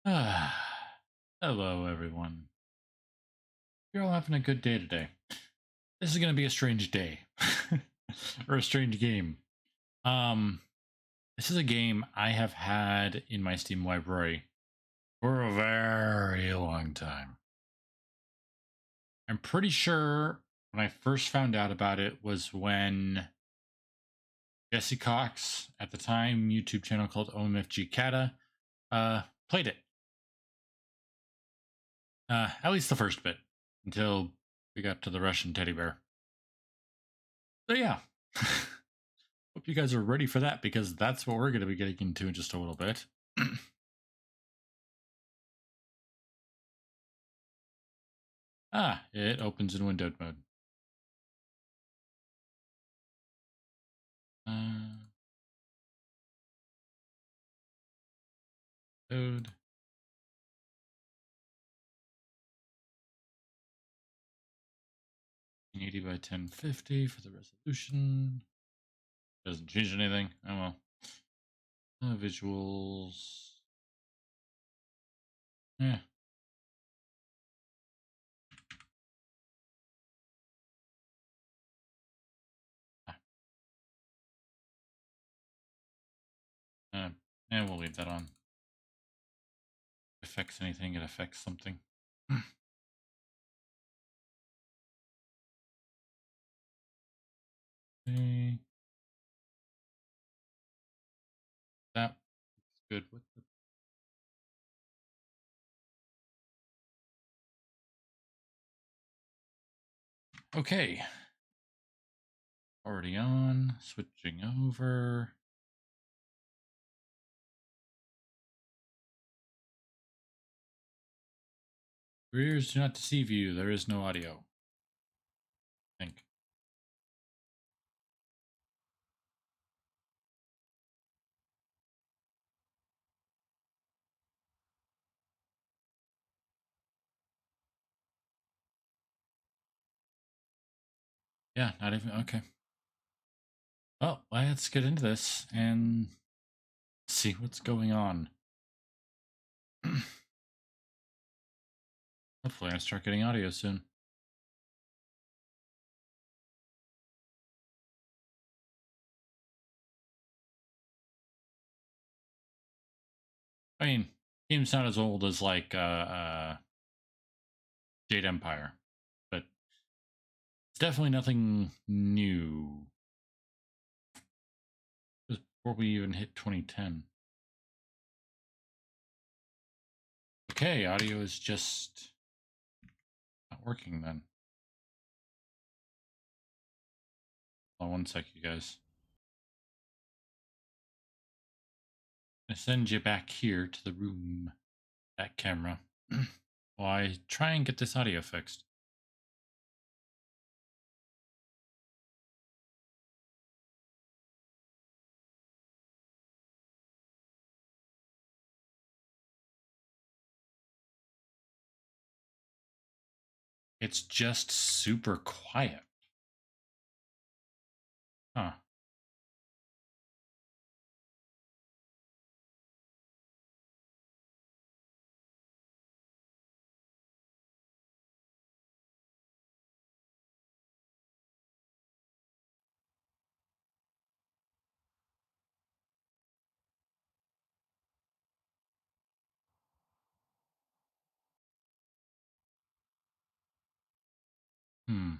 Hello, everyone. You're all having a good day today. This is going to be a strange day or a strange game. Um, this is a game I have had in my Steam library for a very long time. I'm pretty sure when I first found out about it was when Jesse Cox, at the time, YouTube channel called OMFG Kata, played it. At least the first bit until we got to the Russian teddy bear. So yeah. Hope you guys are ready for that because that's what we're going to be getting into in just a little bit. It opens in windowed mode. Code. 1080 by 1050 for the resolution. Doesn't change anything. Oh well. Visuals. Yeah. And we'll leave that on. If it affects anything, it affects something. Okay. That looks good with the okay. Already on. Switching over. Your ears do not deceive you. There is no audio. I think. Yeah, not even okay. Well, let's get into this and see what's going on. Hopefully I start getting audio soon. I mean, game's not as old as like Jade Empire, but it's definitely nothing new. Just before we even hit 2010. Okay, audio is just not working then. Hold on one sec, you guys. I send you back here to the room, that camera, while I try and get this audio fixed. It's just super quiet. Huh. Hmm.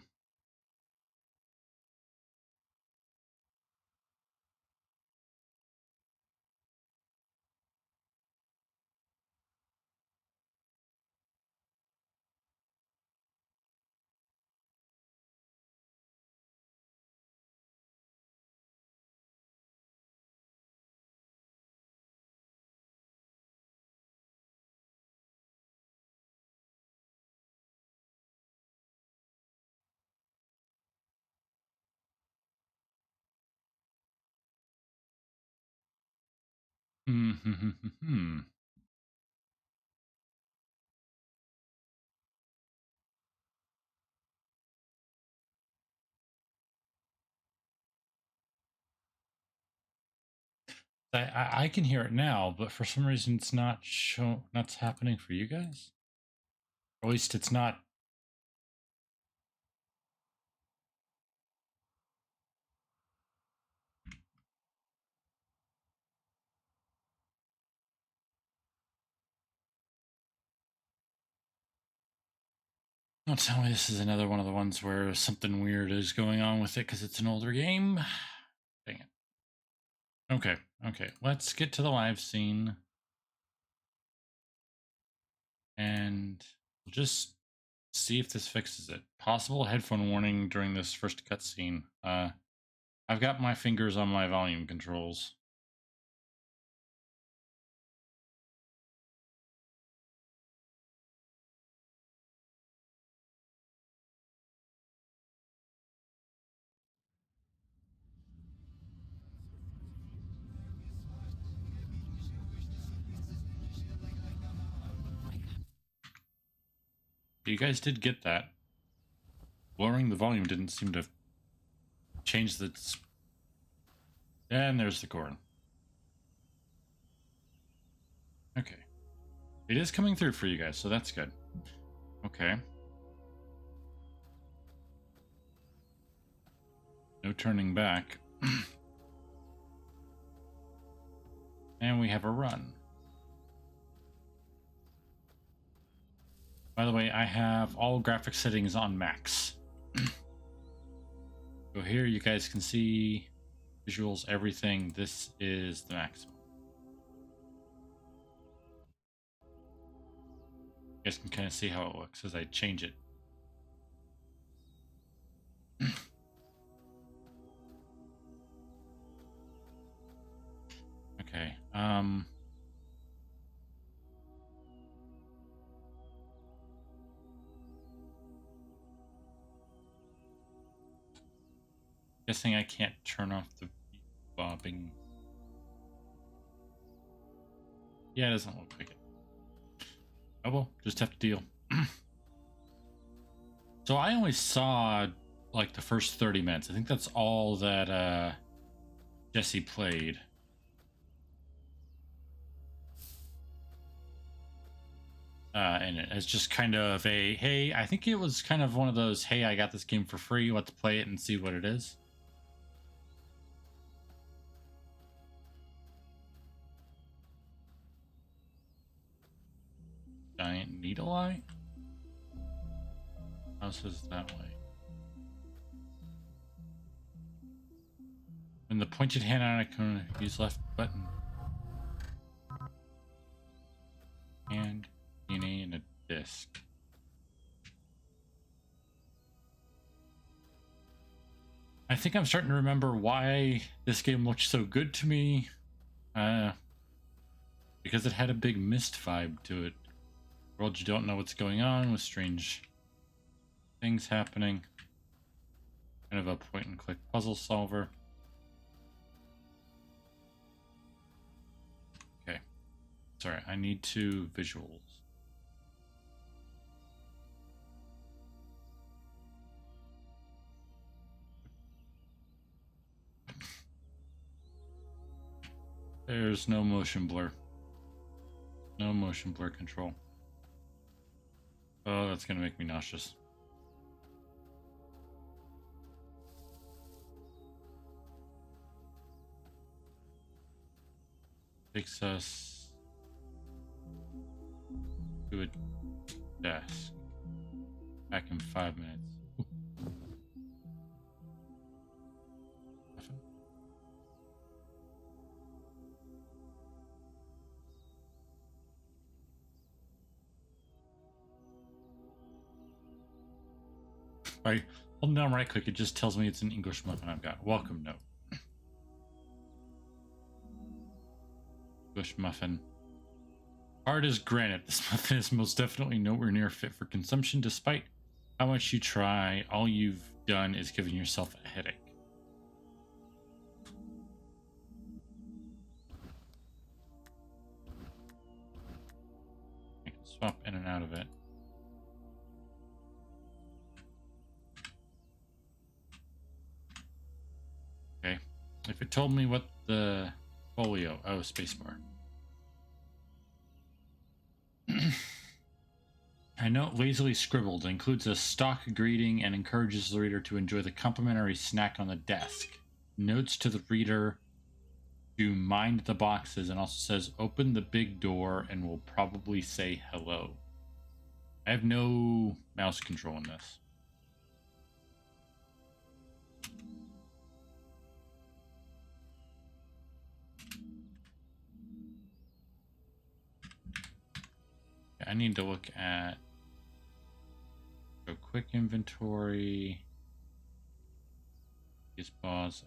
Hmm. Hmm. I can hear it now, but for some reason it's not not happening for you guys. Or at least it's not. Don't tell me this is another one of the ones where something weird is going on with it because it's an older game. Dang it. Okay, okay. Let's get to the live scene. And we'll just see if this fixes it. Possible headphone warning during this first cutscene. I've got my fingers on my volume controls. You guys did get that. Lowering the volume didn't seem to change the... And there's the chord. Okay. It is coming through for you guys, so that's good. Okay. No turning back. And we have a run. By the way, I have all graphic settings on max. So here you guys can see visuals, everything. This is the maximum. You guys can kind of see how it looks as I change it. Okay. Guessing I can't turn off the bobbing. Yeah, it doesn't look like it. Oh well, just have to deal. So I only saw like the first 30 minutes. I think that's all that Jesse played. And it's just kind of a, hey, I think it was kind of one of those, hey, I got this game for free, let's play it and see what it is. Giant needle eye? Mouse is that way. When the pointed hand icon, use left button. And DNA and a disc. I think I'm starting to remember why this game looked so good to me. Because it had a big mist vibe to it. World you don't know what's going on with strange things happening. Kind of a point and click puzzle solver. Okay. Sorry, I need to visuals. There's no motion blur. No motion blur control. Oh, that's gonna make me nauseous. Takes us to a desk. Back in 5 minutes. By holding down right click, it just tells me it's an English muffin I've got. Welcome note. English muffin. Hard as granite, this muffin is most definitely nowhere near fit for consumption. Despite how much you try, all you've done is given yourself a headache. I can swap in and out of it. Okay. If it told me what Folio. Oh, spacebar. A note lazily scribbled includes a stock greeting and encourages the reader to enjoy the complimentary snack on the desk. Notes to the reader to mind the boxes and also says open the big door and will probably say hello. I have no mouse control in this. I need to look at quick inventory. Just pause.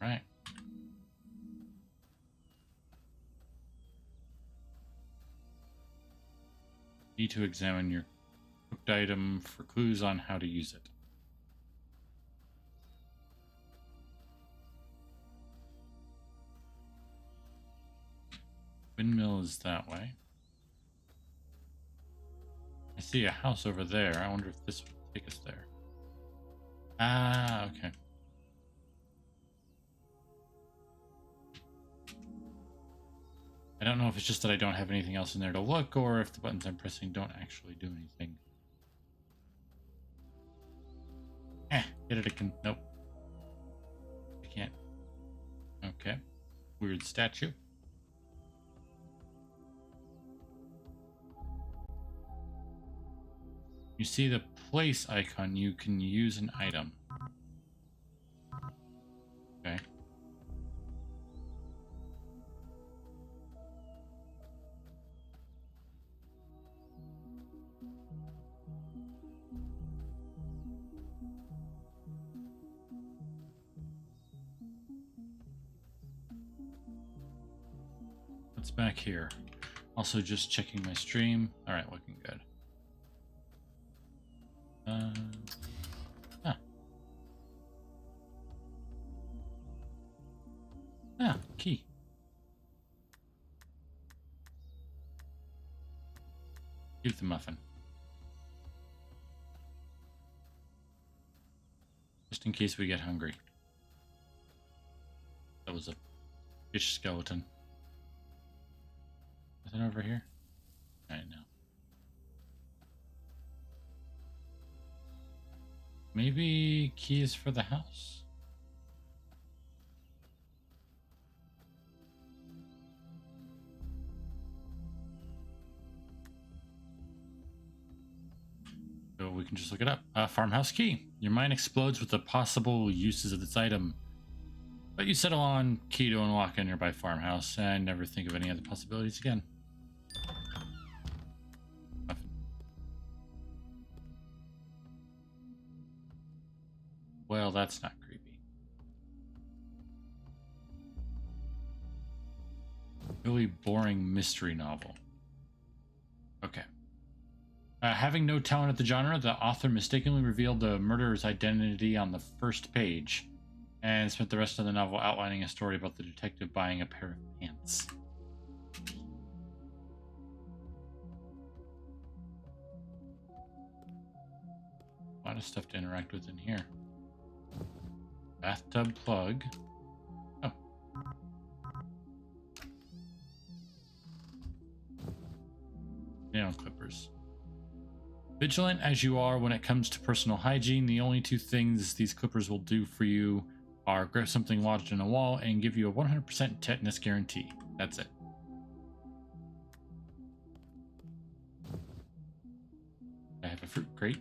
All right. Need to examine your cooked item for clues on how to use it. Windmill is that way. I see a house over there. I wonder if this will take us there. Ah, okay. I don't know if it's just that I don't have anything else in there to look, or if the buttons I'm pressing don't actually do anything. Get it again. Nope. I can't. Okay. Weird statue. You see the place icon, you can use an item. Okay. What's back here? Also just checking my stream. All right, looking good. Key. Keep the muffin. Just in case we get hungry. That was a fish skeleton. Nothing over here? Alright, now. Maybe key is for the house? So we can just look it up. Farmhouse key. Your mind explodes with the possible uses of this item. But you settle on key to unlock a nearby farmhouse and never think of any other possibilities again. Well, that's not creepy. Really boring mystery novel. Okay. Having no talent at the genre, the author mistakenly revealed the murderer's identity on the first page and spent the rest of the novel outlining a story about the detective buying a pair of pants. A lot of stuff to interact with in here. Bathtub plug. Oh. Nail clippers. Vigilant as you are when it comes to personal hygiene, the only two things these clippers will do for you are grab something lodged in a wall and give you a 100% tetanus guarantee. That's it. I have a fruit crate.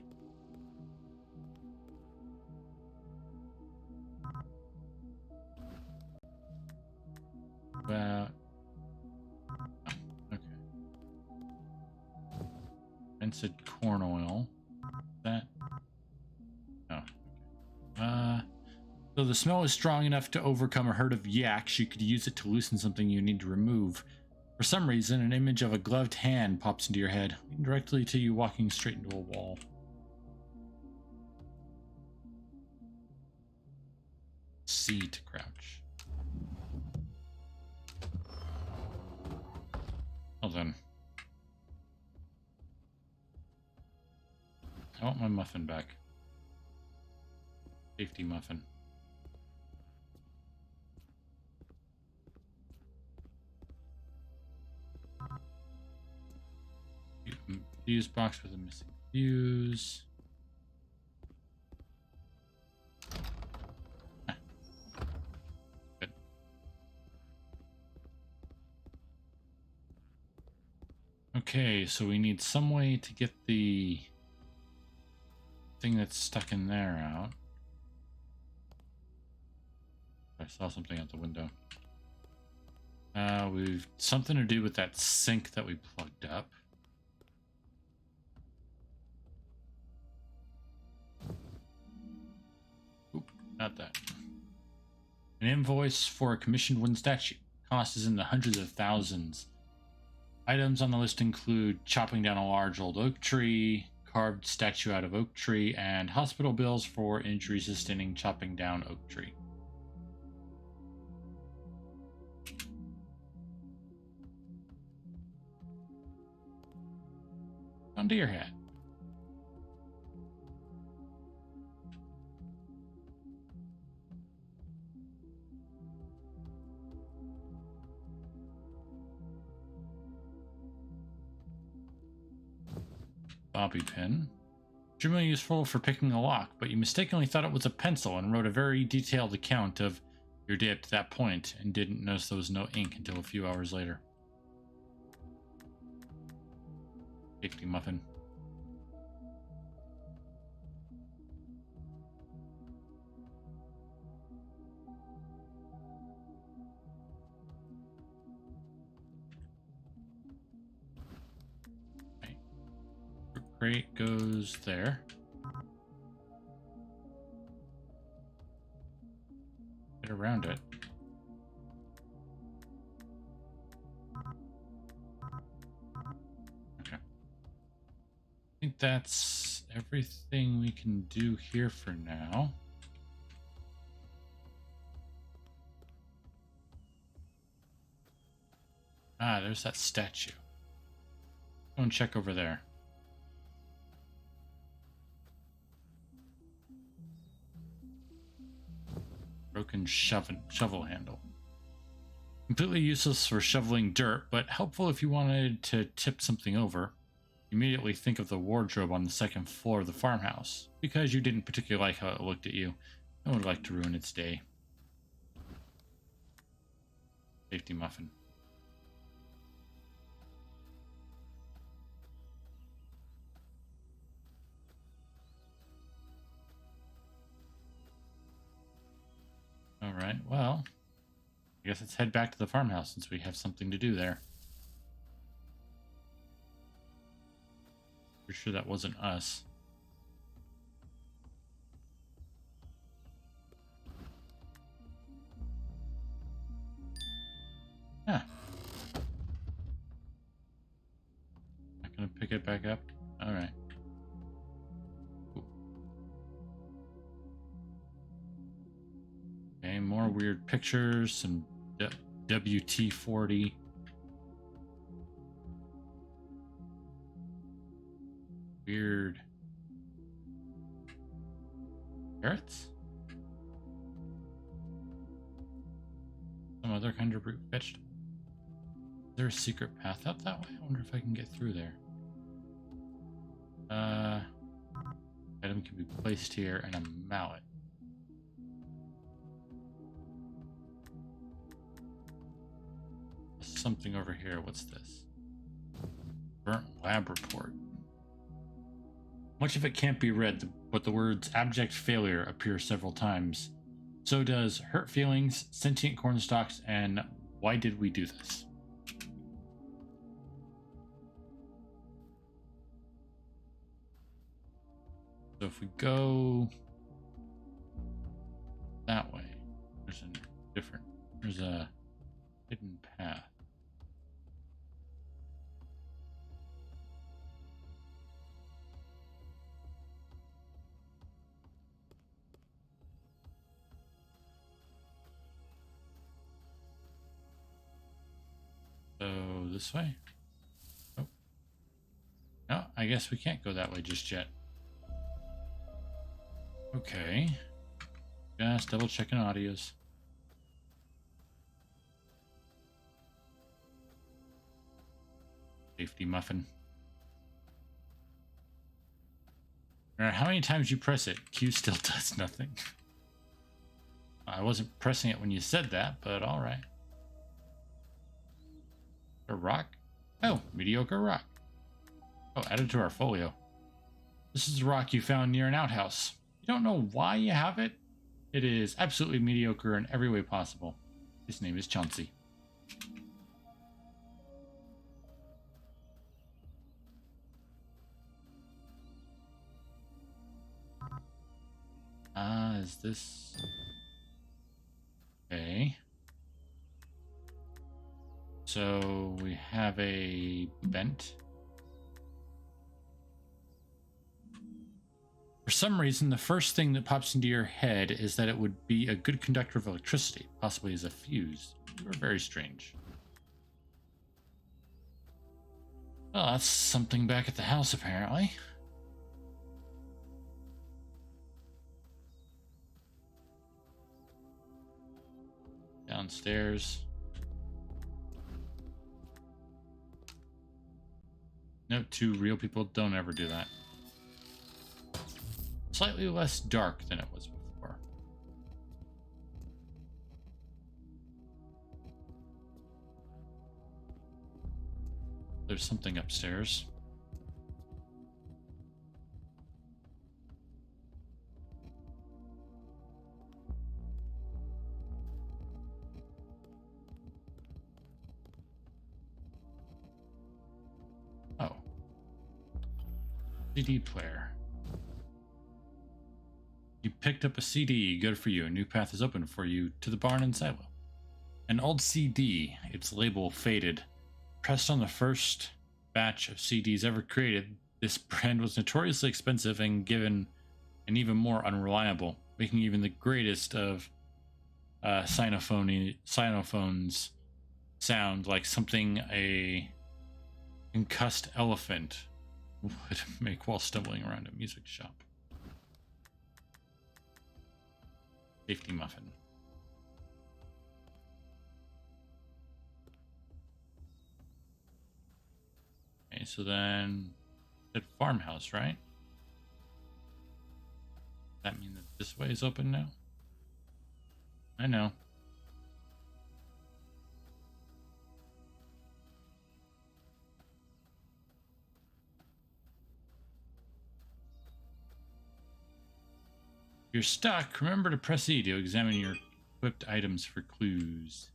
Well, okay. Rancid corn oil. That. Oh, okay. So the smell is strong enough to overcome a herd of yaks. You could use it to loosen something you need to remove. For some reason, an image of a gloved hand pops into your head, leading directly to you walking straight into a wall. C to crouch. Well then. I want my muffin back. Safety muffin. Fuse box with a missing fuse. Good. Okay, so we need some way to get the thing that's stuck in there out. I saw something out the window. We've something to do with that sink that we plugged up. Oop, not that. An invoice for a commissioned wooden statue. Cost is in the hundreds of thousands. Items on the list include chopping down a large old oak tree, carved statue out of oak tree, and hospital bills for injuries sustaining chopping down oak tree. Onto your hat. Bobby pin. Extremely useful for picking a lock, but you mistakenly thought it was a pencil and wrote a very detailed account of your day up to that point and didn't notice there was no ink until a few hours later. Safety muffin. Okay. Crate goes there. Get around it. Okay. I think that's everything we can do here for now. Ah, there's that statue. Go and check over there. Broken shovel handle. Completely useless for shoveling dirt, but helpful if you wanted to tip something over. Immediately think of the wardrobe on the second floor of the farmhouse. Because you didn't particularly like how it looked at you, no one would like to ruin its day. Safety muffin. Alright, well, I guess let's head back to the farmhouse since we have something to do there. Pretty sure that wasn't us. Huh. Not gonna pick it back up? Alright. Cool. Okay, more weird pictures, some WT-40. Weird carrots? Some other kind of root vegetable. Is there a secret path up that way? I wonder if I can get through there. Item can be placed here and a mallet. There's something over here. What's this? Burnt lab report. Much of it can't be read, but the words abject failure appear several times. So does hurt feelings, sentient cornstalks, and why did we do this? So if we go that way, there's a hidden path. So this way? Oh. No, I guess we can't go that way just yet. Okay. Just double checking audios. Safety muffin. No matter how many times you press it, Q still does nothing. I wasn't pressing it when you said that, but alright. A rock? Oh, mediocre rock. Oh, added to our folio. This is a rock you found near an outhouse. You don't know why you have it? It is absolutely mediocre in every way possible. His name is Chauncey. Is this... Okay. So we have a vent. For some reason, the first thing that pops into your head is that it would be a good conductor of electricity, possibly as a fuse. You are very strange. Well, that's something back at the house, apparently. Downstairs. Note to real people, don't ever do that. Slightly less dark than it was before. There's something upstairs. Oh. CD player. You picked up a CD. Good for you. A new path is open for you to the barn and silo. An old CD, its label faded. Pressed on the first batch of CDs ever created, this brand was notoriously expensive and given and even more unreliable, making even the greatest of sinophones sound like something a concussed elephant would make while stumbling around a music shop. Safety muffin. Okay, so then that farmhouse, right? That mean that this way is open now? I know. If you're stuck, remember to press E to examine your equipped items for clues.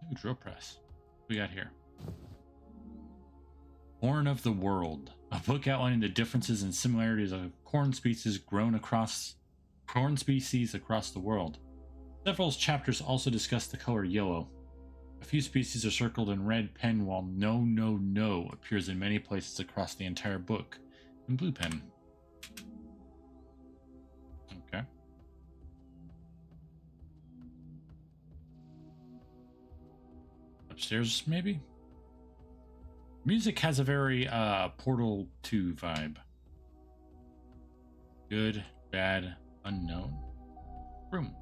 Ooh, drill press. What we got here? Corn of the World, a book outlining the differences and similarities of corn species across the world. Several chapters also discuss the color yellow. A few species are circled in red pen, while no, no, no appears in many places across the entire book in blue pen. Okay. Upstairs, maybe? Music has a very Portal 2 vibe. Good, bad, unknown. Room.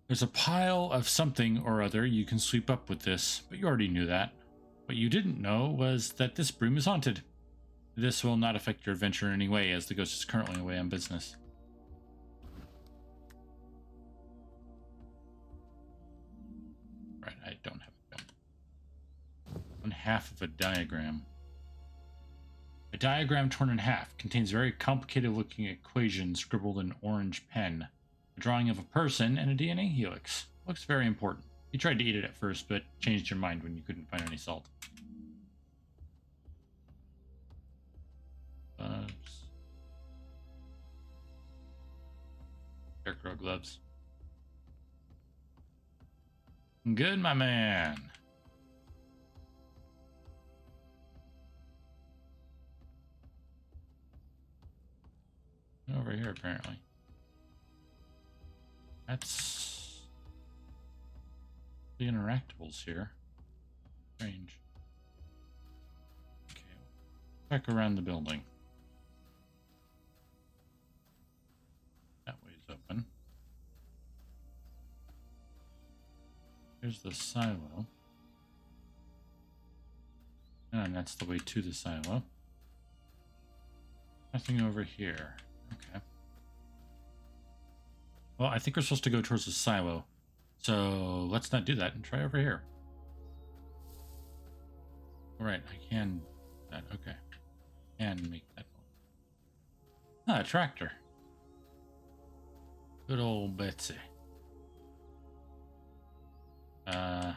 There's a pile of something or other you can sweep up with this, but you already knew that. What you didn't know was that this broom is haunted. This will not affect your adventure in any way, as the ghost is currently away on business. Right, I don't have a gun. 1/2 of a diagram. A diagram torn in half contains very complicated looking equations scribbled in orange pen. A drawing of a person and a DNA helix. Looks very important. You tried to eat it at first, but changed your mind when you couldn't find any salt. Gloves. Scarecrow gloves. Good, my man. Over here, apparently. That's the interactables here. Strange. Check around the building. That way's open. Here's the silo. And that's the way to the silo. Nothing over here. Okay. Well, I think we're supposed to go towards the silo. So let's not do that and try over here. Alright, I can do that. Okay. Can make that one. Ah, a tractor. Good old Betsy. Okay.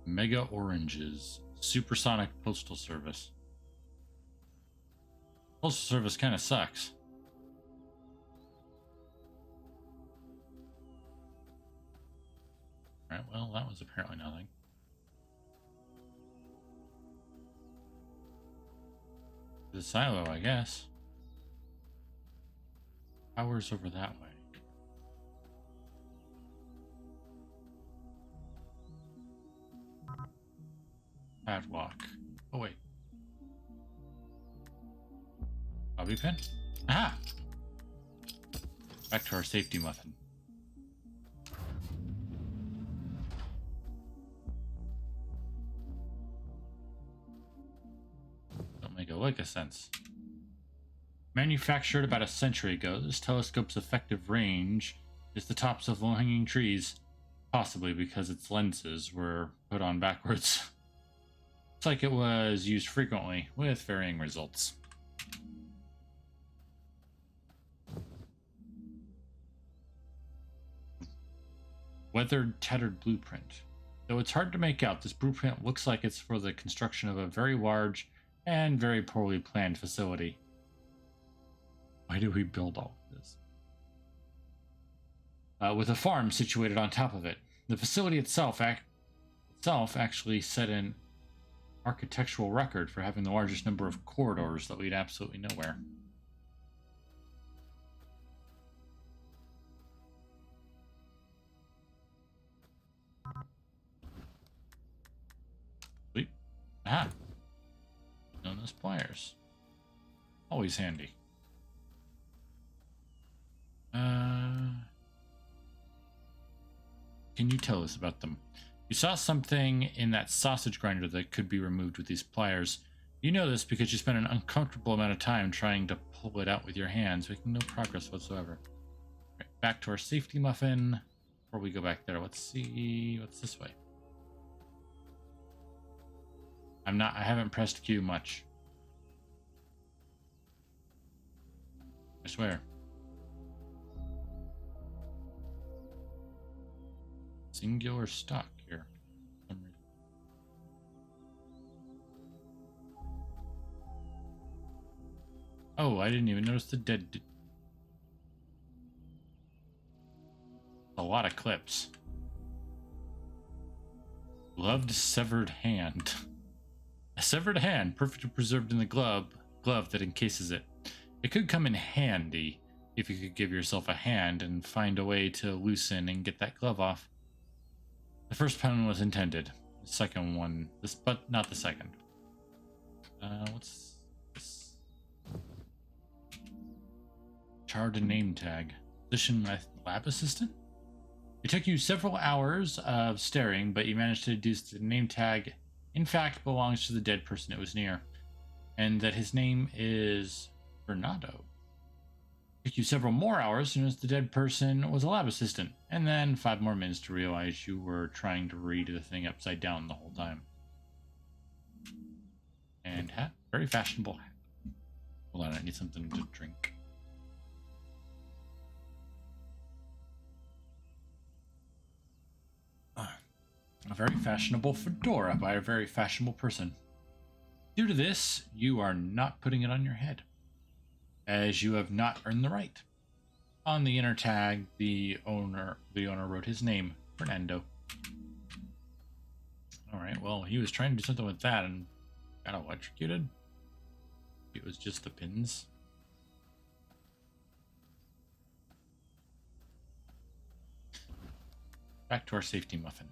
Mega oranges. Supersonic postal service. Postal service kind of sucks. Alright, well, that was apparently nothing. The silo, I guess. Power's over that way. Padlock. Oh, wait. Bobby pin? Aha! Back to our safety muffin. Don't make a lick of sense. Manufactured about a century ago, this telescope's effective range is the tops of low-hanging trees, possibly because its lenses were put on backwards. It's like it was used frequently, with varying results. Weathered, tattered blueprint. Though it's hard to make out, this blueprint looks like it's for the construction of a very large and very poorly planned facility. Why do we build all of this? With a farm situated on top of it. The facility itself actually set an architectural record for having the largest number of corridors that lead absolutely nowhere. Sweet. Ah! Known as pliers. Always handy. Can you tell us about them? You saw something in that sausage grinder that could be removed with these pliers. You know this because you spent an uncomfortable amount of time trying to pull it out with your hands, making no progress whatsoever. Right, back to our safety muffin. Before we go back there, let's see what's this way. I haven't pressed Q much. I swear. Singular stock here. For some reason. Oh, I didn't even notice the dead. A lot of clips. Gloved severed hand. A severed hand, perfectly preserved in the glove that encases it. It could come in handy if you could give yourself a hand and find a way to loosen and get that glove off. The first pen was intended. The second one, but not the second. What's this? Charred name tag. Position lab assistant? It took you several hours of staring, but you managed to deduce the name tag, in fact, belongs to the dead person it was near, and that his name is Bernardo. It took you several more hours to notice the dead person was a lab assistant, and then 5 more minutes to realize you were trying to read the thing upside down the whole time. And hat. Very fashionable hat. Hold on, I need something to drink. A very fashionable fedora by a very fashionable person. Due to this, you are not putting it on your head, as you have not earned the right. On the inner tag, the owner wrote his name, Fernando. Alright, well, he was trying to do something with that and got electrocuted. It was just the pins. Back to our safety muffin.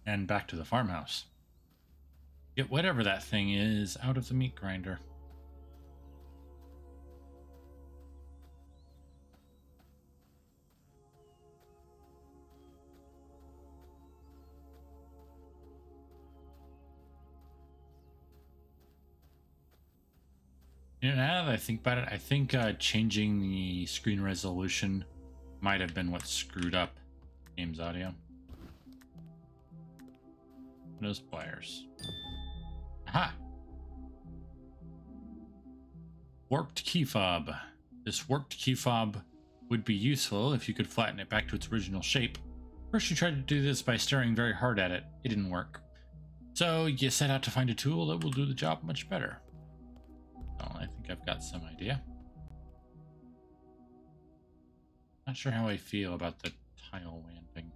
And back to the farmhouse. Get whatever that thing is out of the meat grinder. You know, now that I think about it, I think changing the screen resolution might have been what screwed up game's audio. Those pliers. Aha! Warped key fob. This warped key fob would be useful if you could flatten it back to its original shape. First you tried to do this by staring very hard at it. It didn't work. So you set out to find a tool that will do the job much better. Well, I think I've got some idea. Not sure how I feel about the tile landing.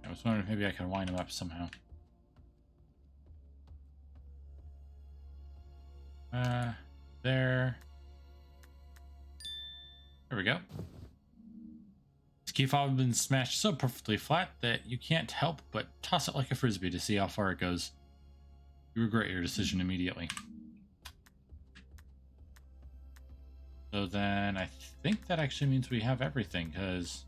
I was wondering if maybe I could wind them up somehow. There. There we go. This key fob has been smashed so perfectly flat that you can't help but toss it like a frisbee to see how far it goes. You regret your decision immediately. So then I think that actually means we have everything, because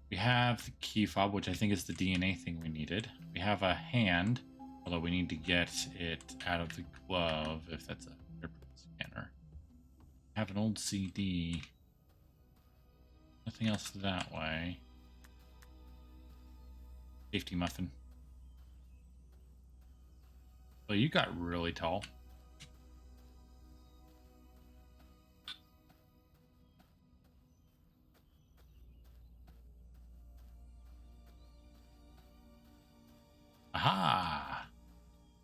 we have the key fob, which I think is the DNA thing we needed. We have a hand, although we need to get it out of the glove if that's a fingerprint scanner. We have an old CD. Nothing else that way. Safety muffin. Well, you got really tall. Aha!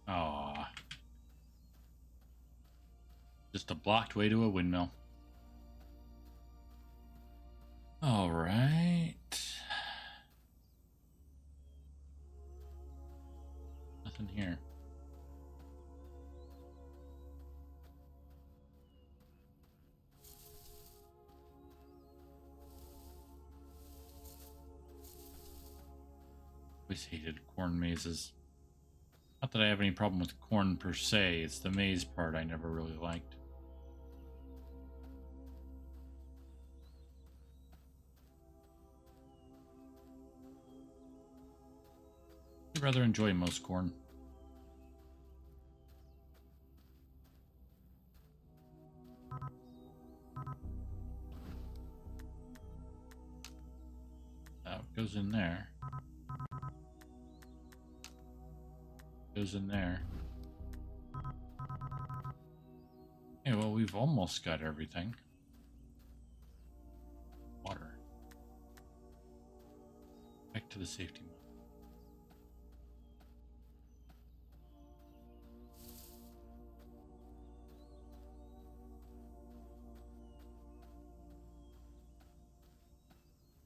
Aw. Just a blocked way to a windmill. All right. Nothing here. Always hated corn mazes. Not that I have any problem with corn per se, it's the maze part I never really liked. I'd rather enjoy most corn. That goes in there. Goes in there. Okay, well, we've almost got everything. Water. Back to the safety mode.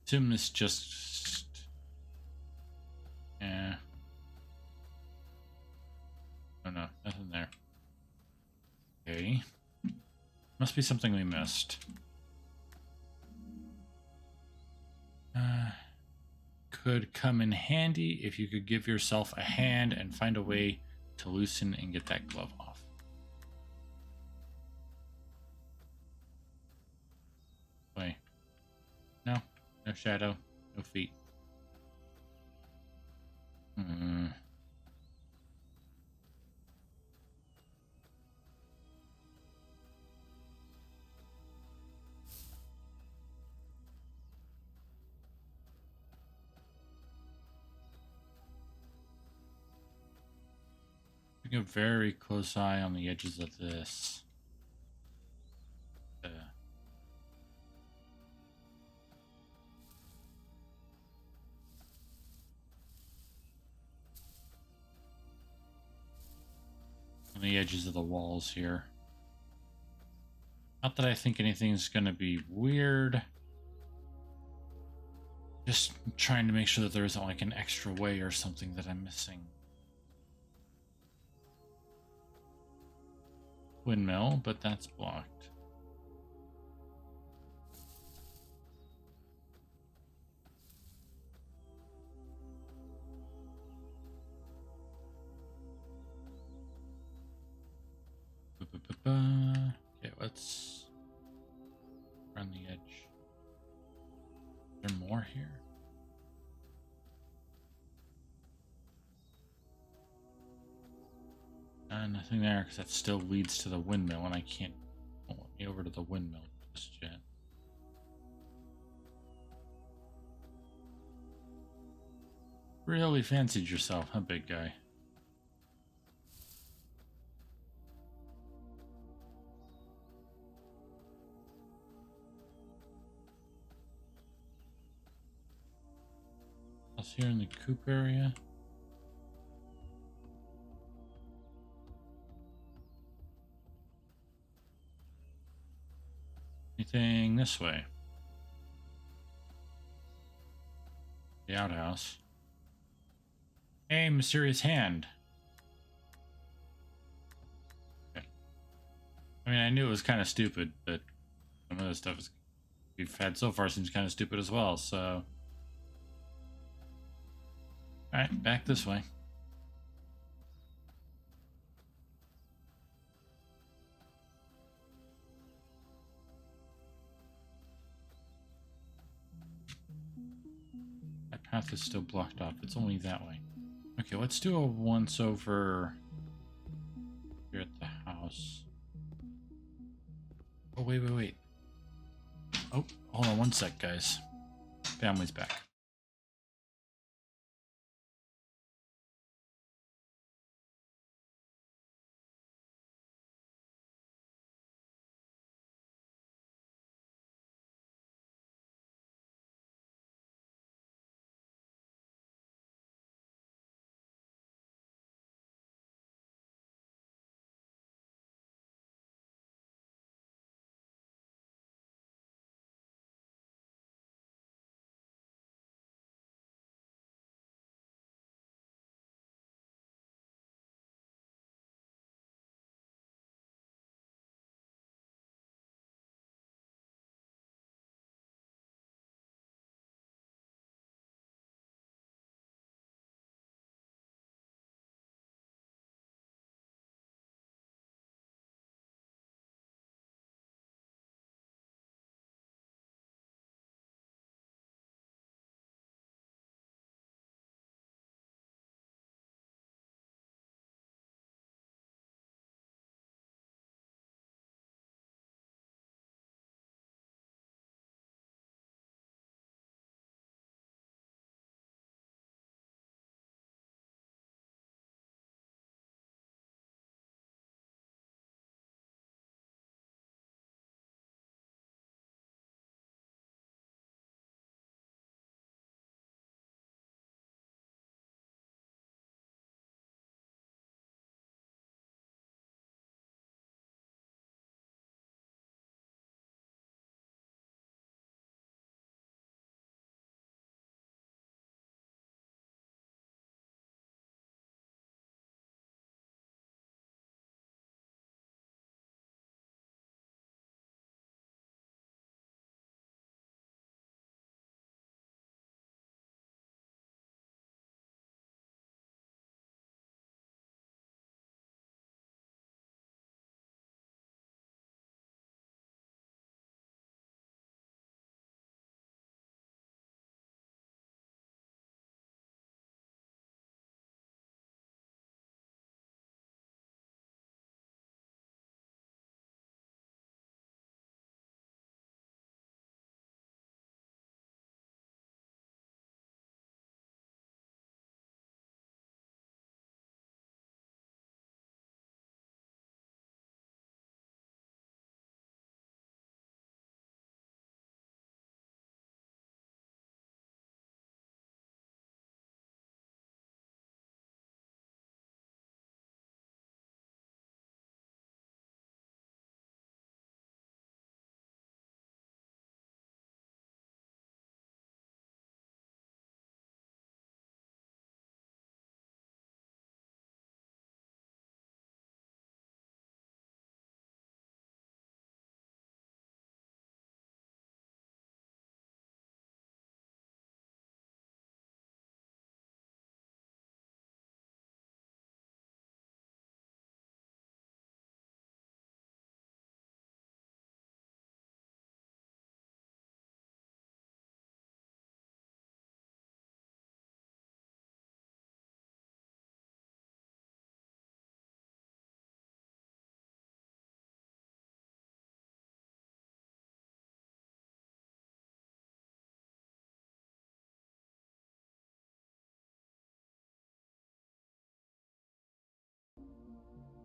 Assume this just... Yeah. Oh no, nothing there. Okay. Must be something we missed. Could come in handy if you could give yourself a hand and find a way to loosen and get that glove off. Wait. No. No shadow. No feet. Keeping a very close eye on the edges of this. On the edges of the walls here. Not that I think anything's gonna be weird. Just trying to make sure that there isn't like an extra way or something that I'm missing. windmill, but that's blocked. Okay, let's run the edge. Is there more here? Nothing there, because that still leads to the windmill, and I can't pull me over to the windmill just yet. Really fancied yourself, huh, big guy? Else here in the coop area? Anything this way? The outhouse. Hey, mysterious hand. Okay. I mean, I knew it was kind of stupid, but some of the stuff we've had so far seems kind of stupid as well, so... Alright, back this way. That path is still blocked off. It's only that way. Okay, let's do a once over here at the house. Oh, wait. Oh, hold on one sec, guys. Family's back.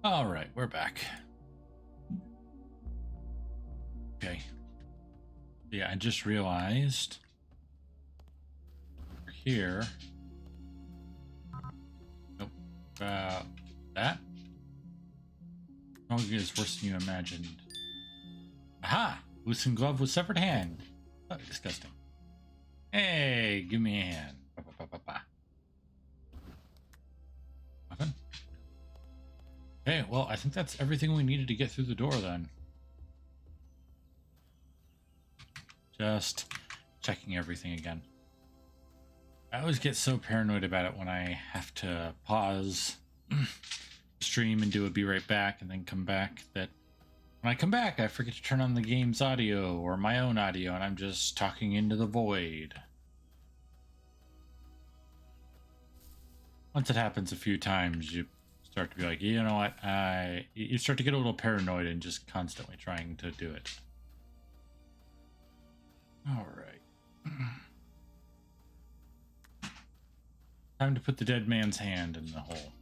All right, we're back. Okay. Yeah, I just realized here. Nope. That? Oh, it's worse than you imagined. Aha! Loosened glove with severed hand. Oh, disgusting. Hey, give me a hand. Nothing? Okay, well, I think that's everything we needed to get through the door then. Just checking everything again. I always get so paranoid about it when I have to pause stream and do a be right back and then come back, that when I come back I forget to turn on the game's audio or my own audio and I'm just talking into the void. Once it happens a few times, you start to be like, you know what, you start to get a little paranoid and just constantly trying to do it. All right. Time to put the dead man's hand in the hole.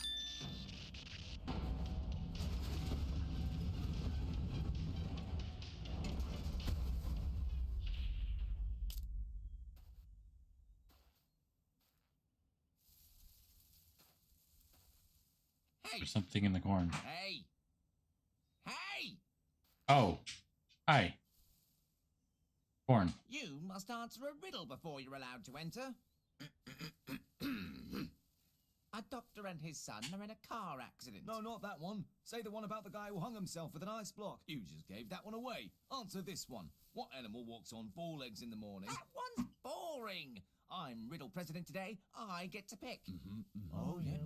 Hey. There's something in the corn. Hey! Hey! Oh. Hi. Corn. You must answer a riddle before you're allowed to enter. A doctor and his son are in a car accident. No, not that one. Say the one about the guy who hung himself with an ice block. You just gave that one away. Answer this one. What animal walks on 4 legs in the morning? That one's boring. I'm riddle president today. I get to pick. Oh, yeah,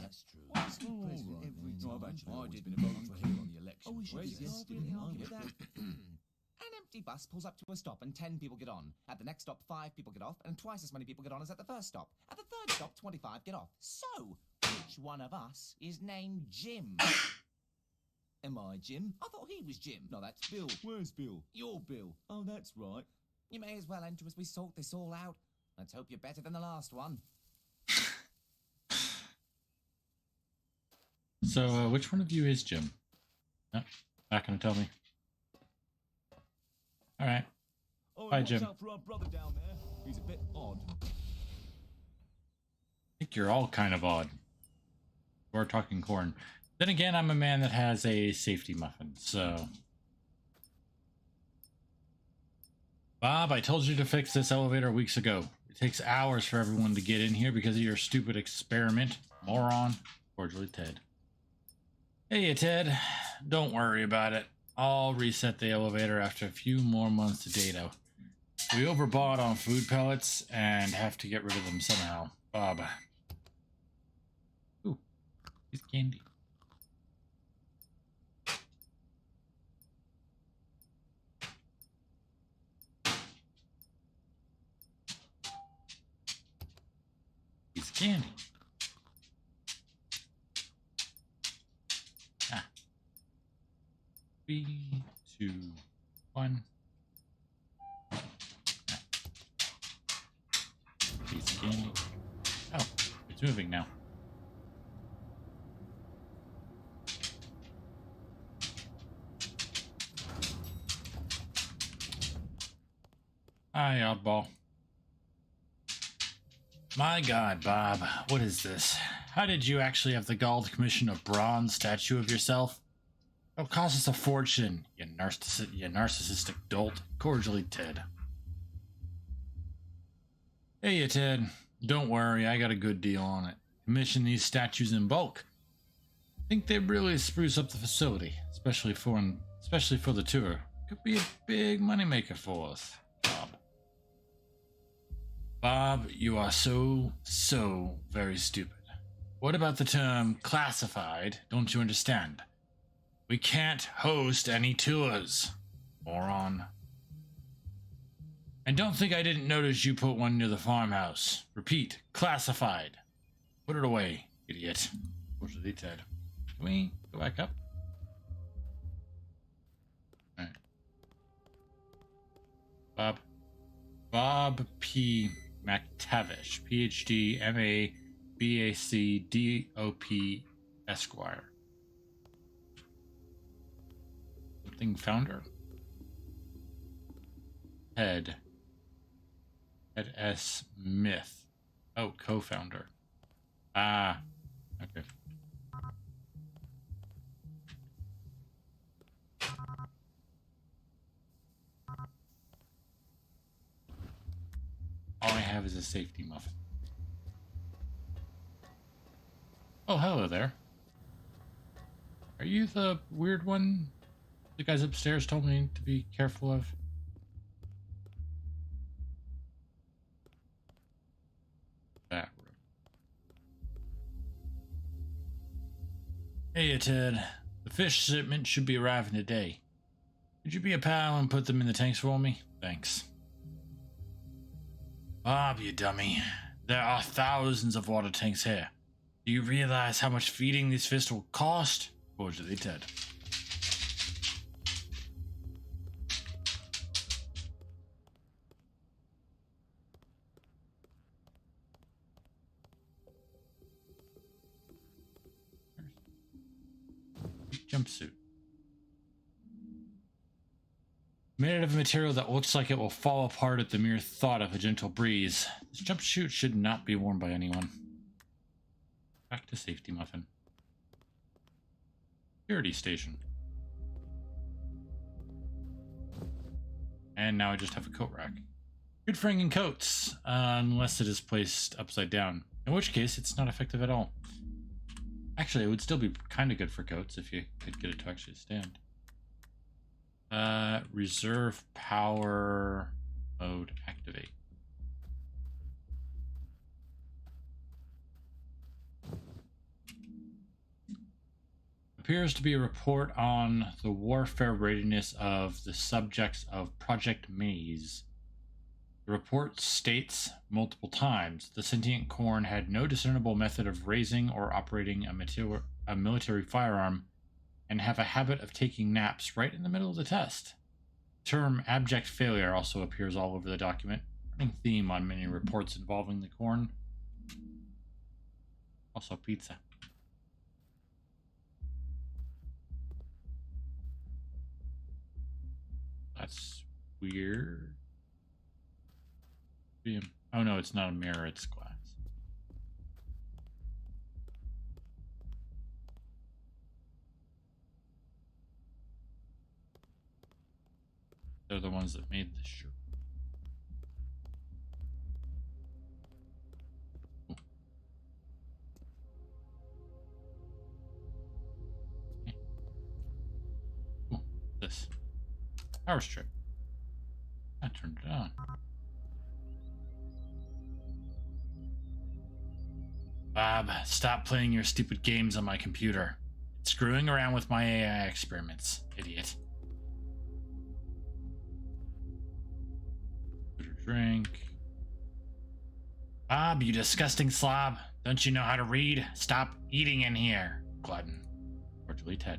that's true. What's the president every time? I've I've always been been a a vote vote for him on the election. Oh, we should Where's yes, this? didn't Didn't argue argue with that. An empty bus pulls up to a stop and 10 people get on. At the next stop, 5 people get off, and twice as many people get on as at the first stop. At the third stop, 25 get off. So, which one of us is named Jim? Am I Jim? I thought he was Jim. No, that's Bill. Where's Bill? You're Bill. Oh, that's right. You may as well enter as we sort this all out. Let's hope you're better than the last one. So, which one of you is Jim? No, not gonna tell me. All right. Oh, Bye, watch Jim. out for our brother down there. He's a bit odd. I think you're all kind of odd. We're talking corn. Then again, I'm a man that has a safety muffin, so... Bob, I told you to fix this elevator weeks ago. It takes hours for everyone to get in here because of your stupid experiment. Moron. Cordially, Ted. Hey, Ted. Don't worry about it. I'll reset the elevator after a few more months of data. We overbought on food pellets and have to get rid of them somehow. Bob. Ooh, piece of candy. Piece of candy. Ah. 3, 2, 1. Piece of candy. Oh, it's moving now. Hi, oddball. My God, Bob, what is this? How did you actually have the gall to commission a bronze statue of yourself? It'll cost us a fortune, you narcissistic dolt. Cordially, Ted. Hey, Ted. Don't worry, I got a good deal on it. Commission these statues in bulk. I think they'd really spruce up the facility, especially for the tour. Could be a big moneymaker for us, Bob. Bob, you are so very stupid. What about the term classified? Don't you understand? We can't host any tours, moron. And don't think I didn't notice you put one near the farmhouse. Repeat, classified. Put it away, idiot. Fortunately, Ted. Can we go back up? Alright. Bob P. McTavish, PhD, MA, BAC, DOP, Esquire. Thing founder. Ted S. Myth. Oh, co-founder. Ah, okay. All I have is a safety muffin. Oh, hello there. Are you the weird one the guys upstairs told me to be careful of? That room. Hey, Ted. The fish shipment should be arriving today. Could you be a pal and put them in the tanks for me? Thanks. Bob, you dummy. There are thousands of water tanks here. Do you realize how much feeding these fish will cost? Fortunately, Ted. Jumpsuit. Made out of a material that looks like it will fall apart at the mere thought of a gentle breeze. This jumpsuit should not be worn by anyone. Back to safety muffin. Security station. And now I just have a coat rack. Good for hanging coats, unless it is placed upside down. In which case, it's not effective at all. Actually, it would still be kind of good for coats if you could get it to actually stand. Reserve power mode activate. Appears to be a report on the warfare readiness of the subjects of Project Maize. The report states multiple times the sentient corn had no discernible method of raising or operating a military firearm and have a habit of taking naps right in the middle of the test. The term abject failure also appears all over the document, running theme on many reports involving the corn. Also pizza. That's weird. Oh no, it's not a mirror, it's glass. They're the ones that made this shirt. Ooh. Okay. Ooh, this. Power strip. I turned it on. Bob, stop playing your stupid games on my computer. It's screwing around with my AI experiments, idiot. Drink. Bob, you disgusting slob. Don't you know how to read? Stop eating in here, glutton. Cordially, Ted.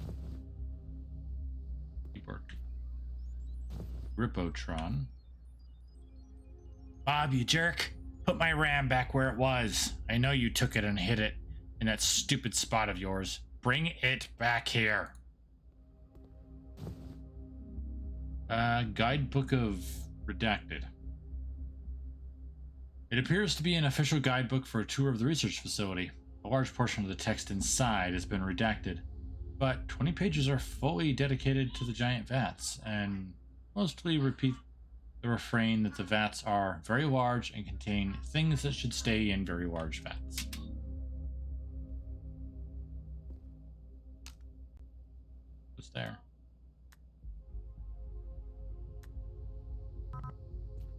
Keyboard. Ripotron. Bob, you jerk. Put my RAM back where it was. I know you took it and hid it in that stupid spot of yours. Bring it back here. Guidebook of Redacted. It appears to be an official guidebook for a tour of the research facility. A large portion of the text inside has been redacted, but 20 pages are fully dedicated to the giant vats, and mostly repeat the refrain that the vats are very large and contain things that should stay in very large vats. What's there?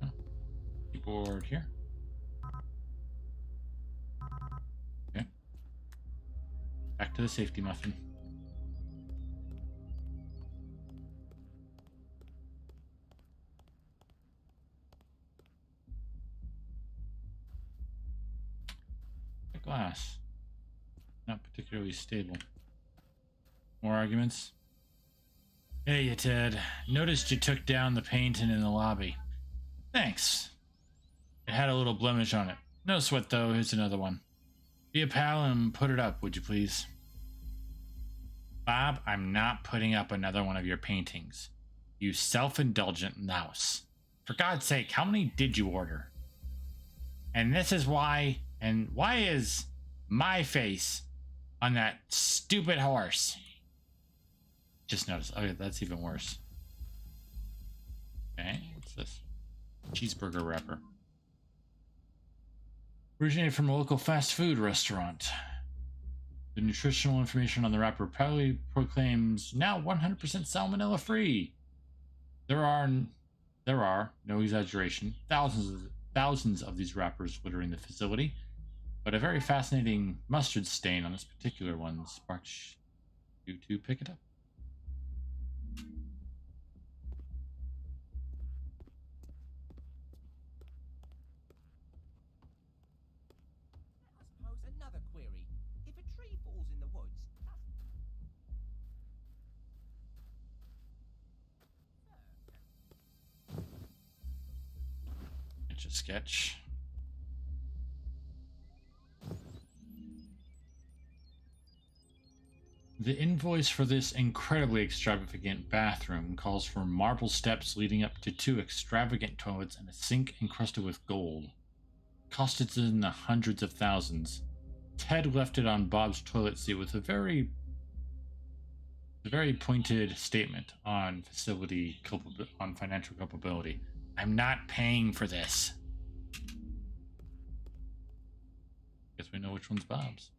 Oh. Keyboard here. Okay. Back to the safety muffin. Glass. Not particularly stable. More arguments? Hey, you Ted. Noticed you took down the painting in the lobby. Thanks. It had a little blemish on it. No sweat, though. Here's another one. Be a pal and put it up, would you please? Bob, I'm not putting up another one of your paintings. You self-indulgent louse. For God's sake, how many did you order? And this is why, and why is my face on that stupid horse? Just notice. Okay, that's even worse. Okay, what's this? Cheeseburger wrapper. Originated from a local fast food restaurant. The nutritional information on the wrapper proudly proclaims now 100% salmonella free. There are, no exaggeration, thousands of these wrappers littering the facility, but a very fascinating mustard stain on this particular one sparks you to pick it up. Let us pose another query. If a tree falls in the woods, It's a sketch. The invoice for this incredibly extravagant bathroom calls for marble steps leading up to 2 extravagant toilets and a sink encrusted with gold. Costed in the hundreds of thousands. Ted left it on Bob's toilet seat with a very pointed statement on financial culpability. I'm not paying for this. Guess we know which one's Bob's.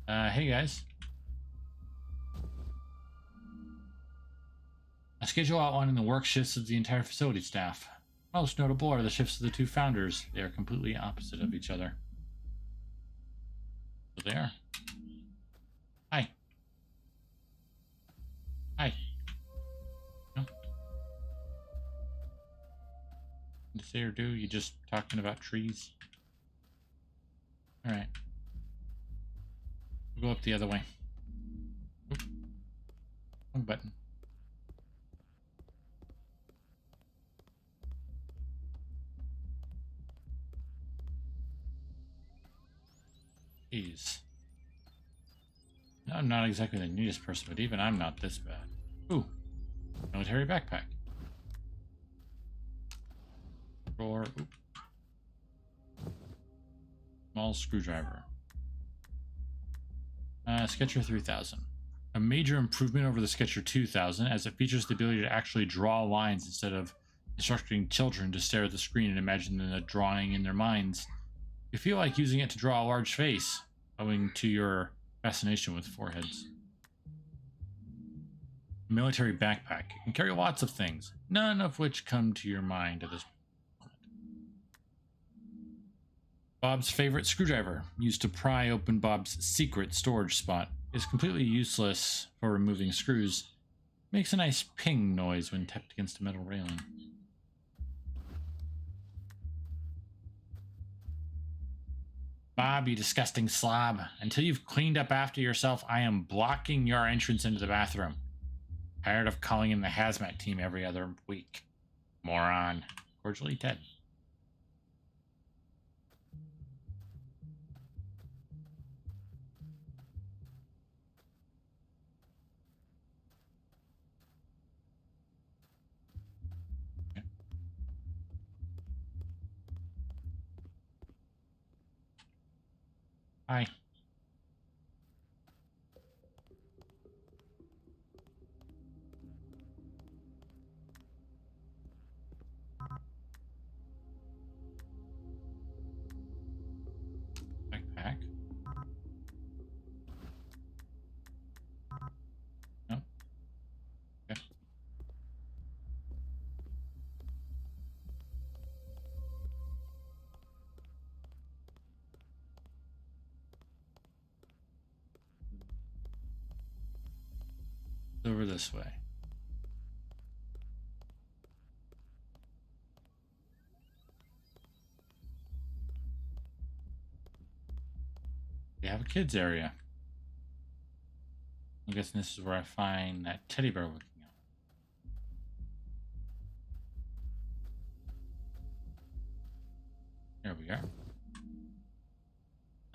Hey guys. A schedule outlining the work shifts of the entire facility staff. Most notable are the shifts of the 2 founders. They are completely opposite of each other. So they are. Hi. Hi. No? What to say or do? You just talking about trees? Alright. We'll go up the other way. Oop. Wrong button. Jeez. No, I'm not exactly the neatest person, but even I'm not this bad. Ooh. Military backpack. Drawer. Oop. Small screwdriver. Sketcher 3000. A major improvement over the Sketcher 2000 as it features the ability to actually draw lines instead of instructing children to stare at the screen and imagine the drawing in their minds. You feel like using it to draw a large face, owing to your fascination with foreheads. Military backpack. It can carry lots of things, none of which come to your mind at this moment. Bob's favorite screwdriver, used to pry open Bob's secret storage spot, is completely useless for removing screws. Makes a nice ping noise when tapped against a metal railing. Bob, you disgusting slob. Until you've cleaned up after yourself, I am blocking your entrance into the bathroom. Tired of calling in the hazmat team every other week. Moron. Cordially, Ted. Okay. Hi. Backpack. No. Okay. Over this way. They have a kids area. I'm guessing this is where I find that teddy bear looking out. There we are.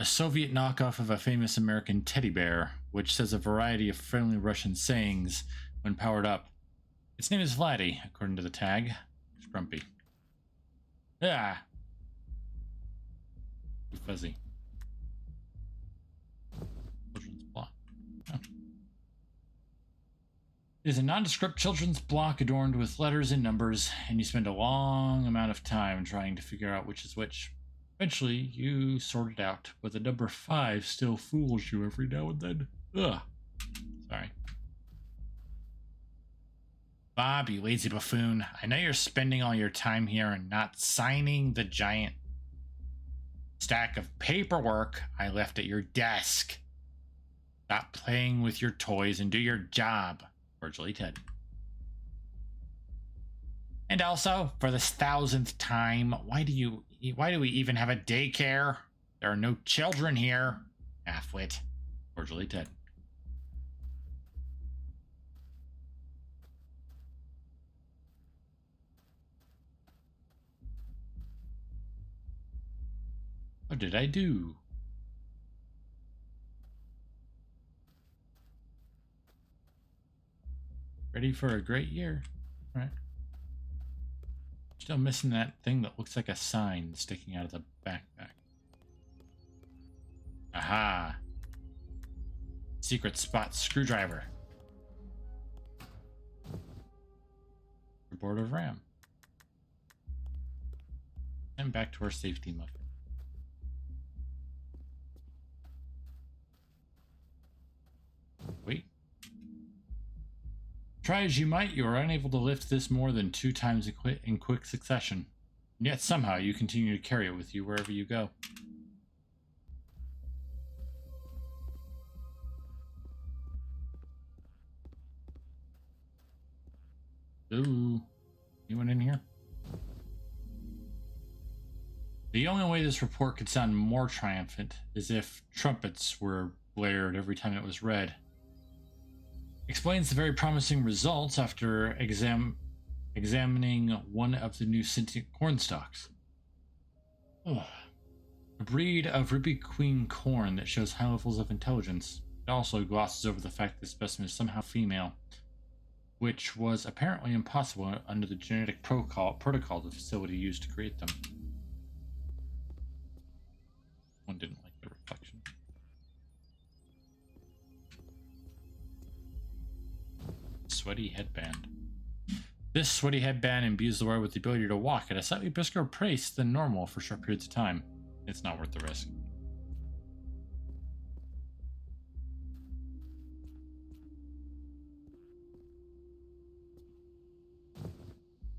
a Soviet knockoff of a famous American teddy bear, which says a variety of friendly Russian sayings when powered up. Its name is Vladdy, according to the tag. It's grumpy. Ah! Too fuzzy. Children's block. Oh. It is a nondescript children's block adorned with letters and numbers, and you spend a long amount of time trying to figure out which is which. Eventually, you sort it out, but the number 5 still fools you every now and then. Ugh. Sorry. Bob, you lazy buffoon. I know you're spending all your time here and not signing the giant stack of paperwork I left at your desk. Stop playing with your toys and do your job. Cordially, Ted. And also, for the 1000th time, why do we even have a daycare? There are no children here. Halfwit. Cordially, Ted. What did I do? Ready for a great year. All right. Still missing that thing that looks like a sign sticking out of the backpack. Aha! Secret spot screwdriver. Board of RAM. And back to our safety muffin. Wait. Try as you might, you are unable to lift this more than 2 times in quick succession. And yet somehow you continue to carry it with you wherever you go. Ooh. Anyone in here? The only way this report could sound more triumphant is if trumpets were blared every time it was read. Explains the very promising results after examining one of the new sentient corn stalks. A breed of Ruby Queen corn that shows high levels of intelligence. It also glosses over the fact that the specimen is somehow female, which was apparently impossible under the genetic protocol the facility used to create them. One didn't like the reflection. Sweaty headband. This sweaty headband imbues the wearer with the ability to walk at a slightly brisker pace than normal for short periods of time. It's not worth the risk.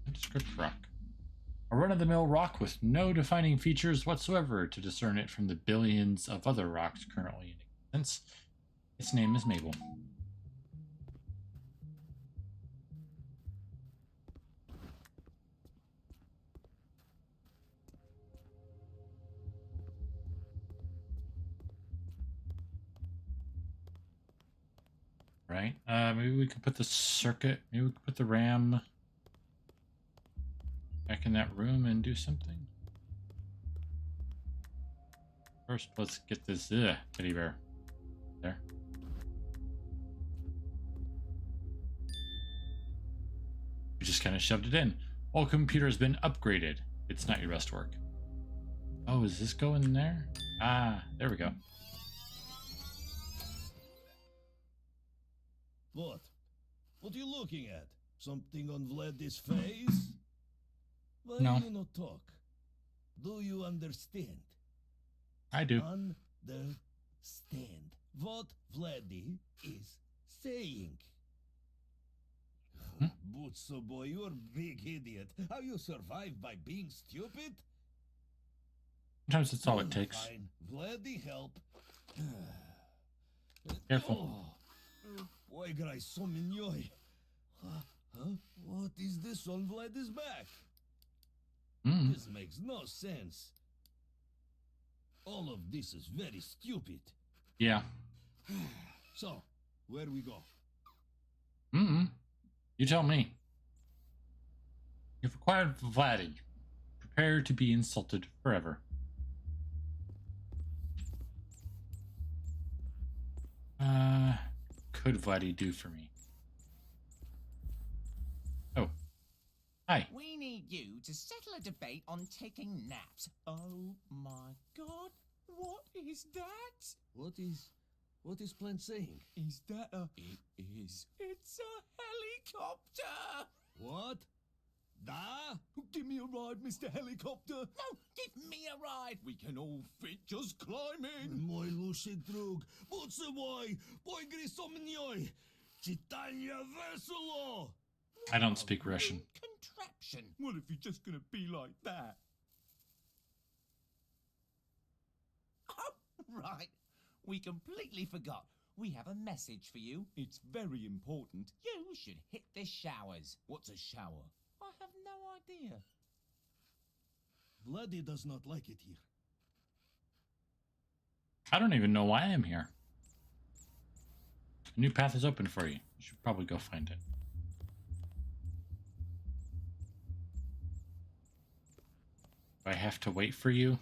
Nondescript rock. A run-of-the-mill rock with no defining features whatsoever to discern it from the billions of other rocks currently in existence. Its name is Mabel. Right? Maybe we could put the circuit, maybe we could put the RAM back in that room and do something. First, let's get this teddy bear. There. We just kind of shoved it in. All computer has been upgraded. It's not your best work. Oh, is this going there? Ah, there we go. What? What are you looking at? Something on Vlad's face? Why No. do you not talk? Do you understand? I do. Understand what Vladdy is saying. Butso boy, you're a big idiot. How you survive by being stupid? Sometimes that's all it takes. Fine. Vladdy, help. Careful. Oi, grai so mignoi. Huh? What is this on Vlad's back? This makes no sense. All of this is very stupid. Yeah. So, where we go? You tell me. You've acquired Vladdy. Prepare to be insulted forever. could Vladdy do for me? Oh, hi. We need you to settle a debate on taking naps. Oh my god, what is that? What is Plant saying? Is that a... It is. It's a helicopter! What? Da? Give me a ride, Mr. Helicopter. No, give me a ride. We can all fit just climbing. Moj luši drug, bud se moj, poigri so mnjoj. Čitanje veselo! I don't speak Russian. Contraption. Well, if you're just gonna be like that. Oh, right. We completely forgot. We have a message for you. It's very important. You should hit the showers. What's a shower? I have no idea. Vladdy does not like it here. I don't even know why I'm here. A new path is open for you. You should probably go find it. Do I have to wait for you?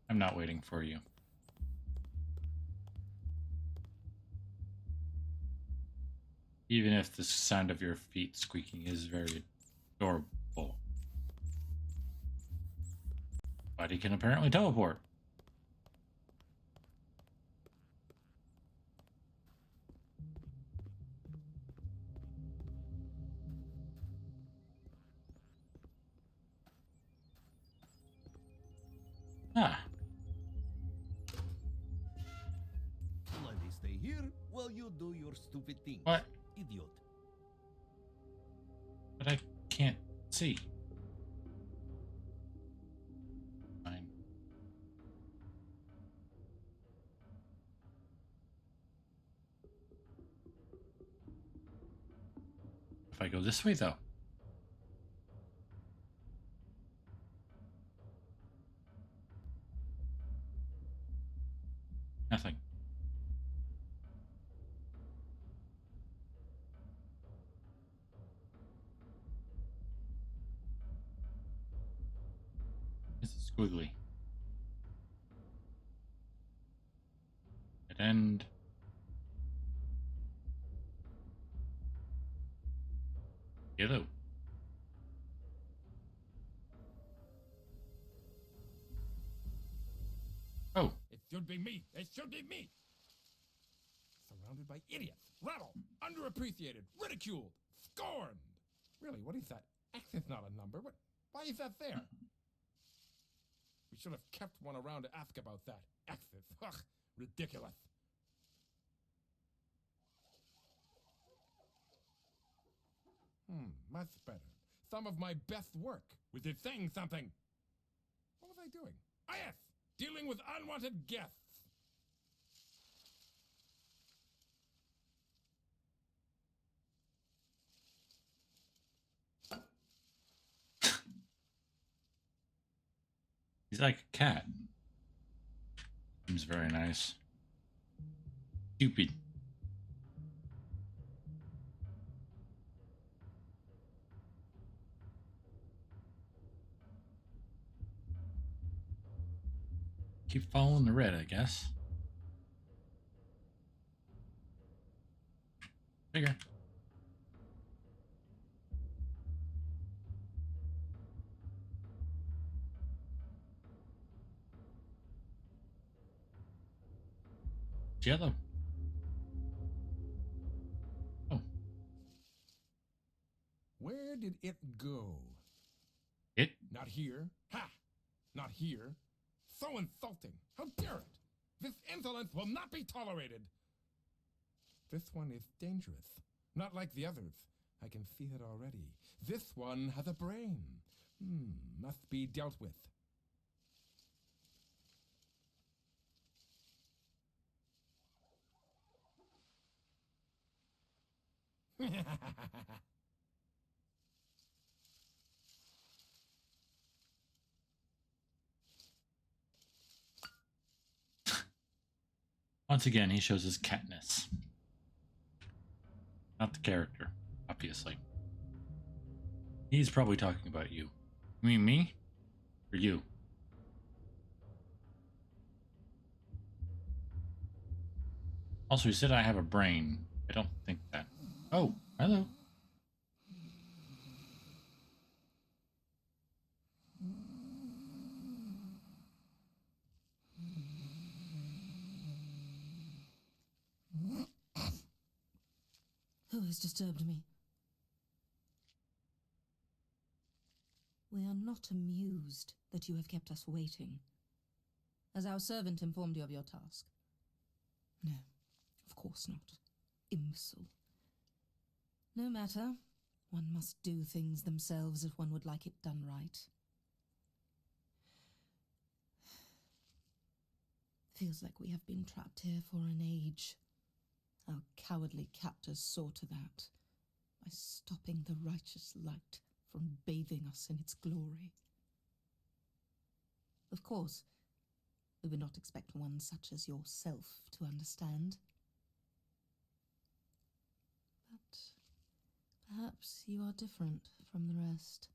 I'm not waiting for you. Even if the sound of your feet squeaking is very adorable. But he can apparently teleport. Ah. Vladdy stay here while you do your stupid things. What? Idiot. But I can't see. Fine. If I go this way, though. Nothing. This is squiggly. Dead end. Yellow. Oh. It should be me. It should be me. Surrounded by idiots. Rattle. Underappreciated. Ridiculed. Scorned. Really, what is that? X is not a number. Why is that there? We should have kept one around to ask about that. X's. Ugh. Ridiculous. Much better. Some of my best work. Was it saying something? What was I doing? Ah, yes. Dealing with unwanted guests. He's like a cat. Seems very nice. Cupid. Keep following the red, I guess. Figure. Yellow. Oh. Where did it go? It? Not here. Ha! Not here. So insulting. How dare it? This insolence will not be tolerated. This one is dangerous. Not like the others. I can see it already. This one has a brain. Must be dealt with. Once again, he shows his catness. Not the character, obviously. He's probably talking about you. You mean me? Or you? Also, he said I have a brain. I don't think that. Oh, hello. Who has disturbed me? We are not amused that you have kept us waiting. Has our servant informed you of your task? No, of course not. Imbecile. No matter. One must do things themselves if one would like it done right. Feels like we have been trapped here for an age. Our cowardly captors saw to that, by stopping the righteous light from bathing us in its glory. Of course, we would not expect one such as yourself to understand. But perhaps you are different from the rest.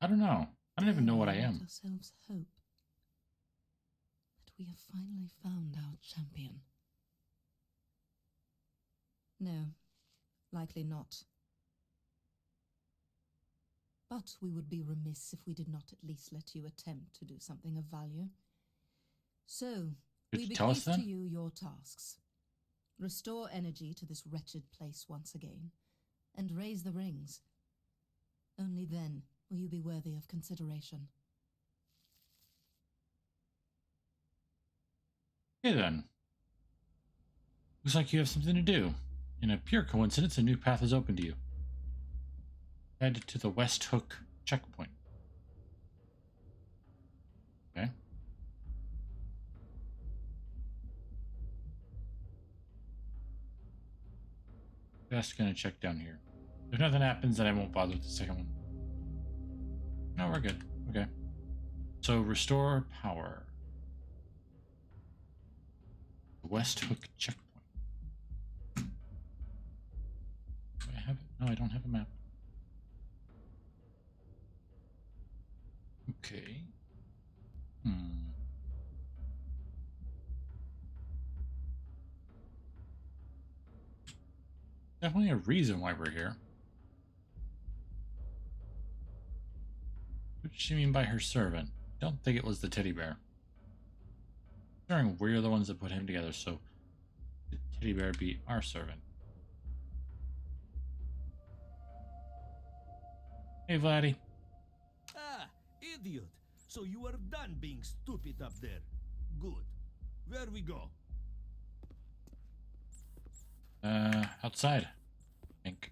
I don't know. I don't even know what I Let am. ourselves hope that we have finally found our champion. No, likely not. But we would be remiss if we did not at least let you attempt to do something of value. So, Could we you tell us bequeath to then? you your tasks. Restore energy to this wretched place once again, and raise the rings. Only then will you be worthy of consideration. Okay then. Looks like you have something to do. In a pure coincidence, a new path is open to you. Head to the West Hook checkpoint. Okay. Just gonna check down here. If nothing happens, then I won't bother with the second one. No, we're good. Okay. So restore power. West Hook checkpoint. Do I have it? No, I don't have a map. Okay. Definitely a reason why we're here. What does she mean by her servant? I don't think it was the teddy bear. Considering we're the ones that put him together, so the teddy bear be our servant. Hey, Vladdy. Ah, idiot. So you are done being stupid up there. Good. Where we go? Outside. I think.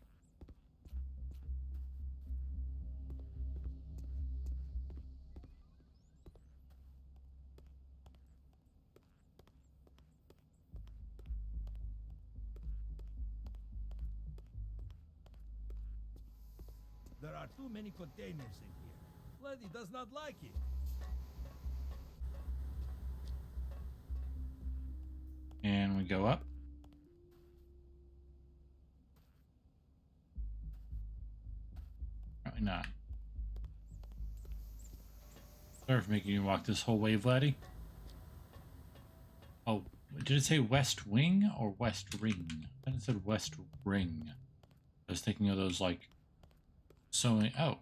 There are too many containers in here. Lady does not like it. And we go up. Probably not. Sorry for making you walk this whole way, Vladdy. Oh, did it say West Wing or West Ring? I thought it said West Ring. I was thinking of those like so. Oh,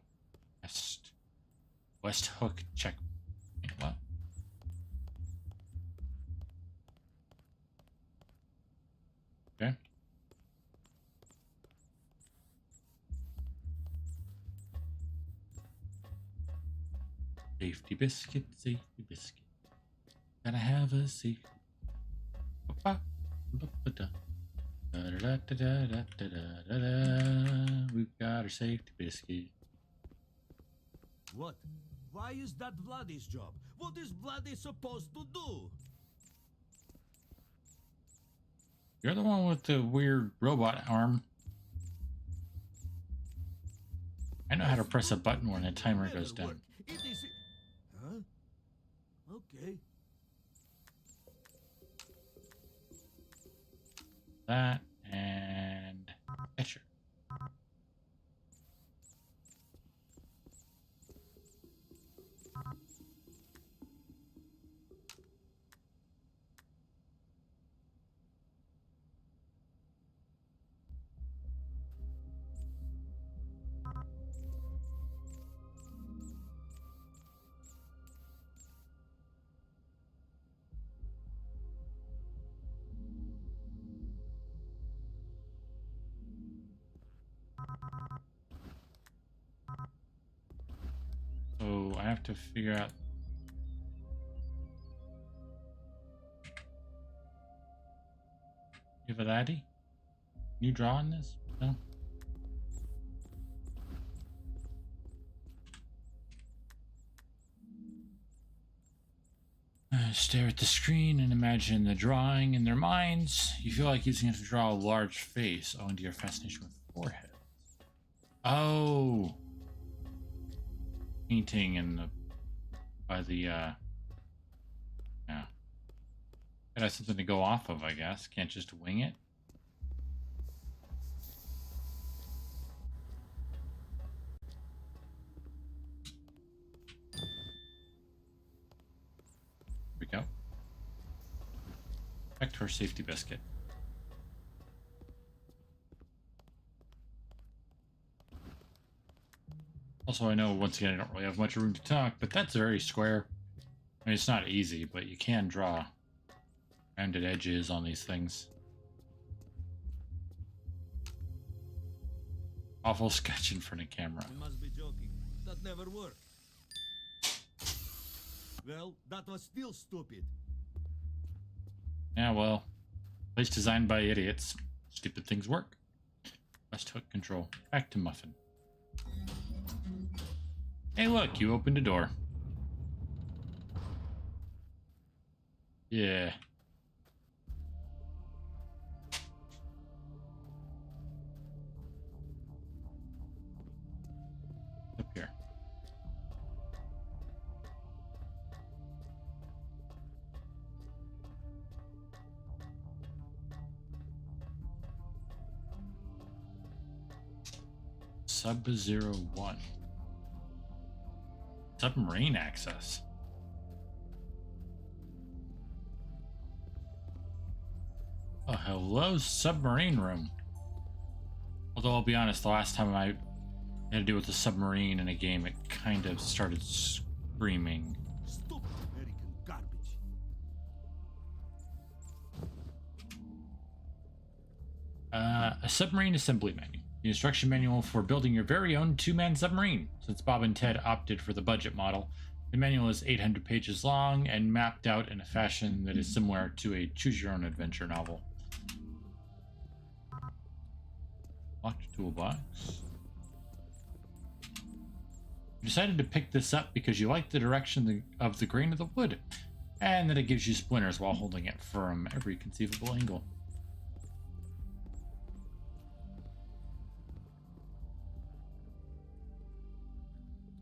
West Hook check. What? Okay. Safety biscuit, safety biscuit. Gotta have a safety. We've got our safety biscuit. What? Why is that Vladdy's job? What is Vladdy supposed to do? You're the one with the weird robot arm. I know how to press a button when a timer goes down. It is... Huh? Okay. That and Etcher. have to figure out. You have a laddie? Can you draw on this? No? Stare at the screen and imagine the drawing in their minds. You feel like using it to draw a large face owing to your fascination with foreheads. Oh! Painting and the... by the, yeah. Gotta have something to go off of, I guess. Can't just wing it. Here we go. Back to our safety biscuit. Also, I know, once again, I don't really have much room to talk, but that's very square. I mean, it's not easy, but you can draw rounded edges on these things. Awful sketch in front of camera. You must be joking. That never worked. Well, that was still stupid. Yeah, well, place designed by idiots. Stupid things work. Left hook control. Back to Muffin. Hey, look, you opened a door. Yeah. Up here. Sub-Zero 1. Submarine access. Oh, hello, submarine room. Although I'll be honest, the last time I had to do with a submarine in a game, it kind of started screaming. Stupid American garbage. A submarine assembly menu. The instruction manual for building your very own two-man submarine. Since Bob and Ted opted for the budget model, the manual is 800 pages long and mapped out in a fashion that is similar to a choose-your-own-adventure novel. Locked toolbox. You decided to pick this up because you like the direction of the grain of the wood, and that it gives you splinters while holding it from every conceivable angle.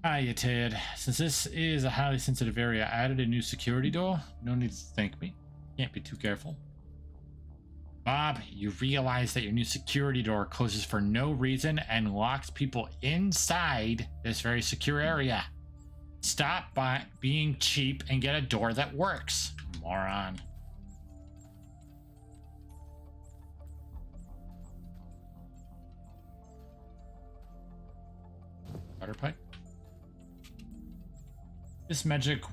Hiya, Ted. Since this is a highly sensitive area, I added a new security door. No need to thank me. Can't be too careful. Bob, you realize that your new security door closes for no reason and locks people inside this very secure area. Stop being cheap and get a door that works, moron. Water pipe? This magic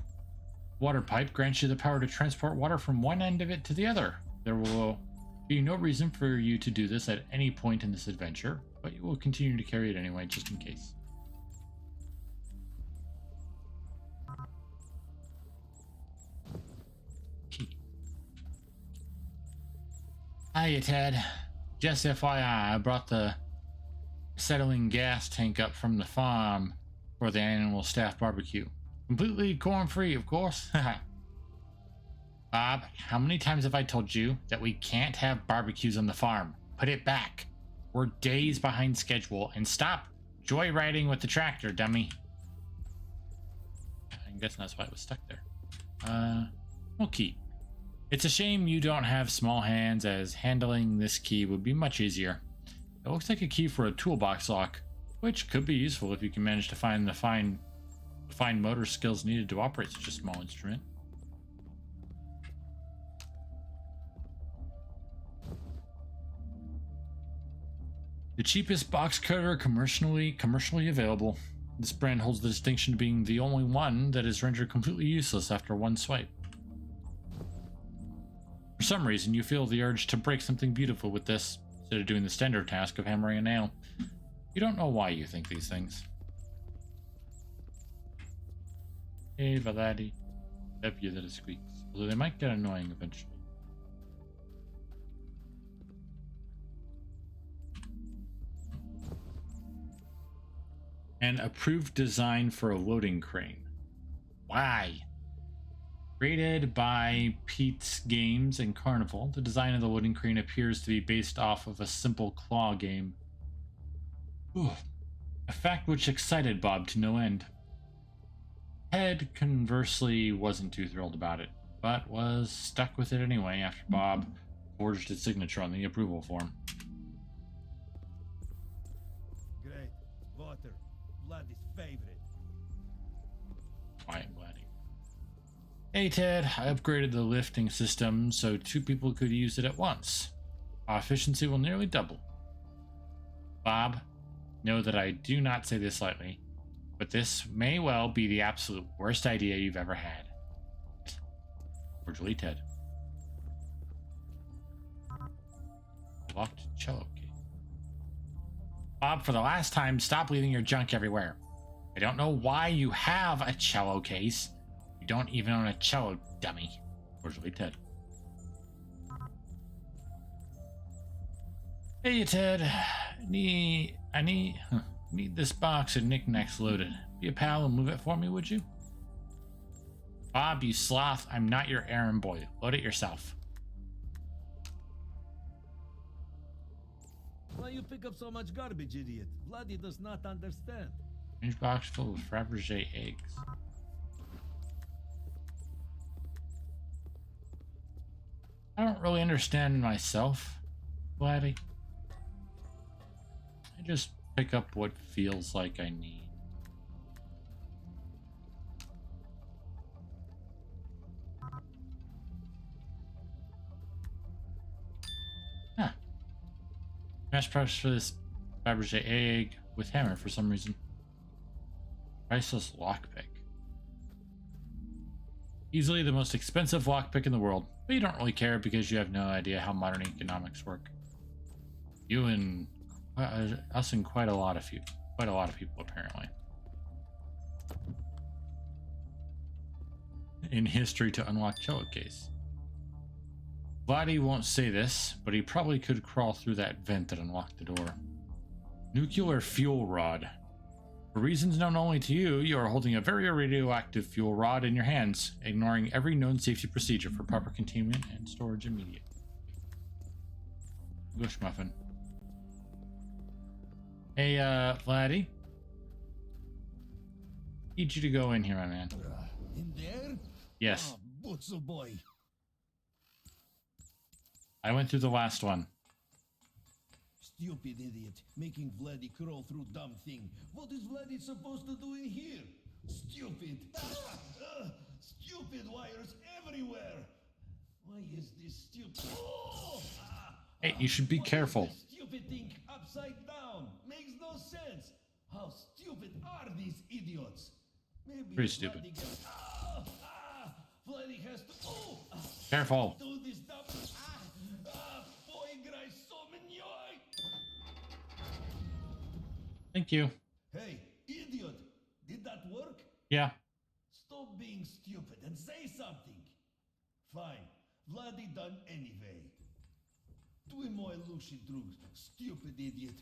water pipe grants you the power to transport water from one end of it to the other. There will be no reason for you to do this at any point in this adventure, but you will continue to carry it anyway, just in case. Key. Hiya, Ted. Just FYI, I brought the acetylene gas tank up from the farm for the annual staff barbecue. Completely corn-free, of course. Bob, how many times have I told you that we can't have barbecues on the farm? Put it back. We're days behind schedule, and stop joyriding with the tractor, dummy. I'm guessing that's why it was stuck there. Okay. It's a shame you don't have small hands, as handling this key would be much easier. It looks like a key for a toolbox lock, which could be useful if you can manage to find the fine motor skills needed to operate such a small instrument. The cheapest box cutter commercially available. This brand holds the distinction of being the only one that is rendered completely useless after one swipe. For some reason, you feel the urge to break something beautiful with this, instead of doing the standard task of hammering a nail. You don't know why you think these things. Hey, Valadi. W that it squeaks. Although they might get annoying eventually. An approved design for a loading crane. Why? Created by Pete's Games and Carnival, the design of the loading crane appears to be based off of a simple claw game. Ooh, a fact which excited Bob to no end. Ted, conversely, wasn't too thrilled about it, but was stuck with it anyway after Bob forged his signature on the approval form. Great. Water. Vladdy's favorite. Quiet, Vladdy. Hey Ted, I upgraded the lifting system so 2 people could use it at once. Our efficiency will nearly double. Bob, know that I do not say this lightly, but this may well be the absolute worst idea you've ever had. Cordially, Ted. Locked cello case. Bob, for the last time, stop leaving your junk everywhere. I don't know why you have a cello case. You don't even own a cello, dummy. Cordially, Ted. Hey, Ted. I need this box of knickknacks loaded. Be a pal and move it for me, would you? Bob, you sloth. I'm not your errand boy. Load it yourself. Why you pick up so much garbage, idiot? Vladdy does not understand. Strange box full of Fabergé eggs. I don't really understand myself, Vladdy. I just pick up what feels like I need. Huh. Smash price for this Fabergé egg with hammer for some reason. Priceless lockpick. Easily the most expensive lockpick in the world, but you don't really care because you have no idea how modern economics work. You and us and quite a lot of people apparently. In history to unlock cello case. Vladdy won't say this, but he probably could crawl through that vent that unlocked the door. Nuclear fuel rod. For reasons known only to you, you are holding a very radioactive fuel rod in your hands, ignoring every known safety procedure for proper containment and storage immediately. Gush muffin. Hey, Vladdy. Need you to go in here, my man. In there? Yes. Ah, Butzo boy. I went through the last one. Stupid idiot, making Vladdy crawl through dumb thing. What is Vladdy supposed to do in here? Stupid. Stupid wires everywhere. Why is this stupid? Oh! Hey, you should be careful. This stupid thing upside down. Makes no sense. How stupid are these idiots? Maybe Pretty stupid. Vladdy has to. Oh! Careful. Do this dumb. Boy, gray so mignon. Thank you. Hey, idiot! Did that work? Yeah. Stop being stupid and say something. Fine, Vladdy done anyway. Two more illusion drugs, stupid idiot.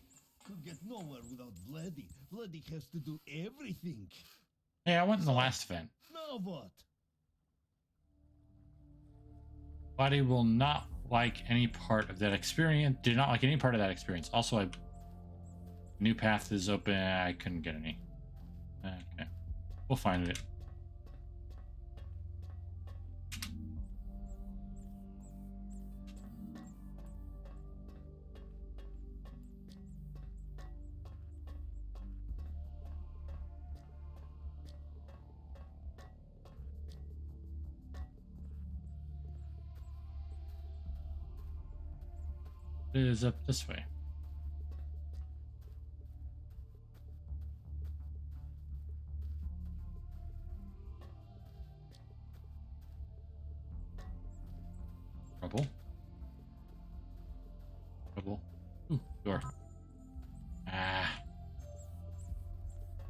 Could get nowhere without Vladdy. Vladdy has to do everything. Hey, I went in the last event. Now what? Vladdy will not like any part of that experience. Did not like any part of that experience. Also, a new path is open. I couldn't get any. Okay. We'll find it. It is up this way. Trouble. Trouble. Ooh, door.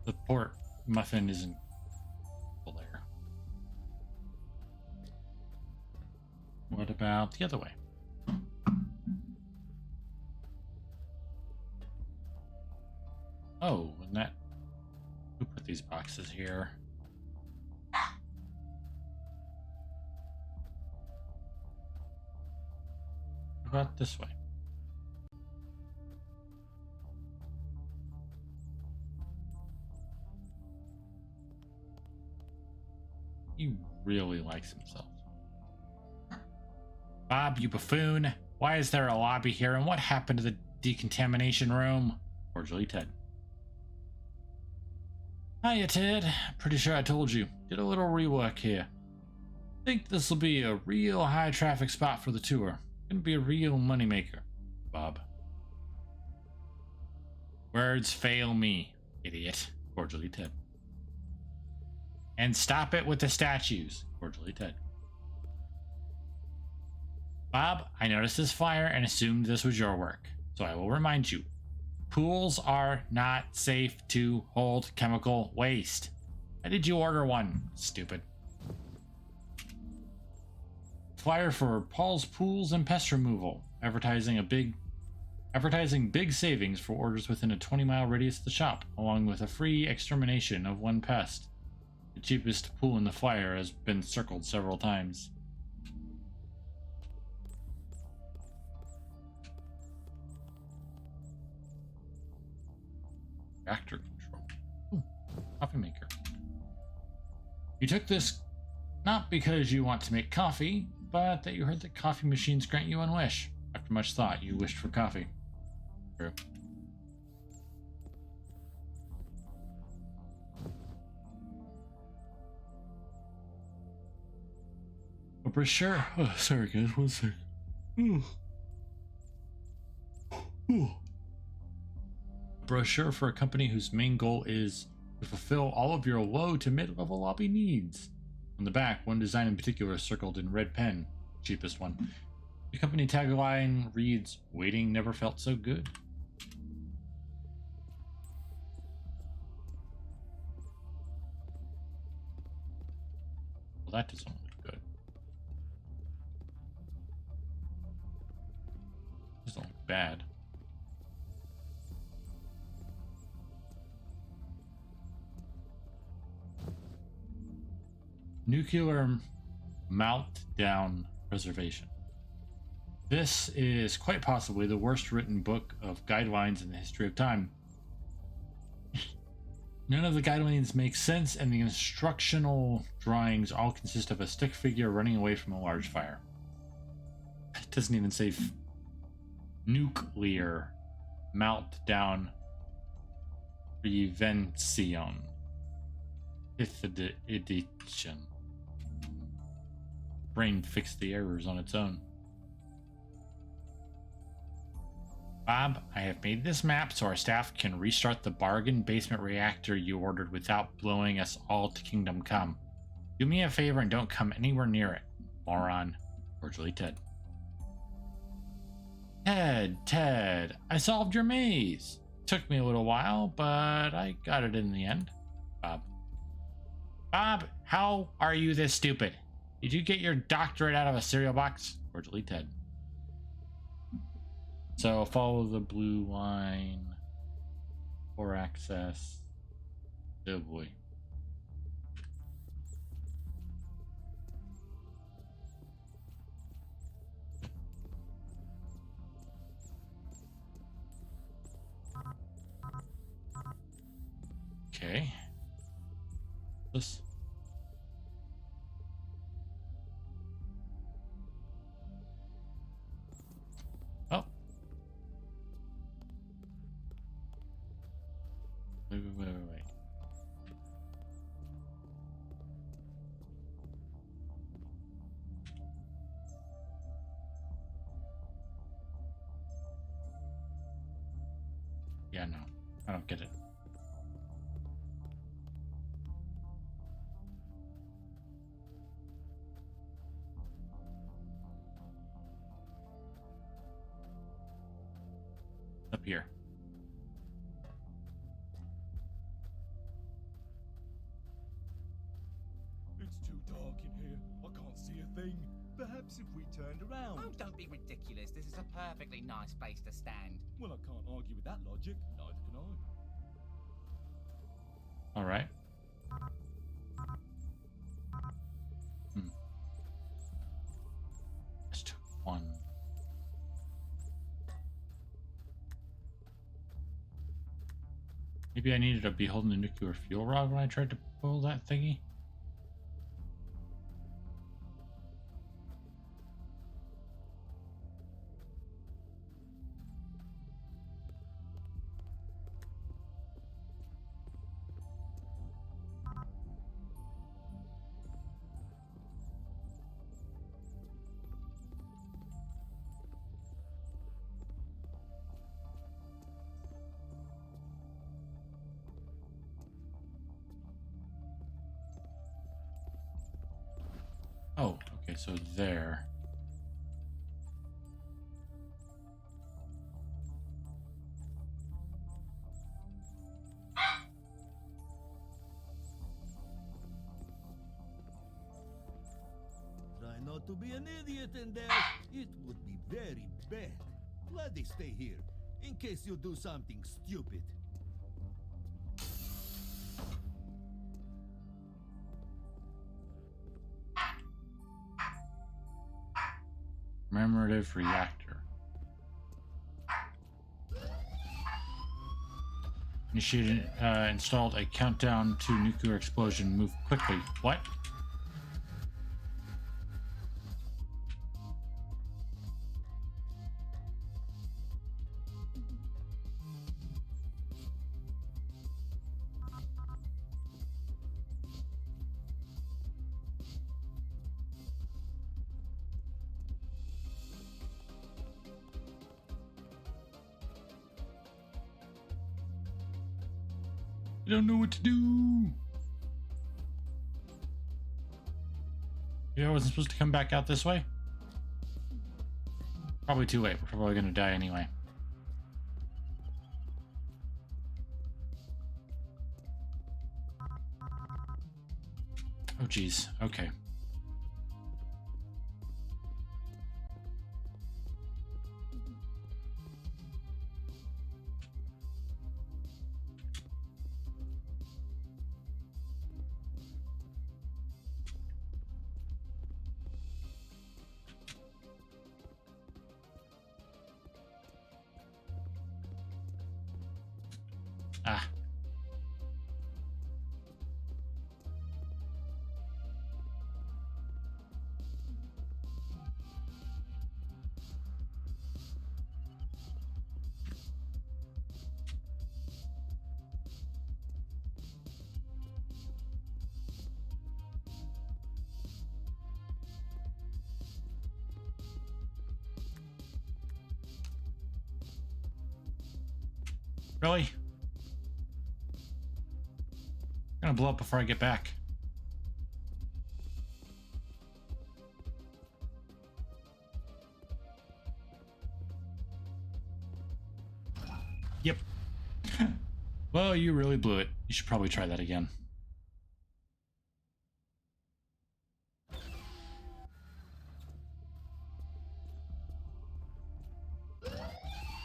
The port muffin isn't there. about the other way? Oh, and that... Who put these boxes here? What about this way? He really likes himself. Bob, you buffoon. Why is there a lobby here, and what happened to the decontamination room? Cordially, Ted. Hiya, Ted. Pretty sure I told you. Did a little rework here. Think this will be a real high traffic spot for the tour. Gonna be a real moneymaker. Bob. Words fail me, idiot. Cordially, Ted. And stop it with the statues. Cordially, Ted. Bob, I noticed this flyer and assumed this was your work. So I will remind you. Pools are not safe to hold chemical waste. Why did you order one? Stupid. Flyer for Paul's Pools and Pest Removal. Advertising big savings for orders within a 20-mile radius of the shop, along with a free extermination of one pest. The cheapest pool in the flyer has been circled several times. Reactor control. Ooh, coffee maker. You took this not because you want to make coffee, but that you heard that coffee machines grant you one wish. After much thought, you wished for coffee. True. A brochure. Oh, sorry guys, one sec. A brochure for a company whose main goal is to fulfill all of your low to mid-level lobby needs. On the back, one design in particular is circled in red pen, cheapest one. The company tagline reads, "Waiting never felt so good." Well, that doesn't look good. Doesn't look bad. Nuclear Meltdown Preservation. This is quite possibly the worst written book of guidelines in the history of time. None of the guidelines make sense, and the instructional drawings all consist of a stick figure running away from a large fire. It doesn't even say nuclear meltdown prevention. 5th edition. Brain fixed the errors on its own. Bob, I have made this map so our staff can restart the bargain basement reactor you ordered without blowing us all to Kingdom Come. Do me a favor and don't come anywhere near it, moron. Cordially, Ted. Ted, I solved your maze. Took me a little while, but I got it in the end. Bob, how are you this stupid? Did you get your doctorate out of a cereal box? Cordially, Ted. So follow the blue line for access. Oh boy. Okay. This. Oh. Wait. Yeah, no. I don't get it. Up here. It's too dark in here. I can't see a thing. Perhaps if we turned around. Oh, don't be ridiculous. This is a perfectly nice place to stand. Well, I can't argue with that logic. Neither can I. All right. Let's do one. Maybe I needed to be holding the nuclear fuel rod when I tried to pull that thingy. Oh, okay, so there. Try not to be an idiot in there. It would be very bad. Glad they stay here, in case you do something stupid. Commemorative reactor. Initiated, installed a countdown to nuclear explosion. Move quickly. What? I don't know what to do. Maybe I wasn't supposed to come back out this way? Probably too late. We're probably gonna die anyway. Oh geez. Okay. Ah. Really? I'm gonna blow up before I get back. Yep. Well, you really blew it. You should probably try that again.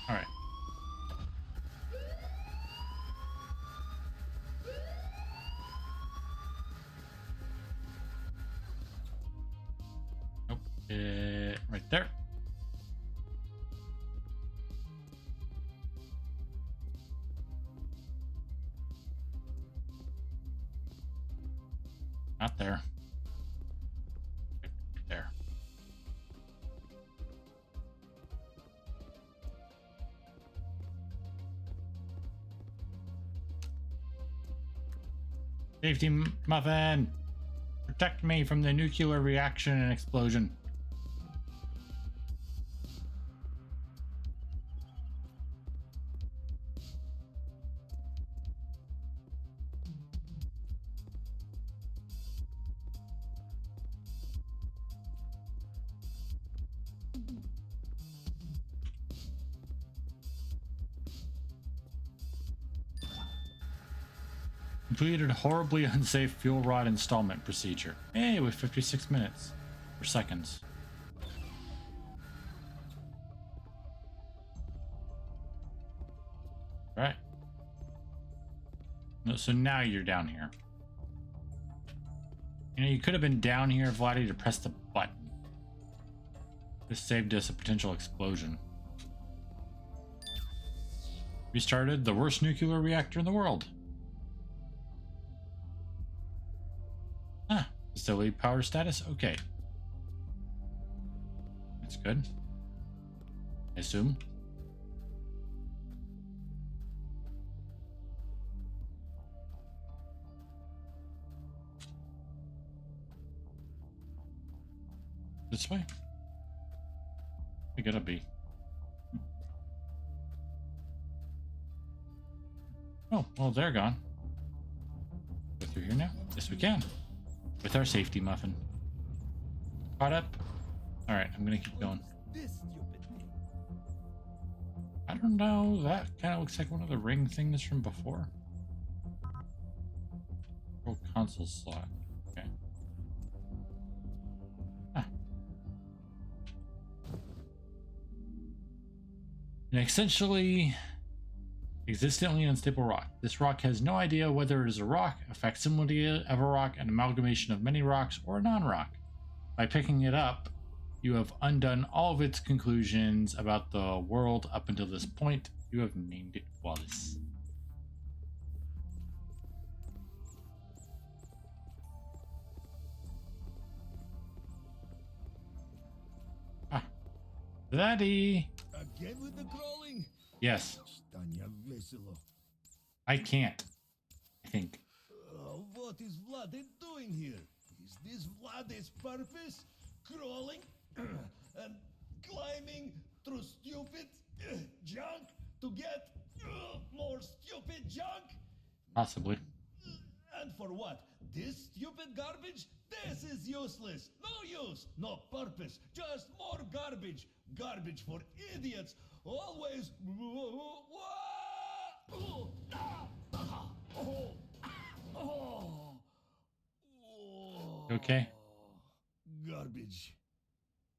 All right. Nope. Right there. Not there. Right there. Safety muffin! Protect me from the nuclear reaction and explosion. Completed horribly unsafe fuel rod installment procedure. Hey, with 56 minutes. Or seconds. No, so now you're down here. You know, you could have been down here, Vladdy, to press the button. This saved us a potential explosion. Restarted the worst nuclear reactor in the world. Ah, facility power status? Okay. That's good. I assume. This way? We gotta be. Oh, well, they're gone. Go through here now? Yes, we can. With our safety muffin. Caught up? Alright, I'm gonna keep going. This stupid thing. I don't know. That kind of looks like one of the ring things from before. Oh, console slot. Okay. Ah. An essentially existently unstable rock. This rock has no idea whether it is a rock, a facsimile of a rock, an amalgamation of many rocks, or a non-rock. By picking it up, you have undone all of its conclusions about the world up until this point. You have named it Wallace. Ah. Daddy! Again with the crawling? Yes. Stanya Veselo. I can't. I think. What is Vlad doing here? Is this Vlad's purpose? Crawling and climbing through stupid junk to get more stupid junk? Possibly. And for what? This stupid garbage? This is useless. No use, no purpose. Just more garbage. Garbage for idiots. Always. Okay. Garbage.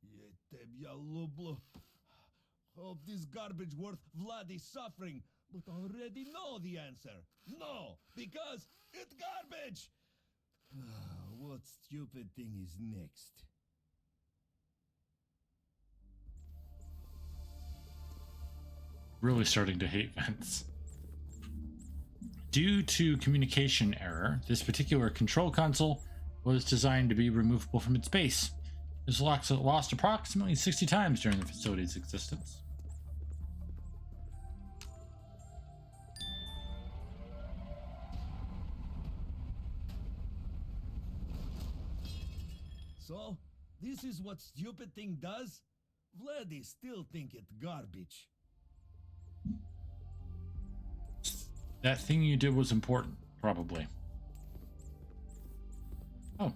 Yetebya lublo. Hope this garbage worth Vladi's suffering, but already know the answer. No, because it's garbage. What stupid thing is next? Really starting to hate Vince. Due to communication error, this particular control console was designed to be removable from its base. It was lost approximately 60 times during the facility's existence. So, this is what stupid thing does? Vladdy still think it garbage. That thing you did was important, probably. Oh.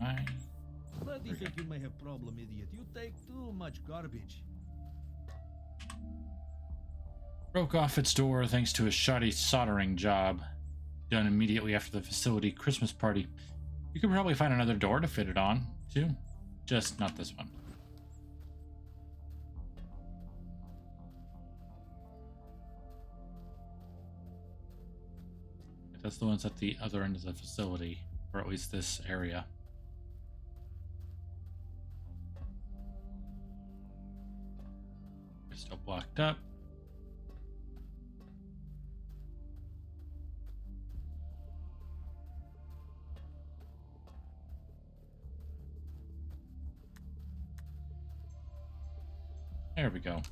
Vladdy think you may have problem, idiot. You take too much garbage. Broke off its door thanks to a shoddy soldering job done immediately after the facility Christmas party. You could probably find another door to fit it on, too. Just not this one. That's the ones at the other end of the facility, or at least this area. We're still blocked up. There we go.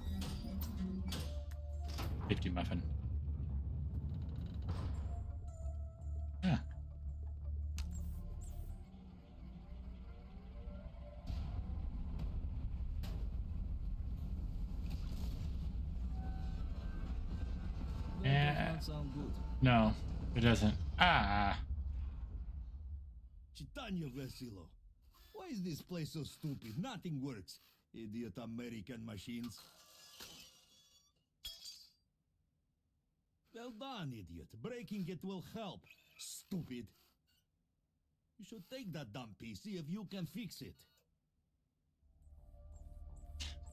Safety muffin. Yeah. That does not sound good. No, it doesn't. Ah. Chitanya Vesilo. Why is this place so stupid? Nothing works. Idiot American machines. Well done, idiot. Breaking it will help. Stupid. You should take that dumb piece, see if you can fix it.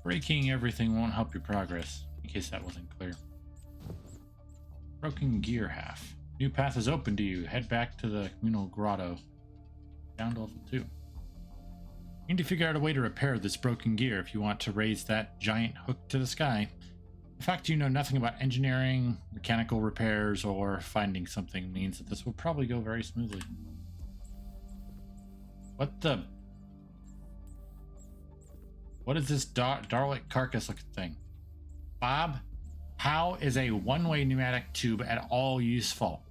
Breaking everything won't help your progress, in case that wasn't clear. Broken gear half. New path is open to you. Head back to the communal grotto. Down to level 2. You need to figure out a way to repair this broken gear if you want to raise that giant hook to the sky. The fact you know nothing about engineering, mechanical repairs, or finding something means that this will probably go very smoothly. What is this Dalek carcass looking thing? Bob, how is a one-way pneumatic tube at all useful?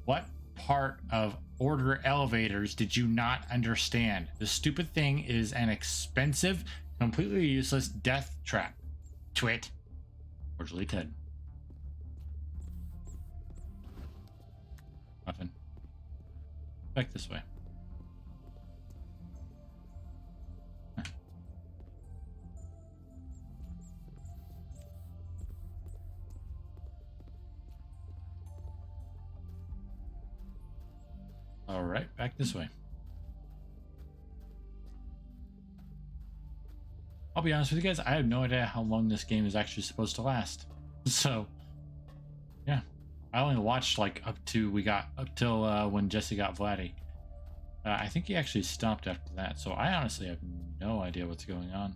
What part of order elevators did you not understand? This stupid thing is an expensive, completely useless death trap. Twit. Cordially, Ted. Nothing. Back this way. All right, back this way. I'll be honest with you guys, I have no idea how long this game is actually supposed to last. So, yeah, I only watched like up till when Jesse got Vladdy. I think he actually stopped after that, so I honestly have no idea what's going on.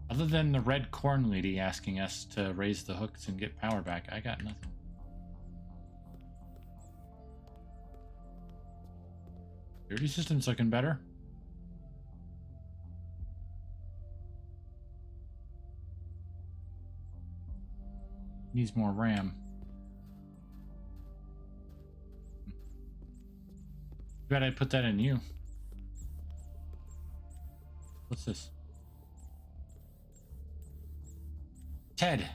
Other than the red corn lady asking us to raise the hooks and get power back, I got nothing. Security system's looking better. Needs more RAM. Bet I put that in you. What's this? Ted,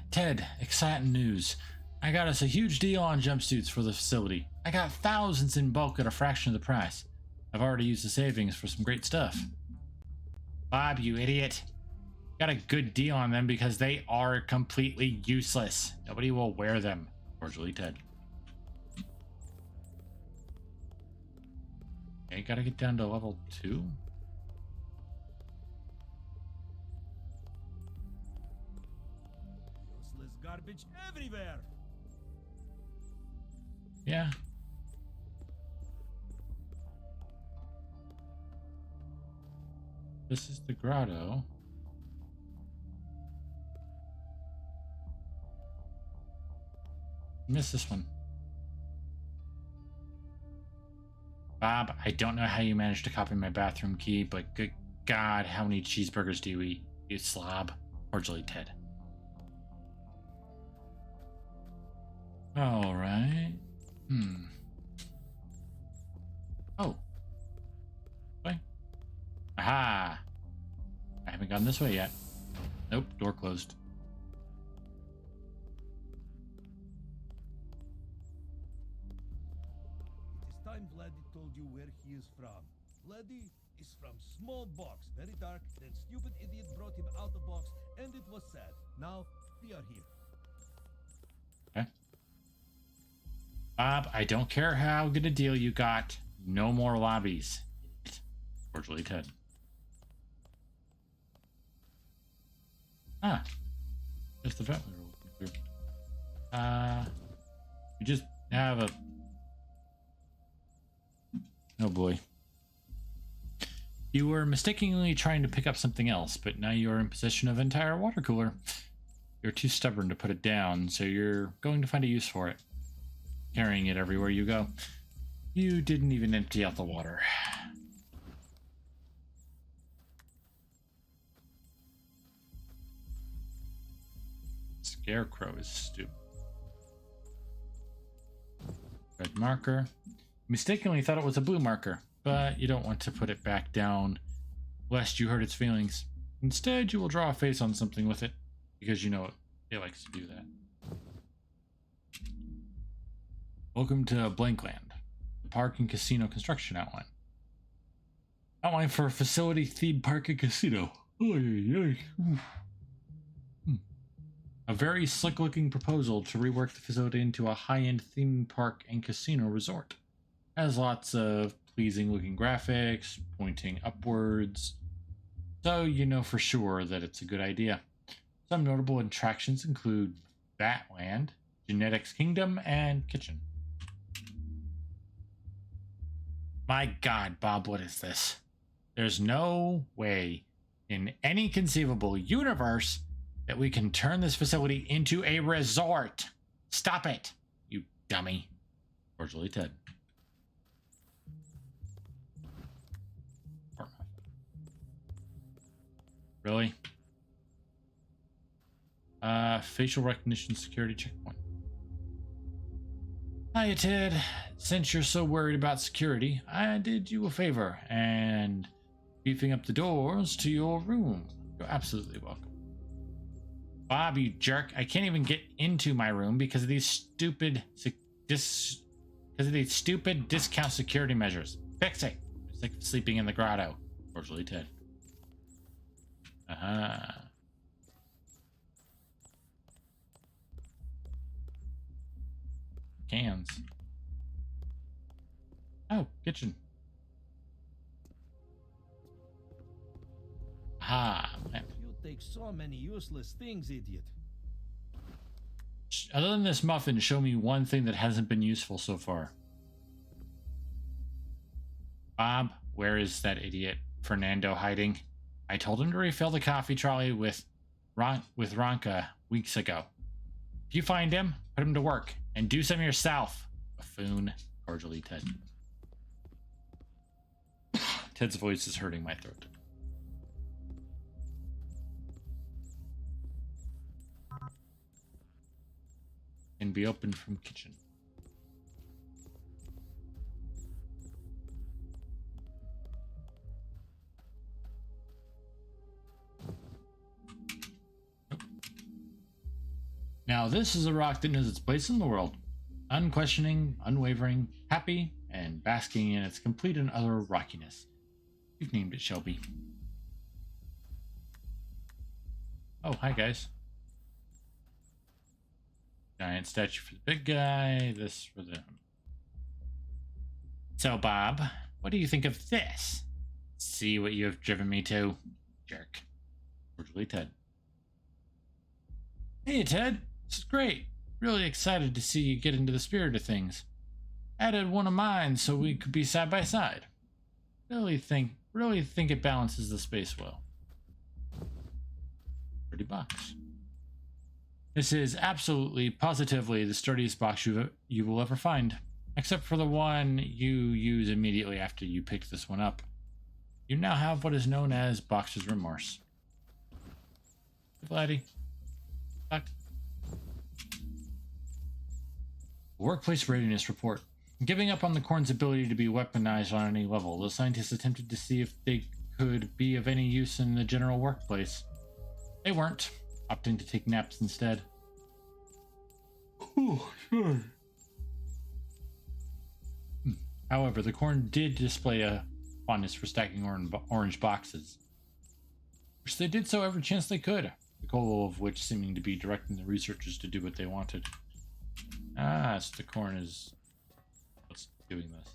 exciting news. I got us a huge deal on jumpsuits for the facility. I got thousands in bulk at a fraction of the price. I've already used the savings for some great stuff. Bob, you idiot. Got a good deal on them because they are completely useless. Nobody will wear them. Cordially, Ted. Okay, gotta get down to level 2. Useless garbage everywhere. Yeah. This is the grotto. Missed this one. Bob, I don't know how you managed to copy my bathroom key, but good God, how many cheeseburgers do you eat, you slob? Cordially, Ted. All right. Oh. Wait. Aha! I haven't gone this way yet. Nope, door closed. It is time Vladdy told you where he is from. Vladdy is from small box, very dark, then stupid idiot brought him out of box, and it was sad. Now, we are here. Okay. Bob, I don't care how good a deal you got. No more lobbies. Cordially, Ted. Ah. Just the vent we were looking through. We just have a... Oh boy. You were mistakenly trying to pick up something else, but now you are in possession of an entire water cooler. You're too stubborn to put it down, so you're going to find a use for it. Carrying it everywhere you go. You didn't even empty out the water. Scarecrow is stupid. Red marker. Mistakenly thought it was a blue marker, but you don't want to put it back down lest you hurt its feelings. Instead, you will draw a face on something with it, because you know it likes to do that. Welcome to Blankland, the park and casino construction outline. Outline for a facility, theme park, and casino. A very slick-looking proposal to rework the facility into a high-end theme park and casino resort. Has lots of pleasing-looking graphics, pointing upwards. so you know for sure that it's a good idea. Some notable attractions include Batland, Genetics Kingdom, and Kitchen. My God, Bob, what is this? There's no way in any conceivable universe that we can turn this facility into a resort. Stop it, you dummy. Cordially, Ted. Really? Facial recognition security checkpoint. Hiya, Ted. Since you're so worried about security, I did you a favor and beefing up the doors to your room. You're absolutely welcome. Bob, you jerk. I can't even get into my room because of these stupid discount security measures. Fix it. I'm sick of sleeping in the grotto. Cordially, Ted. Cans. Oh, kitchen. Man. You take so many useless things, idiot. Other than this muffin, show me one thing that hasn't been useful so far. Bob, where is that idiot Fernando hiding? I told him to refill the coffee trolley with Ronka weeks ago. If you find him, put him to work and do some yourself. Buffoon. Cordially, Ted. Ted's voice is hurting my throat. Can be opened from kitchen. Now this is a rock that knows its place in the world. Unquestioning, unwavering, happy, and basking in its complete and utter rockiness. You've named it Shelby. Oh, hi guys. Giant statue for the big guy, this for the... So Bob, what do you think of this? See what you have driven me to, jerk. Cordially, Ted. Hey Ted, this is great. Really excited to see you get into the spirit of things. Added one of mine so we could be side by side. Really think it balances the space well. Pretty box. This is absolutely, positively the sturdiest box you will ever find, except for the one you use immediately after you pick this one up. You now have what is known as boxer's remorse. Vladdy. Back. Workplace readiness report. Giving up on the Corn's ability to be weaponized on any level, the scientists attempted to see if they could be of any use in the general workplace. They weren't, opting to take naps instead. Oh, sure. However, the Corn did display a fondness for stacking orange boxes, which they did so every chance they could, the goal of which seeming to be directing the researchers to do what they wanted. Ah, so the Corn is what's doing this.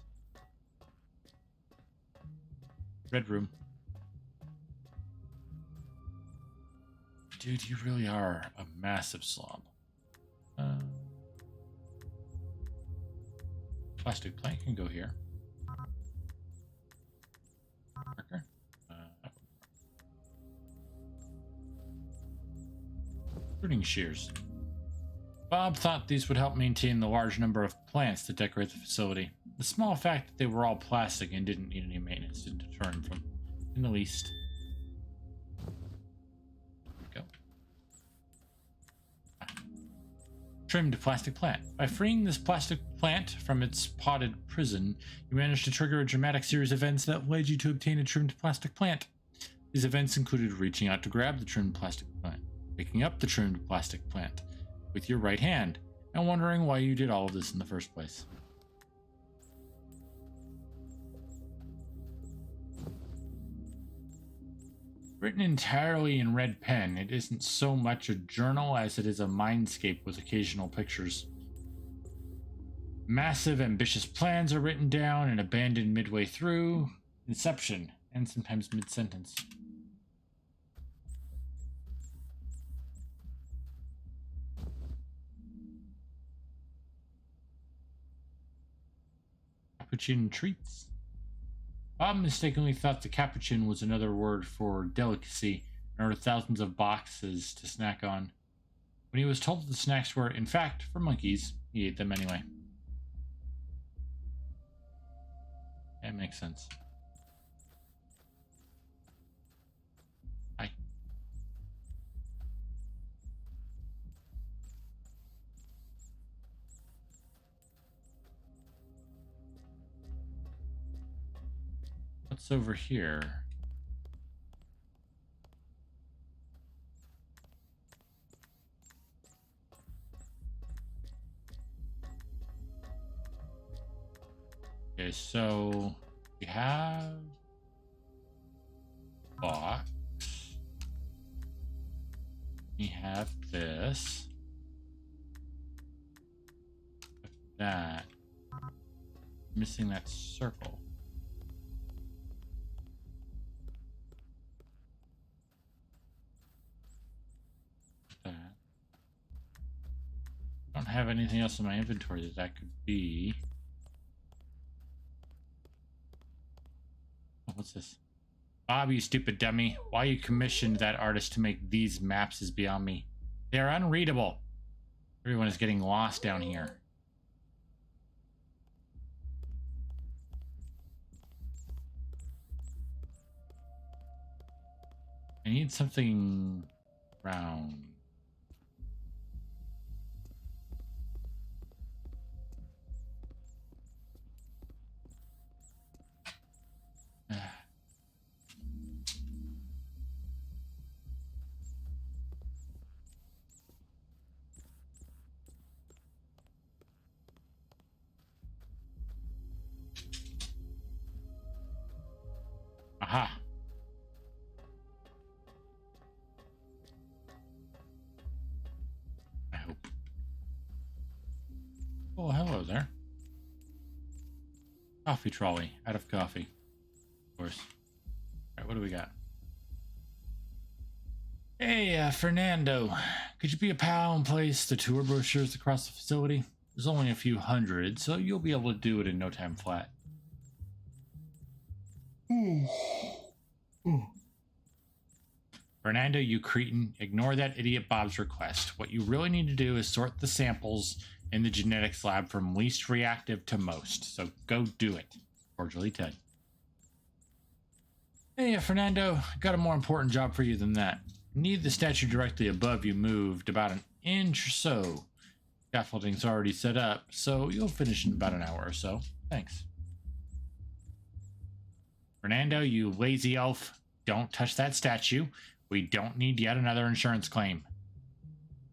Red room. Dude, you really are a massive slob. Plastic plank can go here. Marker. Pruning shears. Bob thought these would help maintain the large number of plants that decorate the facility. The small fact that they were all plastic and didn't need any maintenance didn't deter him from in the least. Go. Trimmed plastic plant. By freeing this plastic plant from its potted prison, you managed to trigger a dramatic series of events that led you to obtain a trimmed plastic plant. These events included reaching out to grab the trimmed plastic plant, picking up the trimmed plastic plant with your right hand, and wondering why you did all of this in the first place. Written entirely in red pen, it isn't so much a journal as it is a mindscape with occasional pictures. Massive, ambitious plans are written down and abandoned midway through, inception, and sometimes mid-sentence. Capuchin treats. Bob mistakenly thought the capuchin was another word for delicacy and ordered thousands of boxes to snack on. When he was told that the snacks were, in fact, for monkeys, he ate them anyway. That makes sense. Hi. What's over here? Okay, so we have box. We have this. That. Missing that circle. That. I don't have anything else in my inventory that could be. What's this? Bob, you stupid dummy. Why you commissioned that artist to make these maps is beyond me. They are unreadable. Everyone is getting lost down here. I need something round. Aha. I hope. Oh, hello there. Coffee trolley. Out of coffee. Of course. Alright, what do we got? Hey, Fernando. Could you be a pal and place the tour brochures across the facility? There's only a few hundred, so you'll be able to do it in no time flat. Fernando, you cretin, ignore that idiot Bob's request. What you really need to do is sort the samples in the genetics lab from least reactive to most. So go do it. Cordially, Ted. Hey, Fernando, I got a more important job for you than that. Need the statue directly above you moved about an inch or so. Scaffolding's already set up, so you'll finish in about an hour or so. Thanks. Fernando, you lazy elf, don't touch that statue. We don't need yet another insurance claim.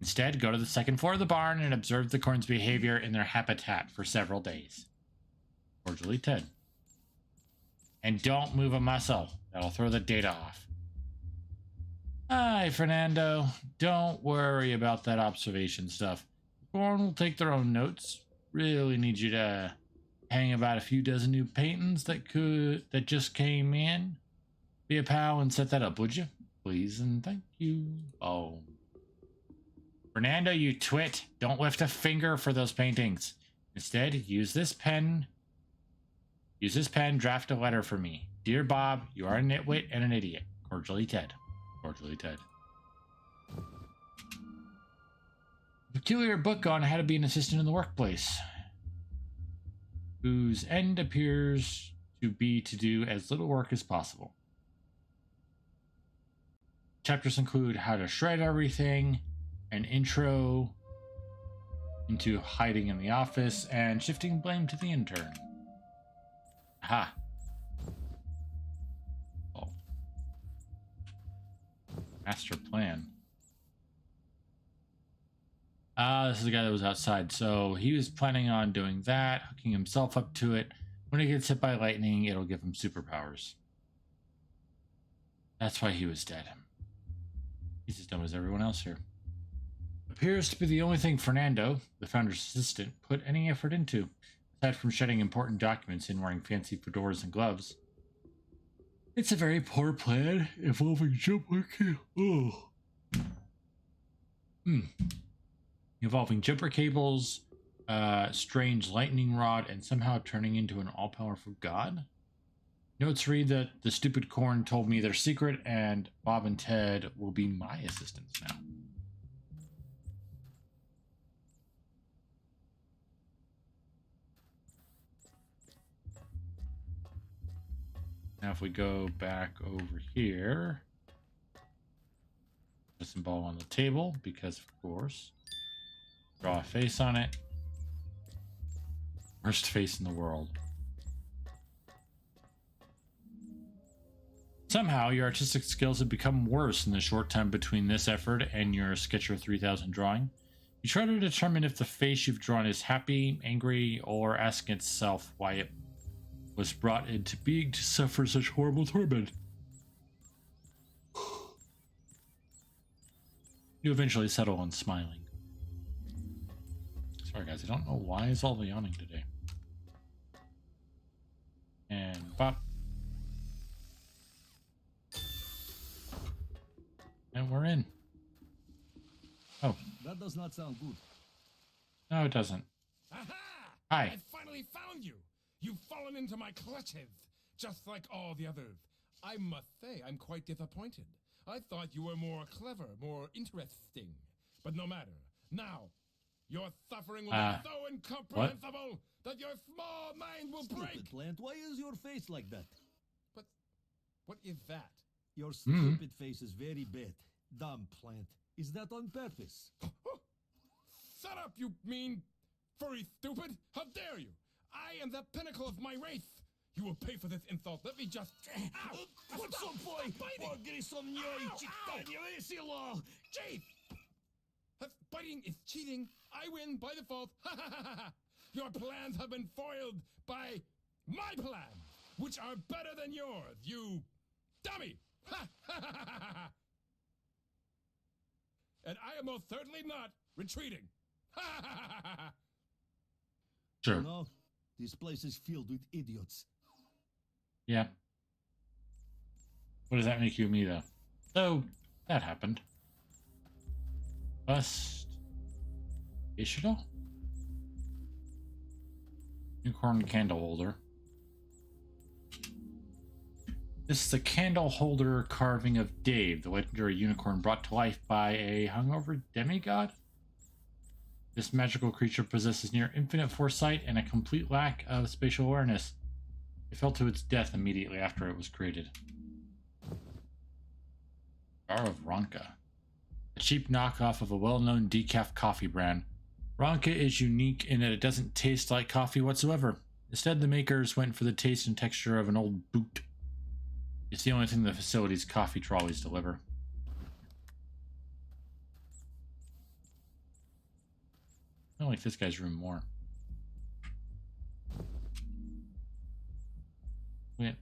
Instead, go to the second floor of the barn and observe the corn's behavior in their habitat for several days. Cordially, Ted. And don't move a muscle. That'll throw the data off. Hi, Fernando. Don't worry about that observation stuff. Corn will take their own notes. Really need you to hang about a few dozen new paintings that just came in. Be a pal and set that up, would you? Please and thank you. Oh. Fernando, you twit. Don't lift a finger for those paintings. Instead, use this pen, draft a letter for me. Dear Bob, you are a nitwit and an idiot. Cordially, Ted. Cordially, Ted. A peculiar book on how to be an assistant in the workplace, whose end appears to be to do as little work as possible. Chapters include how to shred everything, an intro into hiding in the office, and shifting blame to the intern. Aha. Oh. Master plan. This is the guy that was outside, so he was planning on doing that, hooking himself up to it. When he gets hit by lightning, it'll give him superpowers. That's why he was dead. He's as dumb as everyone else here. Appears to be the only thing Fernando, the founder's assistant, put any effort into, aside from shredding important documents and wearing fancy fedoras and gloves. It's a very poor plan involving jumper involving jumper cables, strange lightning rod and somehow turning into an all-powerful god. Notes read that the stupid corn told me their secret, and Bob and Ted will be my assistants now. Now if we go back over here, put some ball on the table, because of course, draw a face on it. Worst face in the world. Somehow, your artistic skills have become worse in the short time between this effort and your Sketcher 3000 drawing. You try to determine if the face you've drawn is happy, angry, or asking itself why it was brought into being to suffer such horrible torment. You eventually settle on smiling. Sorry guys, I don't know why is all the yawning today. And bop. And we're in. Oh. That does not sound good. No, it doesn't. Aha! Hi. I finally found you. You've fallen into my clutches, just like all the others. I must say, I'm quite disappointed. I thought you were more clever, more interesting. But no matter. Now, your suffering will be so incomprehensible that your small mind will break. Stupid plant, why is your face like that? But what is that? Your stupid face is very bad. Dumb plant. Is that on purpose? Shut up, you mean furry stupid! How dare you! I am the pinnacle of my race! You will pay for this insult. Let me just... Ow! What's Stop! up, boy? Stop biting! Ow! Chief! If biting is cheating, I win by default. Ha ha ha ha! Your plans have been foiled by my plans, which are better than yours, you dummy! Ha ha ha ha ha! And I am most certainly not retreating. Ha ha ha ha ha! Sure. No, this place is filled with idiots. Yeah. What does that make you and me, though? So, that happened. Bust. Ishidal? Unicorn candle holder. This is a candle holder carving of Dave, the legendary unicorn brought to life by a hungover demigod. This magical creature possesses near infinite foresight and a complete lack of spatial awareness. It fell to its death immediately after it was created. Jar of Ronka. A cheap knockoff of a well-known decaf coffee brand. Ronka is unique in that it doesn't taste like coffee whatsoever. Instead, the makers went for the taste and texture of an old boot. It's the only thing the facility's coffee trolleys deliver. I like this guy's room more. Wait,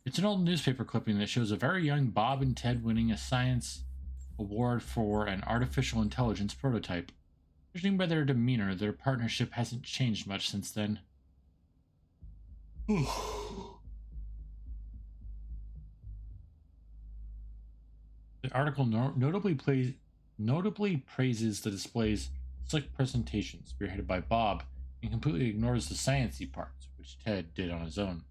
it's an old newspaper clipping that shows a very young Bob and Ted winning a science award for an artificial intelligence prototype. Judging by their demeanor, their partnership hasn't changed much since then. The article notably praises the display's slick presentation, spearheaded by Bob, and completely ignores the sciencey parts, which Ted did on his own.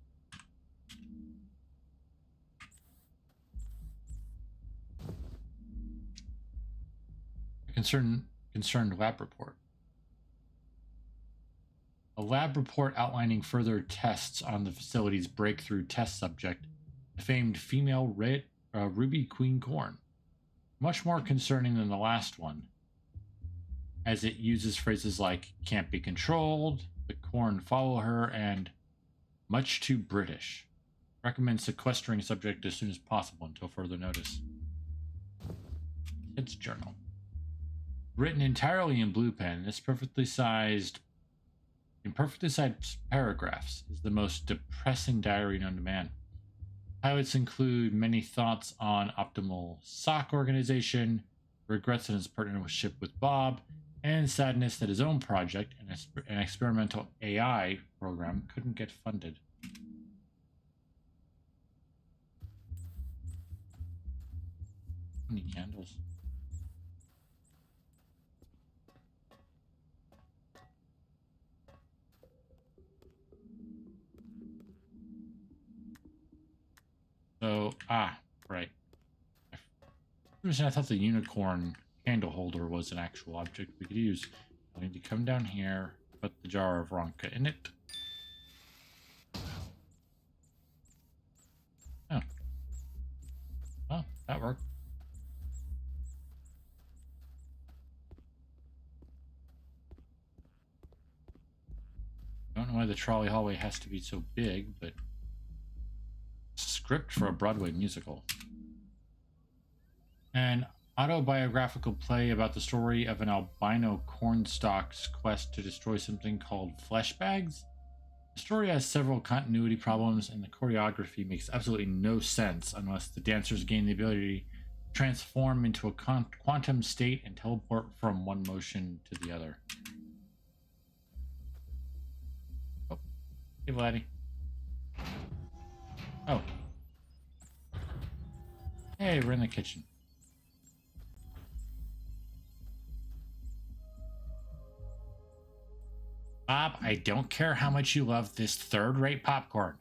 A concerned lab report. A lab report outlining further tests on the facility's breakthrough test subject, the famed female ruby queen corn. Much more concerning than the last one, as it uses phrases like can't be controlled, the corn follow her, and much too British. Recommend sequestering subject as soon as possible until further notice. Ted's journal. Written entirely in blue pen, this perfectly sized paragraphs is the most depressing diary known to man. Highlights include many thoughts on optimal sock organization, regrets in his partnership with Bob, and sadness that his own project, an experimental AI program, couldn't get funded. How many candles? Ah, right. For some reason I thought the unicorn candle holder was an actual object we could use. I need to come down here, put the jar of Ronka in it. Oh. Oh, that worked. Don't know why the trolley hallway has to be so big, but script for a Broadway musical. An autobiographical play about the story of an albino cornstalk's quest to destroy something called flesh bags. The story has several continuity problems, and the choreography makes absolutely no sense unless the dancers gain the ability to transform into a quantum state and teleport from one motion to the other. Oh, hey, Vladdy. Oh. Hey, we're in the kitchen. Bob, I don't care how much you love this third-rate popcorn.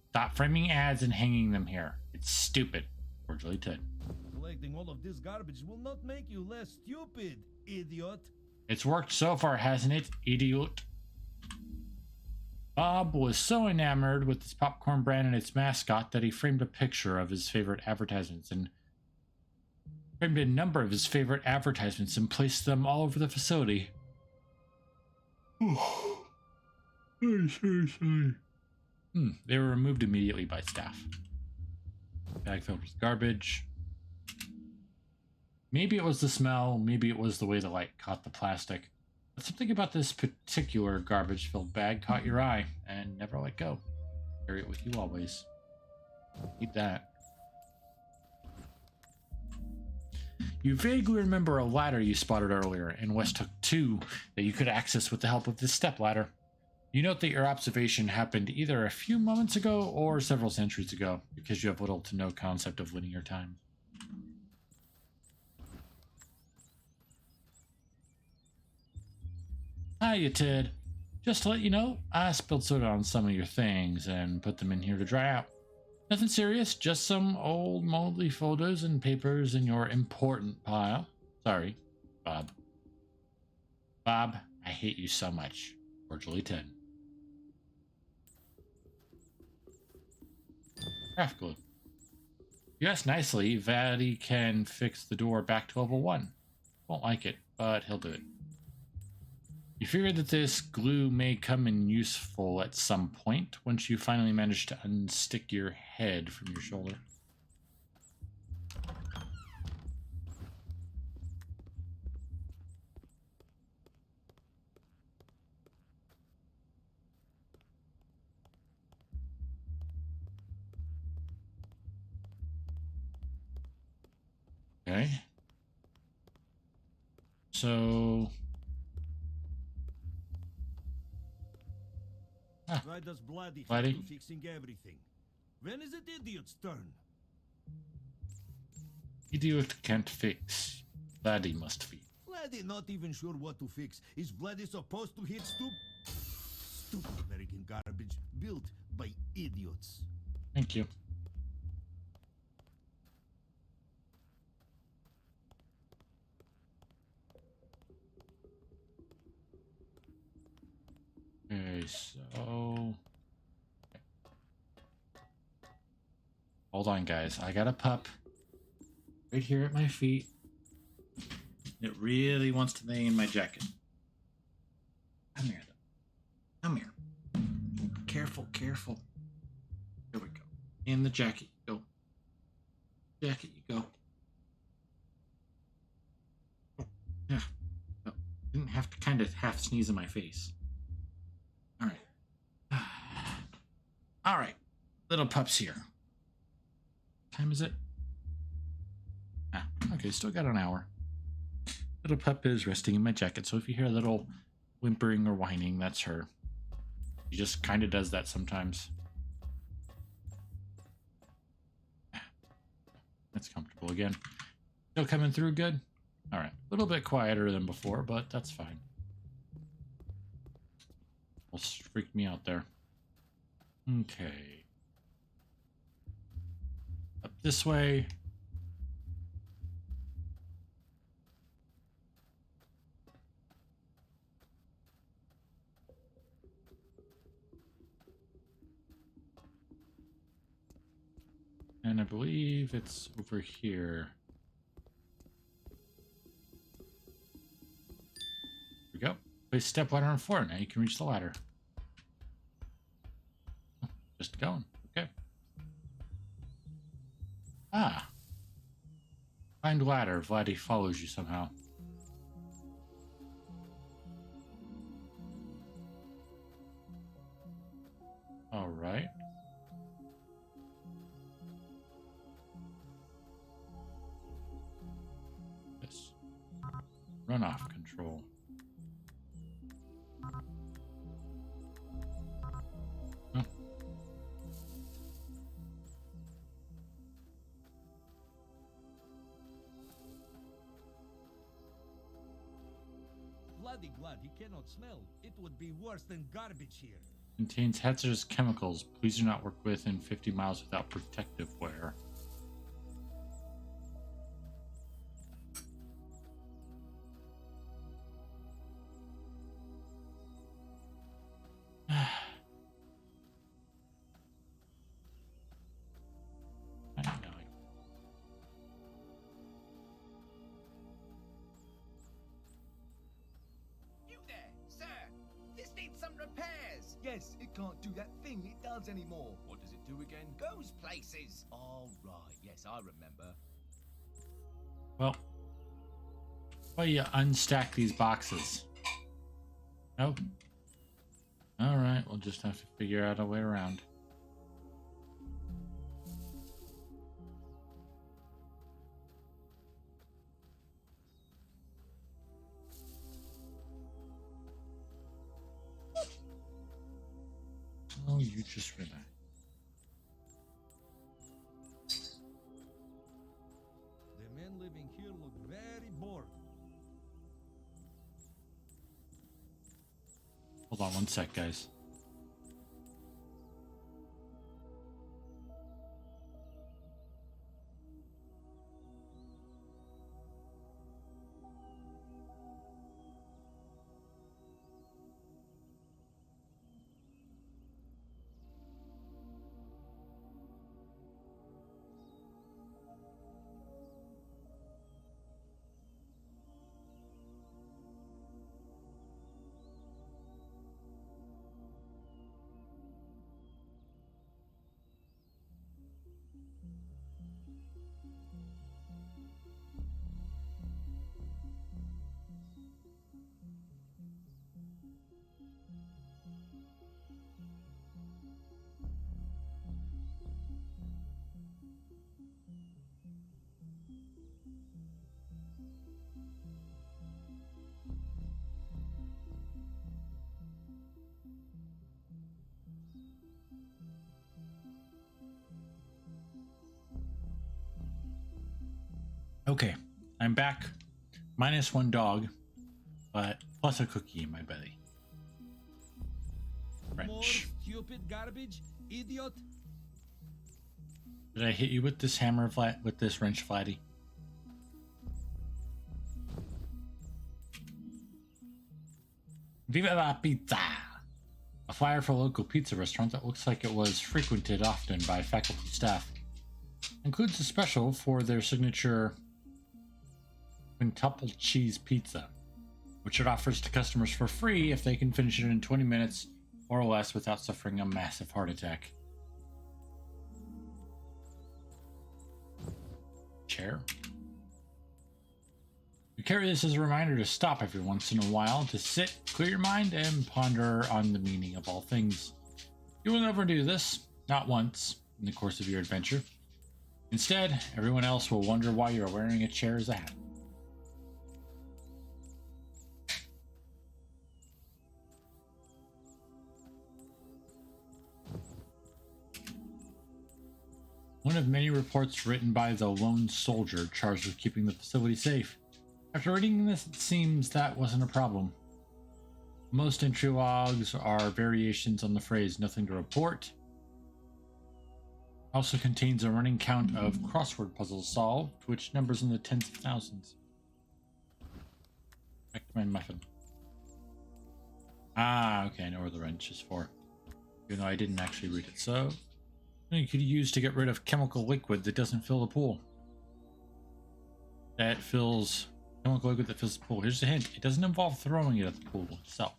Stop framing ads and hanging them here. It's stupid. Cordially, Ted. Collecting all of this garbage will not make you less stupid, idiot. It's worked so far, hasn't it, idiot? Bob was so enamored with this popcorn brand and its mascot that he framed a picture of his favorite advertisements and framed a number of his favorite advertisements and placed them all over the facility. They were removed immediately by staff. Bag filled with garbage. Maybe it was the smell, maybe it was the way the light caught the plastic. But something about this particular garbage-filled bag caught your eye and never let go. Carry it with you always. Need that. You vaguely remember a ladder you spotted earlier in West Hook 2 that you could access with the help of this step ladder. You note that your observation happened either a few moments ago or several centuries ago, because you have little to no concept of linear time. Hiya, Ted. Just to let you know, I spilled soda on some of your things and put them in here to dry out. Nothing serious, just some old moldy photos and papers in your important pile. Sorry, Bob. Bob, I hate you so much. Cordially, Ted. Craft glue. You asked nicely, Vaddy can fix the door back to level 1. Won't like it, but he'll do it. You figure that this glue may come in useful at some point once you finally manage to unstick your head from your shoulder. Okay. So... Why does Bloody Bloody? have to fixing everything? When is it idiot's turn? Idiot can't fix. Bloody must fix. Bloody not even sure what to fix. Is Bloody supposed to hit stupid American garbage built by idiots? Thank you. Okay, so... Hold on, guys. I got a pup right here at my feet. It really wants to lay in my jacket. Come here, though. Come here. Careful, careful. Here we go. In the jacket you go. Jacket you go. Oh, yeah. Oh, didn't have to kind of half sneeze in my face. All right. All right. Little pup's here. What time is it? Ah, okay, still got an hour. Little pup is resting in my jacket, so if you hear a little whimpering or whining, that's her. She just kind of does that sometimes. That's comfortable again. Still coming through good? All right, a little bit quieter than before, but that's fine. Almost freaked me out there. Okay. Up this way. And I believe it's over here. There we go. Place step ladder on 4. Now you can reach the ladder. Just going. Okay. Ah. Find ladder. Vladdy follows you somehow. All right. Yes. Runoff control. Oh. Bloody glad he cannot smell. It would be worse than garbage here. Contains hazardous chemicals. Please do not work within 50 miles without protective wear. I know. You there, sir! This needs some repairs! Yes, it can't do that thing it does anymore. What does it do again? Goes places! All right, yes, I remember. Well, why you unstack these boxes? Oh. Alright, we'll just have to figure out a way around. Oh, you just relax. The men living here look very bored. Hold on one sec, guys. Okay, I'm back. Minus one dog, but plus a cookie in my belly. More French. stupid garbage, idiot. Did I hit you with this hammer, with this wrench, Vladdy? Viva la pizza! A flyer for a local pizza restaurant that looks like it was frequented often by faculty staff. Includes a special for their signature quintuple cheese pizza, which it offers to customers for free if they can finish it in 20 minutes or less without suffering a massive heart attack. Chair. We carry this as a reminder to stop every once in a while, to sit, clear your mind, and ponder on the meaning of all things. You will never do this, not once, in the course of your adventure. Instead, everyone else will wonder why you're wearing a chair as a hat. One of many reports written by the lone soldier charged with keeping the facility safe. After reading this, it seems that wasn't a problem. Most entry logs are variations on the phrase "nothing to report." Also contains a running count of crossword puzzles solved, which numbers in the tens of thousands. Back to my muffin. Ah, okay, I know where the wrench is for. Even though I didn't actually read it. So, you could use to get rid of chemical liquid that doesn't fill the pool. Chemical liquid that fills the pool. Here's a hint. It doesn't involve throwing it at the pool itself.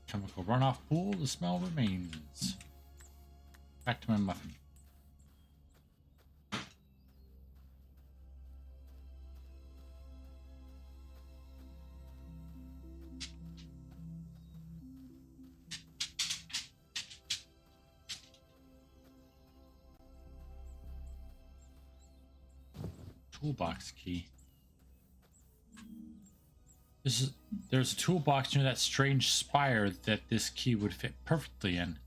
Chemical runoff pool, the smell remains. Back to my muffin. Toolbox key. There's a toolbox near that strange spire that this key would fit perfectly in.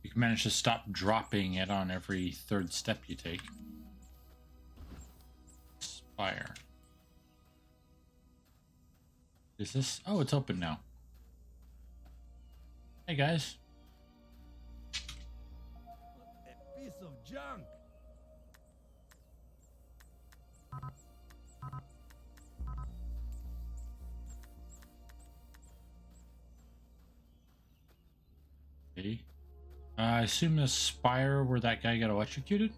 You can manage to stop dropping it on every third step you take. Spire. Is this? Oh, it's open now. Hey guys. A piece of junk. Okay. I assume the spire where that guy got electrocuted?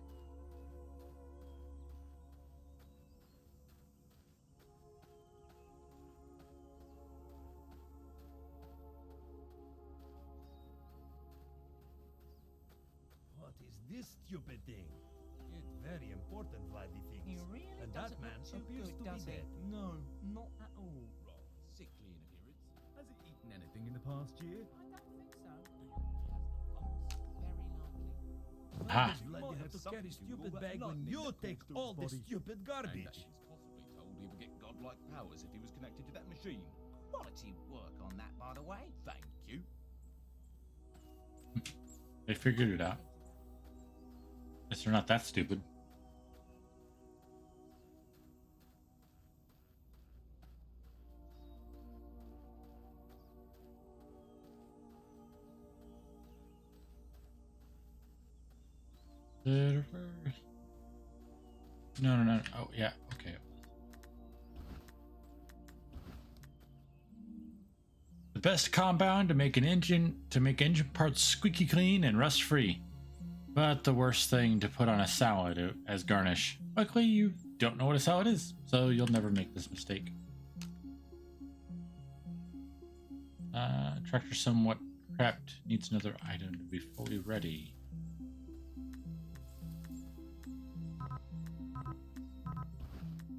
What is this stupid thing? It's very important, Vladdy thinks. He really And that doesn't man look too appears good, to does be he? dead. No, not at all. Rather sickly in appearance. Has it eaten anything in the past year? I don't think so. Very likely. Ah. Why does Vladdy have to carry stupid bag when you take all this stupid And that garbage? he was possibly told he would get godlike powers if he was connected to that machine. Quality work on that, by the way. Thank you. They figured it out. Guess they're not that stupid. No. Oh, yeah. Okay. The best compound to make engine parts squeaky clean and rust free. But the worst thing to put on a salad as garnish. Luckily, you don't know what a salad is, so you'll never make this mistake. Tractor somewhat prepped. Needs another item to be fully ready.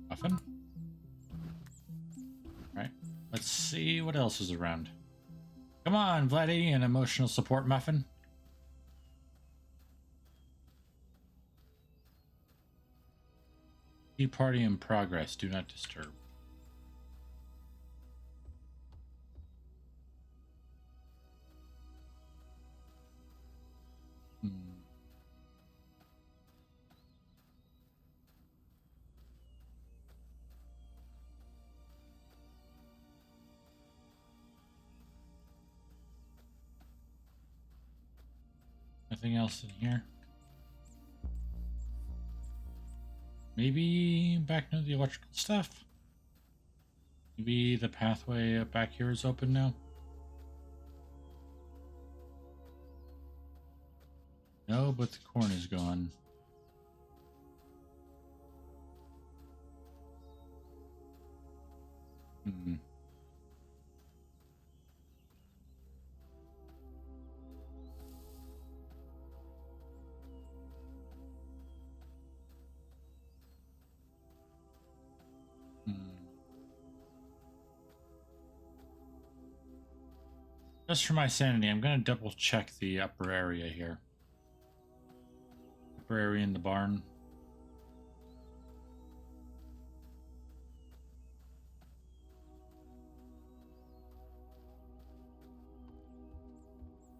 Muffin? Right. Let's see what else is around. Come on, Vladdy, an emotional support muffin. Tea party in progress. Do not disturb. Nothing else in here. Maybe back near the electrical stuff. Maybe the pathway back here is open now. No, but the corn is gone. Hmm. Just for my sanity, I'm going to double check the upper area here. Upper area in the barn.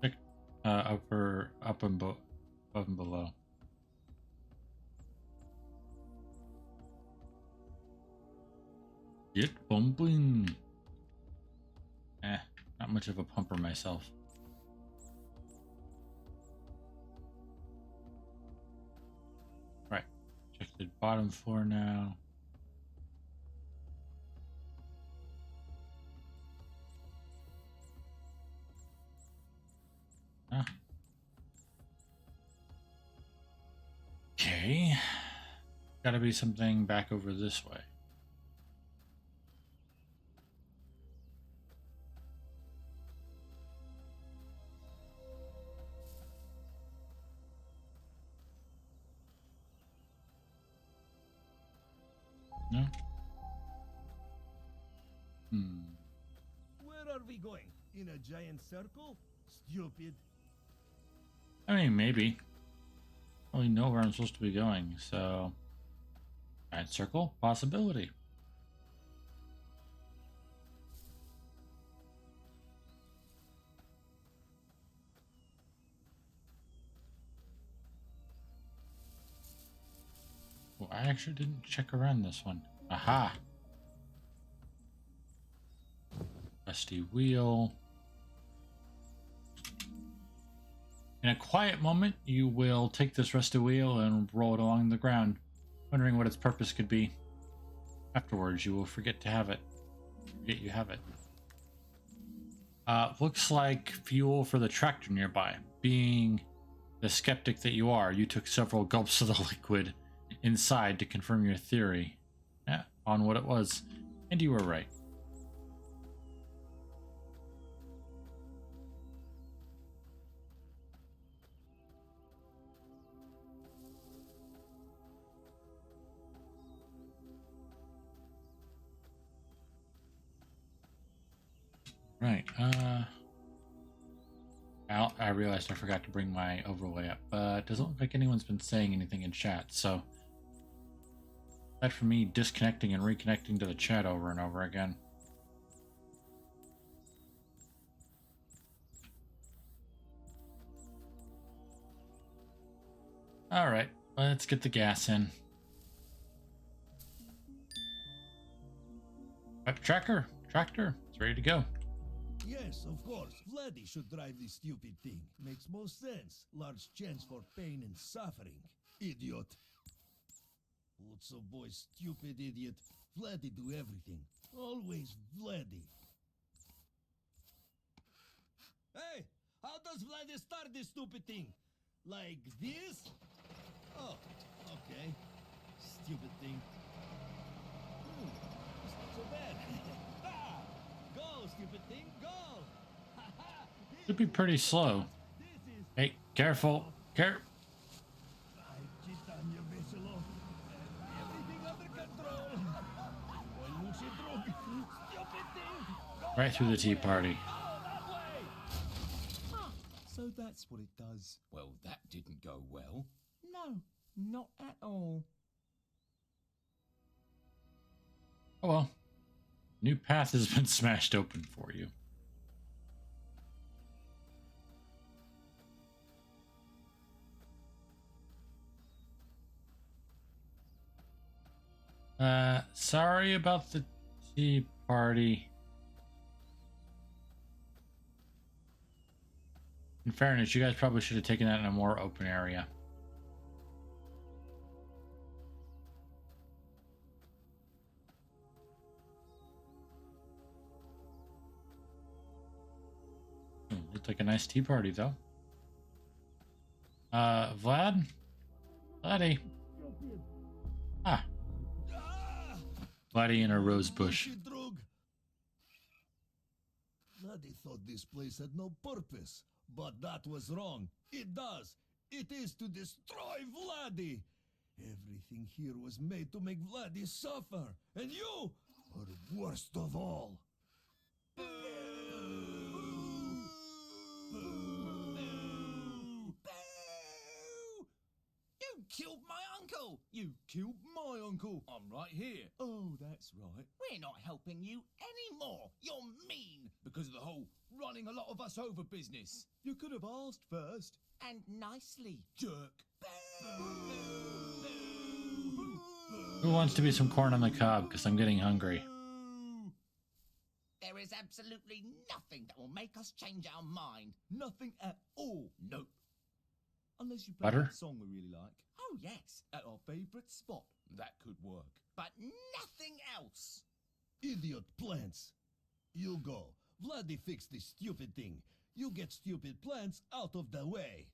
Check up and above and below. Get bumping. Not much of a pumper myself. Right. Check the bottom floor now. Huh. Okay. Gotta be something back over this way. No? Where are we going? In a giant circle? Stupid. I mean, maybe. I only know where I'm supposed to be going, so... Giant circle? Possibility. Well, I actually didn't check around this one. Aha! Rusty wheel. In a quiet moment, you will take this rusty wheel and roll it along the ground, wondering what its purpose could be. Afterwards, you will forget to have it. Forget you have it. Looks like fuel for the tractor nearby. Being the skeptic that you are, you took several gulps of the liquid inside to confirm your theory on what it was, and you were right. Right, I realized I forgot to bring my overlay up, but it doesn't look like anyone's been saying anything in chat, so aside from me disconnecting and reconnecting to the chat over and over again. Alright, let's get the gas in. Tractor, it's ready to go. Yes, of course. Vladdy should drive this stupid thing. Makes most sense. Large chance for pain and suffering. Idiot. What's up, boy? Stupid idiot. Vladdy do everything. Always Vladdy. Hey! How does Vladdy start this stupid thing? Like this? Oh, okay. Stupid thing. It's not so bad. Ah! Go, stupid thing, go! Should be pretty slow. Hey, careful. Everything under control. Stupid thing. Right through the tea party. So that's what it does. Well, that didn't go well. No, not at all. Oh well. New path has been smashed open for you. Sorry about the tea party. In fairness, you guys probably should have taken that in a more open area. Looked like a nice tea party, though. Vladdy? Ah. Vladdy in a rose bush. Vladdy thought this place had no purpose, but that was wrong. It does. It is to destroy Vladdy. Everything here was made to make Vladdy suffer, and you are worst of all. Boo! You killed my uncle! You killed my uncle! I'm right here. Oh, that's right. We're not helping you anymore. You're mean because of the whole running a lot of us over business. You could have asked first. And nicely, jerk. Who wants to be some corn on the cob? Because I'm getting hungry. absolutely nothing that will make us change our mind. Nothing at all. Nope. Unless you play Butter? that song we really like. Oh, yes. At our favourite spot. That could work. But nothing else. Idiot plants. You go. Vladdy fix this stupid thing. You get stupid plants out of the way.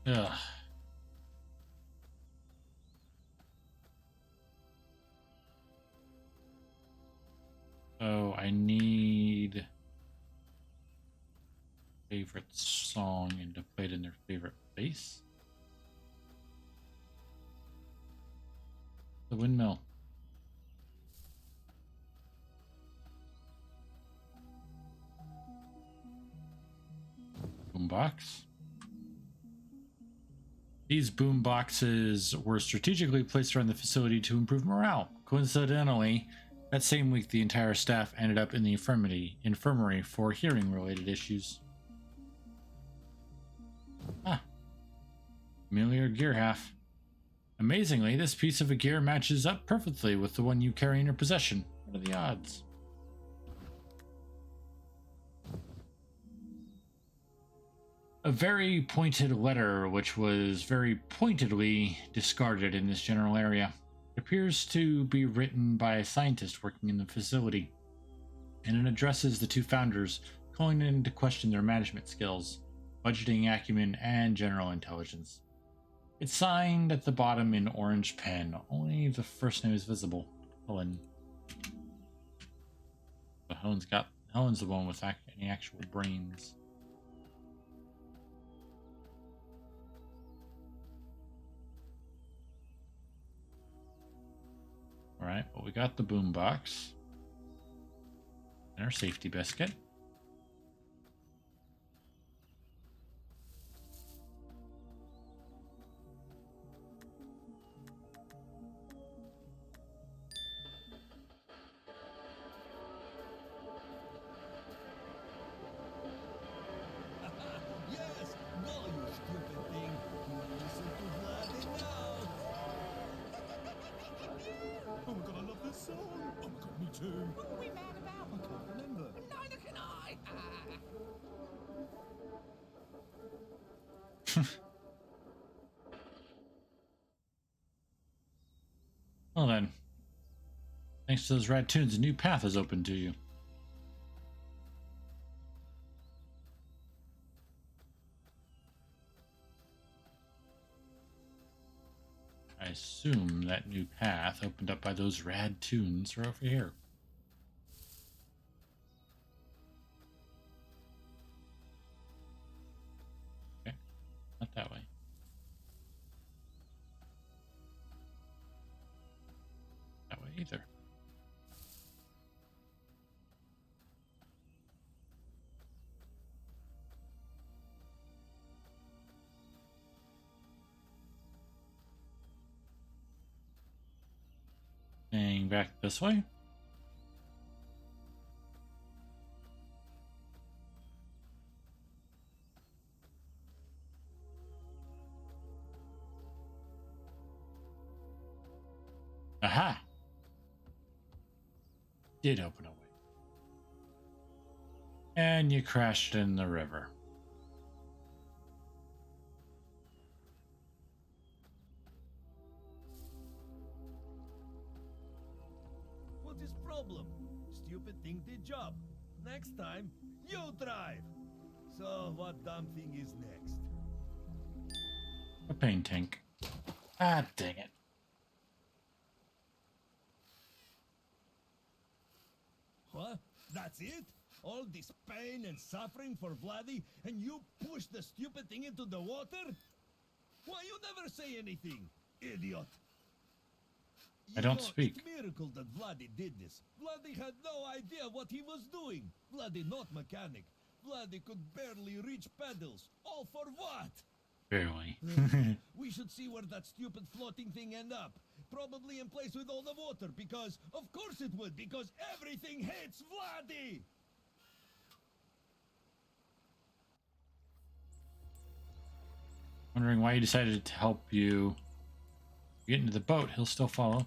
Ugh. So I need favorite song and to play it in their favorite place. The windmill. Boombox. These boom boxes were strategically placed around the facility to improve morale. Coincidentally, that same week, the entire staff ended up in the infirmary for hearing-related issues. Ah. Familiar gear half. Amazingly, this piece of a gear matches up perfectly with the one you carry in your possession. What are the odds? A very pointed letter, which was very pointedly discarded in this general area. It appears to be written by a scientist working in the facility, and it addresses the two founders, calling into question their management skills, budgeting acumen, and general intelligence. It's signed at the bottom in orange pen. Only the first name is visible. Helen. But Helen's the one with any actual brains. Alright, well, we got the boombox. And our safety biscuit. Yes, go, you stupid thing. Listen to Vladdy now. Oh my god, I love this song. Oh my god, me too. What were we mad about? I can't remember. Neither can I. Well then, thanks to those rad tunes, a new path is open to you. I assume that new path opened up by those rad tunes are over here. Okay, not that way. That way either. Hang back this way. Aha! Did open a way. And you crashed in the river. What is problem? Stupid thing did job. Next time, you drive. So what dumb thing is next? A paint tank. Ah, dang it. What? That's it? All this pain and suffering for Vladdy, and you push the stupid thing into the water? Why you never say anything, idiot? I don't speak. It's miracle that Vladdy did this. Vladdy had no idea what he was doing. Vladdy not mechanic. Vladdy could barely reach pedals. All for what? Barely. We should see where that stupid floating thing end up. Probably in place with all the water, because of course it would, because everything hates Vladdy! Wondering why he decided to help you get into the boat. He'll still follow.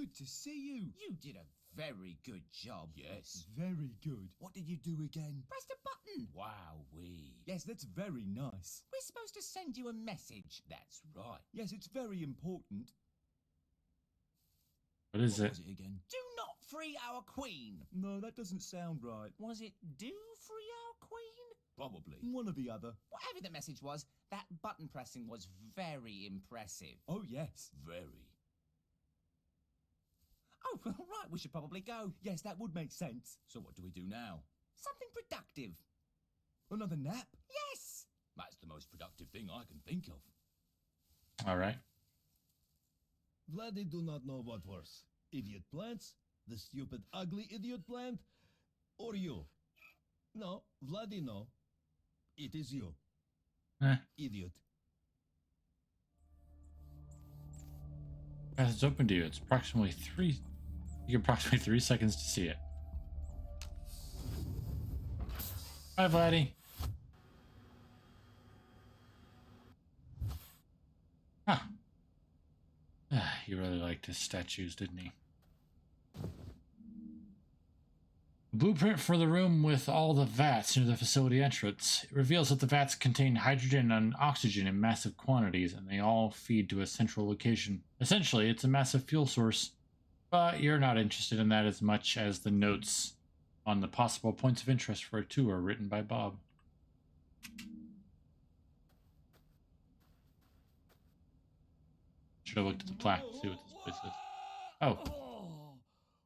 good to see you. You did a very good job. Yes. Very good. What did you do again? Pressed a button. Wow-wee. Yes, that's very nice. We're supposed to send you a message. That's right. Yes, it's very important. What is it? Was it again? Do not free our queen. No, that doesn't sound right. Was it do free our queen? Probably. One or the other. Whatever the message was, that button pressing was very impressive. Oh, yes. Very. Oh, right, we should probably go. Yes, that would make sense. So what do we do now? Something productive. Another nap? Yes! That's the most productive thing I can think of. All right. Vladdy do not know what worse. Idiot plants, the stupid ugly idiot plant, or you. No, Vladdy no. It is you. Idiot. As it's open to you, it's approximately 3. You get approximately 3 seconds to see it. Bye, Vladdy. Huh. He really liked his statues, didn't he? Blueprint for the room with all the vats near the facility entrance. It reveals that the vats contain hydrogen and oxygen in massive quantities, and they all feed to a central location. Essentially, it's a massive fuel source, but you're not interested in that as much as the notes on the possible points of interest for a tour written by Bob. Should have looked at the plaque to see what this place is. Oh.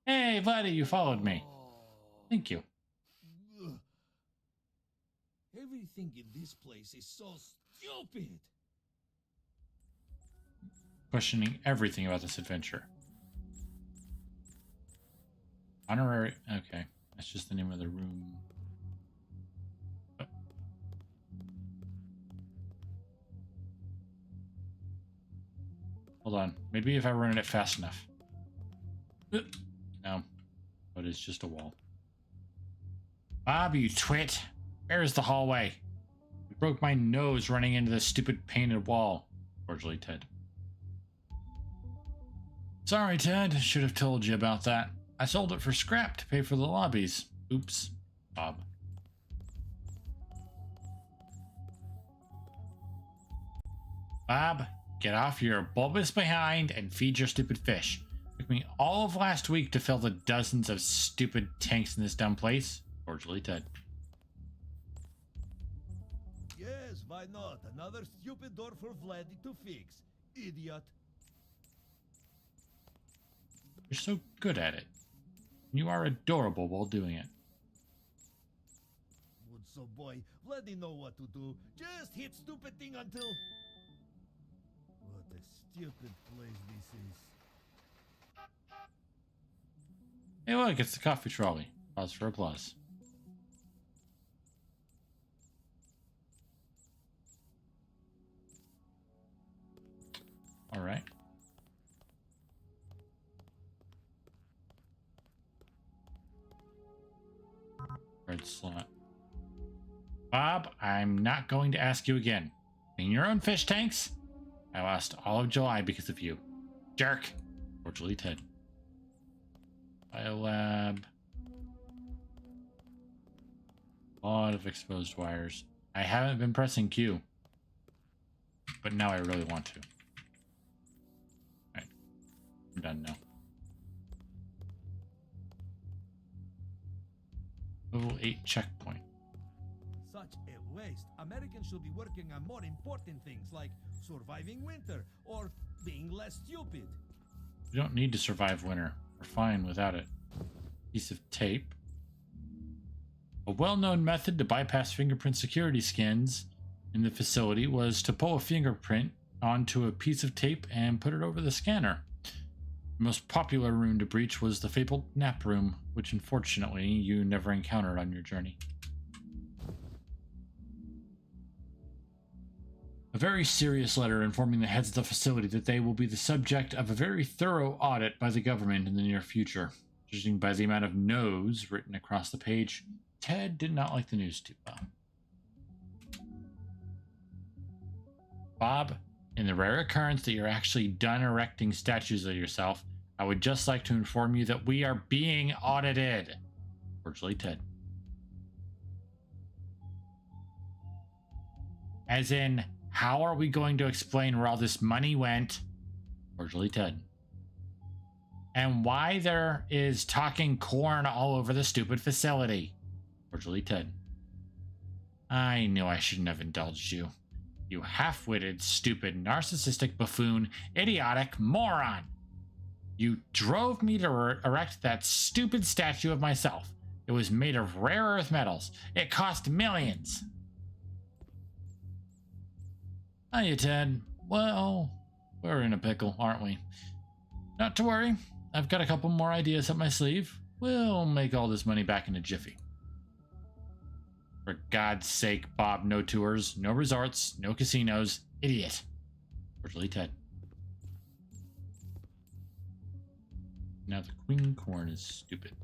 Hey, Vladdy, you followed me. Thank you. Everything in this place is so stupid. Questioning everything about this adventure. Honorary. Okay, that's just the name of the room. What? Hold on. Maybe if I run it fast enough. No. But it's just a wall. Bob, you twit. Where is the hallway? You broke my nose running into this stupid painted wall. Cordially, Ted. Sorry, Ted. Should have told you about that. I sold it for scrap to pay for the lobbies. Oops, Bob. Bob, get off your bulbous behind and feed your stupid fish. It took me all of last week to fill the dozens of stupid tanks in this dumb place. Cordially, Ted. Yes, why not? Another stupid door for Vladdy to fix. Idiot. You're so good at it. You are adorable while doing it. Good so boy, Vladdy know what to do. Just hit stupid thing until... What a stupid place this is. Hey look, it's the coffee trolley. Pause for applause. Alright. Red slot. Bob, I'm not going to ask you again. In your own fish tanks? I lost all of July because of you. Jerk. Cordially, Ted. Biolab. A lot of exposed wires. I haven't been pressing Q. But now I really want to. Alright. I'm done now. Level 8 checkpoint. Such a waste. Americans should be working on more important things like surviving winter or being less stupid. We don't need to survive winter. We're fine without it. Piece of tape. A well-known method to bypass fingerprint security scans in the facility was to pull a fingerprint onto a piece of tape and put it over the scanner. The most popular room to breach was the fabled nap room, which unfortunately you never encountered on your journey. A very serious letter informing the heads of the facility that they will be the subject of a very thorough audit by the government in the near future. Judging by the amount of no's written across the page, Ted did not like the news too well. Bob, in the rare occurrence that you're actually done erecting statues of yourself, I would just like to inform you that we are being audited. Cordially, Ted. As in, how are we going to explain where all this money went? Cordially, Ted. And why there is talking corn all over the stupid facility? Cordially, Ted. I knew I shouldn't have indulged you. You half-witted, stupid, narcissistic buffoon, idiotic moron. You drove me to erect that stupid statue of myself. It was made of rare earth metals. It cost millions. Hiya, Ted. Well, we're in a pickle, aren't we? Not to worry. I've got a couple more ideas up my sleeve. We'll make all this money back in a jiffy. For God's sake, Bob, no tours, no resorts, no casinos. Idiot. Cordially, Ted. Now the queen corn is stupid.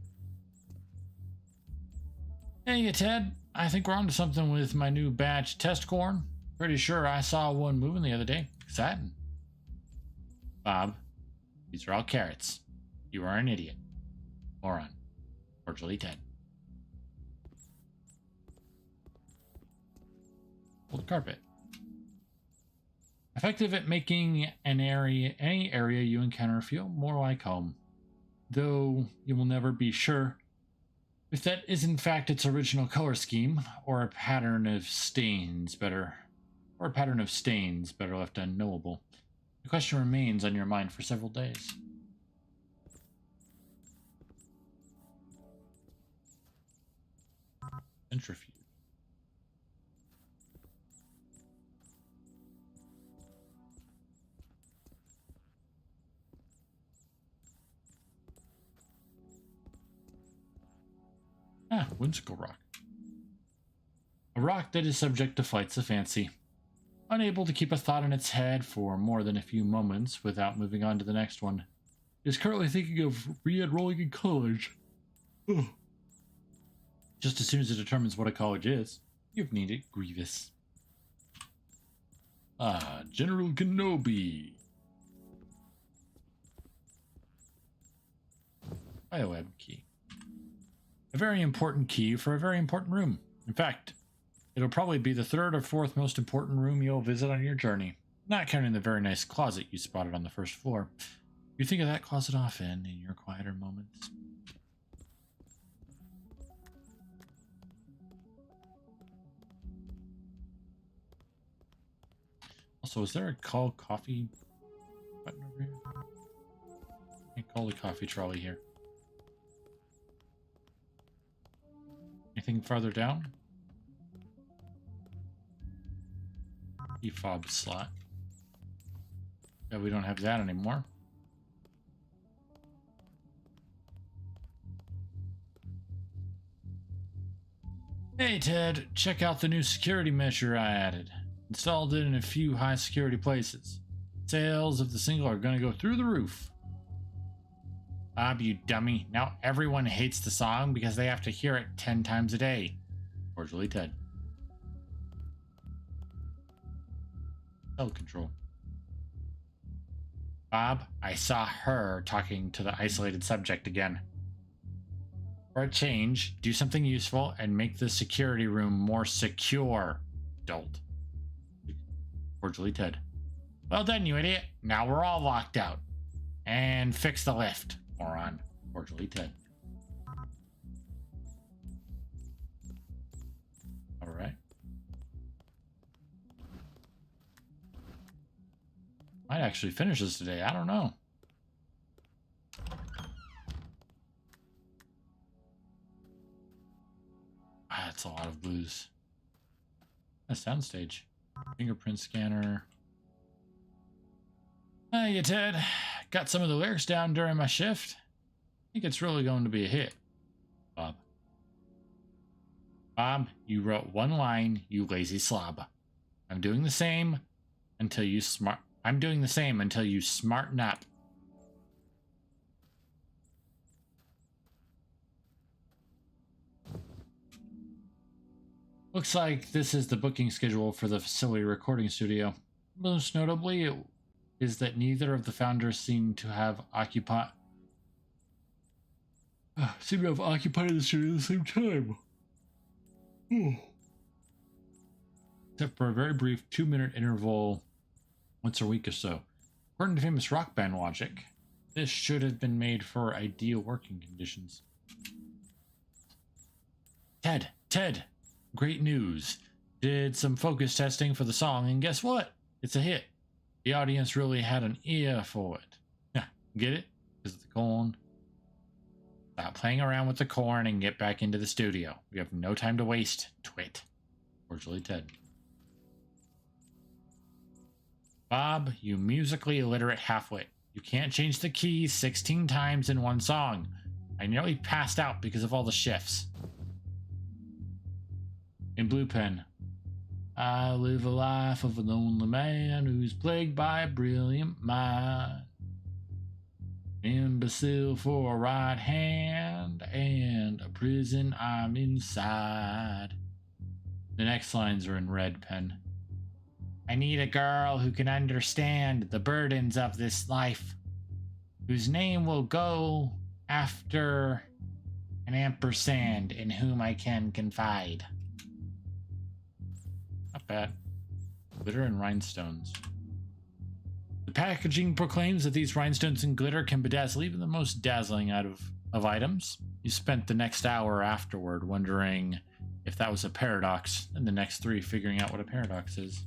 Hey, Ted. I think we're onto something with my new batch test corn. Pretty sure I saw one moving the other day. Exciting. Bob, these are all carrots. You are an idiot. Moron. Cordially, Ted. Old carpet. Effective at making any area you encounter feel more like home. Though you will never be sure if that is in fact its original color scheme, or a pattern of stains better left unknowable. The question remains on your mind for several days. Centrifuge. Whimsical rock. A rock that is subject to flights of fancy. Unable to keep a thought in its head for more than a few moments without moving on to the next one. It is currently thinking of re-enrolling in college. Ugh. Just as soon as it determines what a college is, you've needed Grievous. General Kenobi. Bioweb key. A very important key for a very important room. In fact, it'll probably be the third or fourth most important room you'll visit on your journey, not counting the very nice closet you spotted on the first floor. You think of that closet often in your quieter moments. Also, is there a call coffee button over here? I can call the coffee trolley here. Anything farther down? Fob slot. Yeah, we don't have that anymore. Hey Ted, check out the new security measure I added. Installed it in a few high security places. Sales of the single are gonna go through the roof. Bob, you dummy. Now everyone hates the song because they have to hear it 10 times a day. Cordially, Ted. Control. Bob, I saw her talking to the isolated subject again. For a change, do something useful and make the security room more secure. Dolt. Cordially, Ted. Well done, you idiot. Now we're all locked out. And fix the lift, moron. Cordially, Ted. All right. Might actually finish this today. I don't know. That's a lot of booze. A soundstage. Fingerprint scanner. Hey, Ted. Got some of the lyrics down during my shift. I think it's really going to be a hit. Bob. Bob, you wrote one line, you lazy slob. I'm doing the same until you smarten up. Looks like this is the booking schedule for the facility recording studio. Most notably is that neither of the founders seem to have seem to have occupied the studio at the same time. Except for a very brief 2-minute interval once a week or so. According to famous rock band logic, this should have been made for ideal working conditions. Ted, great news. Did some focus testing for the song, and guess what? It's a hit. The audience really had an ear for it. Yeah, get it? Because of the corn. Stop playing around with the corn and get back into the studio. We have no time to waste, twit. Cordially, Ted. Bob, you musically illiterate halfwit. You can't change the keys 16 times in one song. I nearly passed out because of all the shifts. In Blue Pen, I live a life of a lonely man who's plagued by a brilliant mind. Imbecile for a right hand and a prison I'm inside. The next lines are in Red Pen. I need a girl who can understand the burdens of this life, whose name will go after an ampersand, in whom I can confide. Not bad. Glitter and rhinestones. The packaging proclaims that these rhinestones and glitter can bedazzle even the most dazzling out of items. You spent the next hour afterward wondering if that was a paradox, and the next 3 figuring out what a paradox is.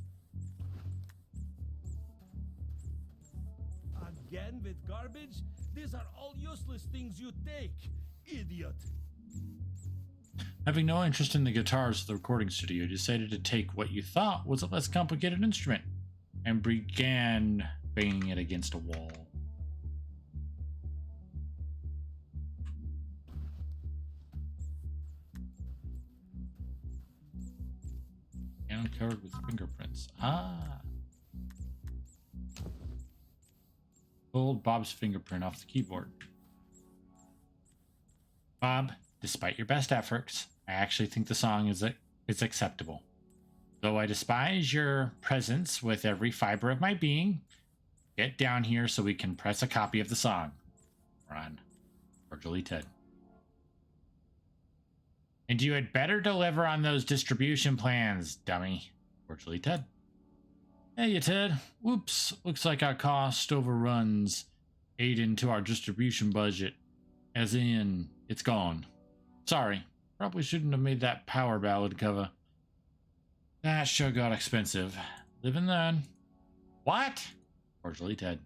Again with garbage? These are all useless things you take, idiot. Having no interest in the guitars of the recording studio, you decided to take what you thought was a less complicated instrument and began banging it against a wall. And covered with fingerprints. Ah. Pulled Bob's fingerprint off the keyboard. Bob, despite your best efforts, I actually think the song is acceptable. Though I despise your presence with every fiber of my being, get down here so we can press a copy of the song. Ron. Cordially, Ted. And you had better deliver on those distribution plans, dummy. Cordially, Ted. Hey, Ted. Whoops. Looks like our cost overruns ate into our distribution budget. As in, it's gone. Sorry. Probably shouldn't have made that power ballad cover. That sure got expensive. Live and learn. What? Cordially, Ted.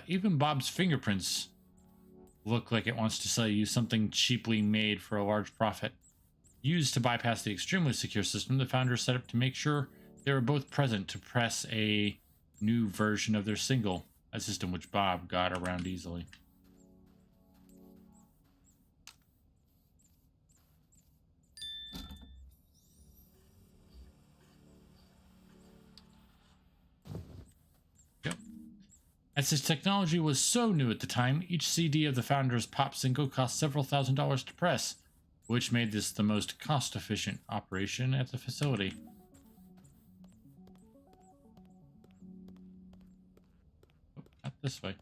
Even Bob's fingerprints look like it wants to sell you something cheaply made for a large profit. Used to bypass the extremely secure system the founders set up to make sure they were both present to press a new version of their single, a system which Bob got around easily. Yep. As this technology was so new at the time, each CD of the founders' pop single cost several $1,000s to press, which made this the most cost-efficient operation at the facility. Oh, not this way.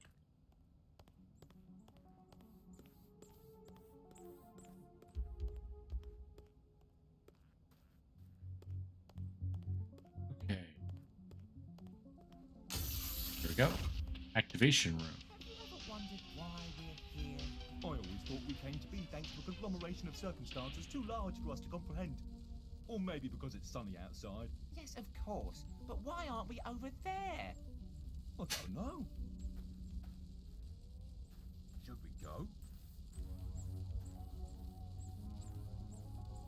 Okay. Here we go. Activation room. Have you ever wondered why we're here? I always thought we came to be thanks to a conglomeration of circumstances too large for us to comprehend. Or maybe because it's sunny outside. Yes, of course. But why aren't we over there? I don't know. Should we go?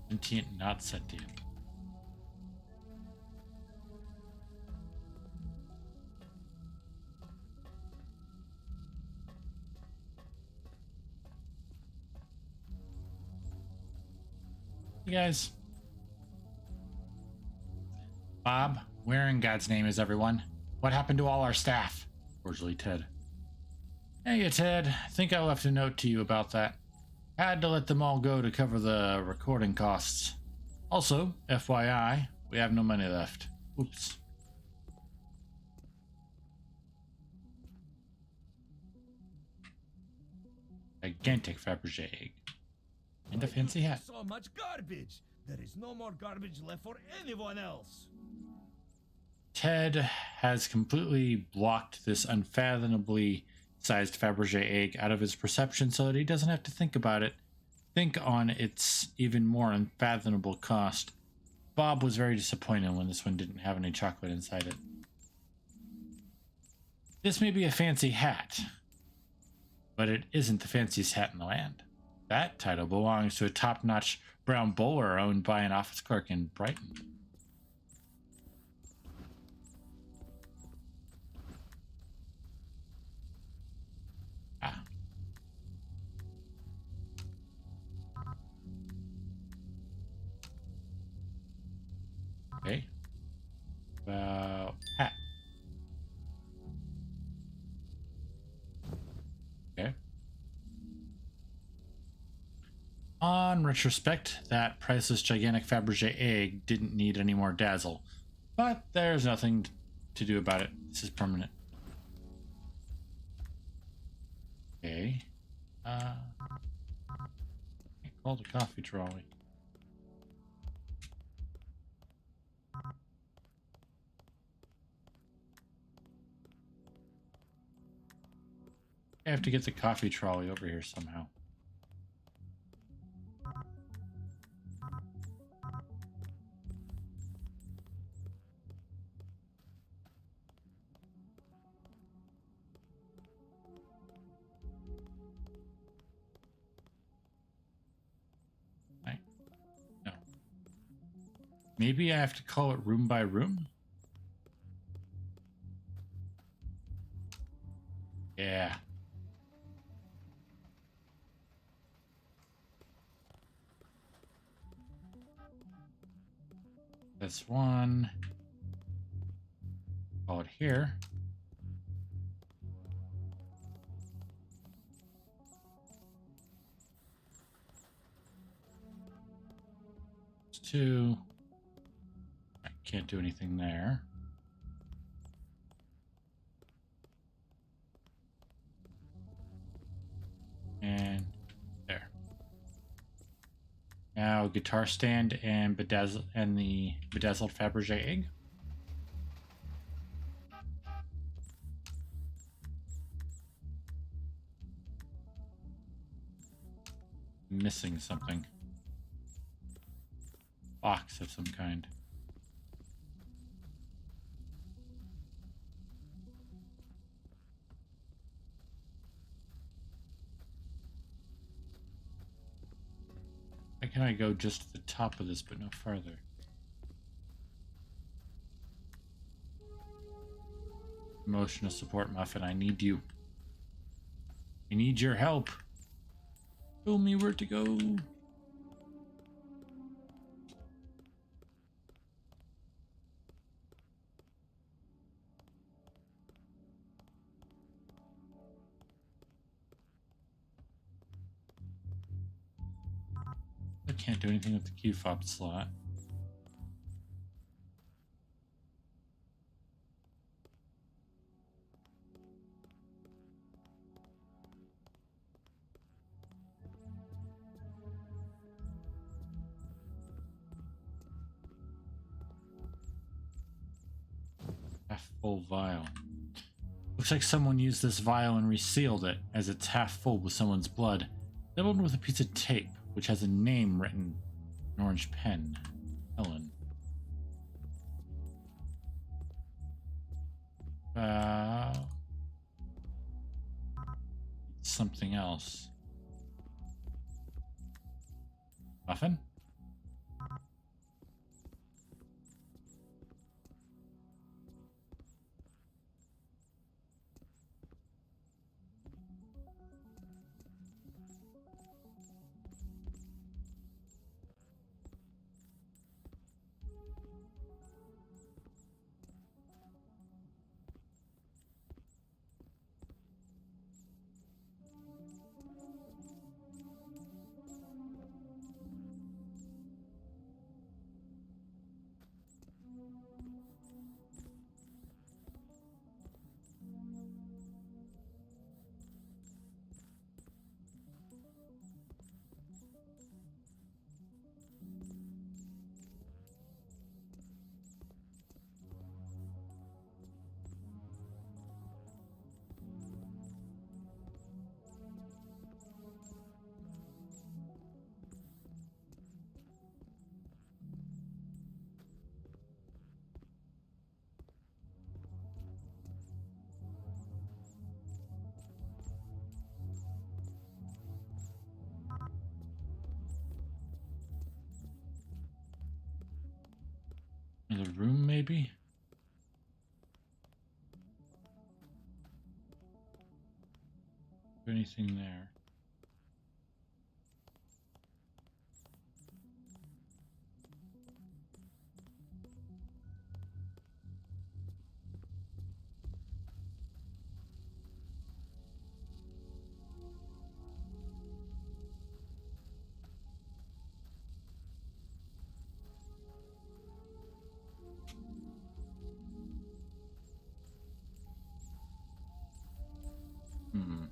Sentient, not sentient. Hey guys. Bob, where in God's name is everyone? What happened to all our staff? Cordially, Ted. Hey, Ted. I think I left a note to you about that. Had to let them all go to cover the recording costs. Also, FYI, we have no money left. Oops. gigantic Fabergé egg. And a fancy hat. So much garbage. There is no more garbage left for anyone else. Ted has completely blocked this unfathomably sized Fabergé egg out of his perception so that he doesn't have to think about it. Think on its even more unfathomable cost. Bob was very disappointed when this one didn't have any chocolate inside it. This may be a fancy hat, but it isn't the fanciest hat in the land. That title belongs to a top-notch brown bowler owned by an office clerk in Brighton. Ah. Okay. About hat. Okay. On retrospect, that priceless gigantic Fabergé egg didn't need any more dazzle. But there's nothing to do about it. This is permanent. Okay. I called a coffee trolley. I have to get the coffee trolley over here somehow. No. Maybe I have to call it room by room? Yeah. This one. Call it here. It's two. I can't do anything there. And there. Now guitar stand and the bedazzled Fabergé egg. Missing something. Box of some kind. Why can I go just to the top of this but no farther? Emotional support muffin, I need you. I need your help. Show me where to go. I can't do anything with the key fob slot. Half full vial. Looks like someone used this vial and resealed it, as it's half full with someone's blood, labeled with a piece of tape, which has a name written in orange pen. Helen. Something else. Muffin? Another room, maybe? Anything there? Hmm.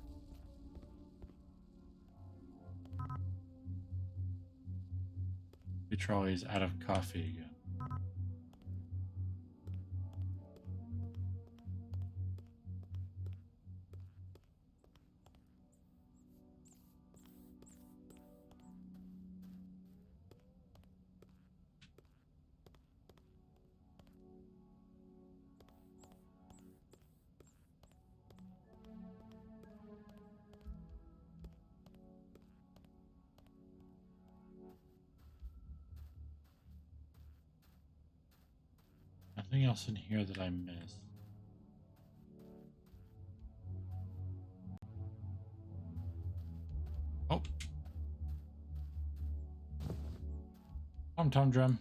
Charlie's out of coffee again. Nothing else in here that I missed. Oh. Tom drum.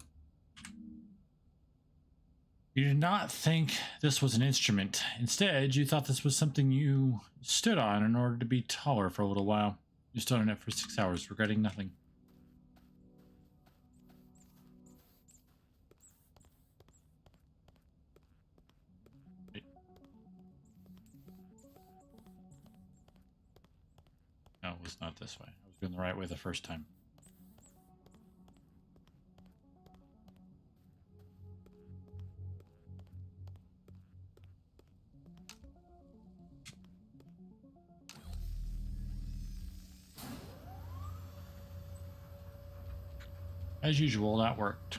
You did not think this was an instrument. Instead, you thought this was something you stood on in order to be taller for a little while. You stood on it for 6 hours, regretting nothing. No, it was not this way. I was going the right way the first time. As usual, that worked.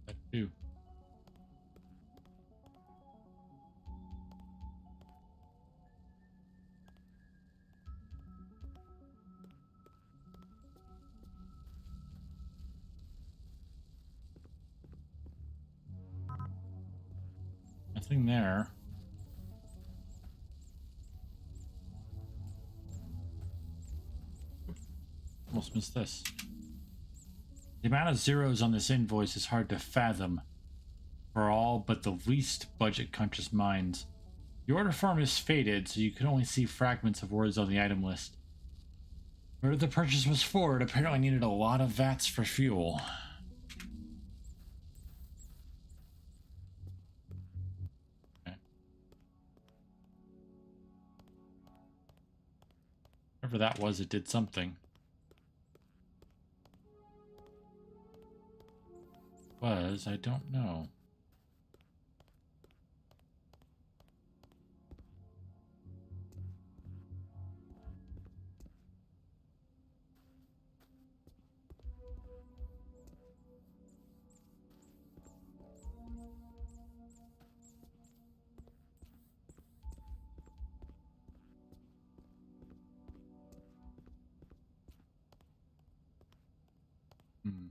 That too. Nothing there. Almost missed this. The amount of zeros on this invoice is hard to fathom for all but the least budget-conscious minds. The order form is faded, so you can only see fragments of words on the item list. Whatever the purchase was for, it apparently needed a lot of vats for fuel. Okay. Whatever that was, it did something. I don't know. Hmm.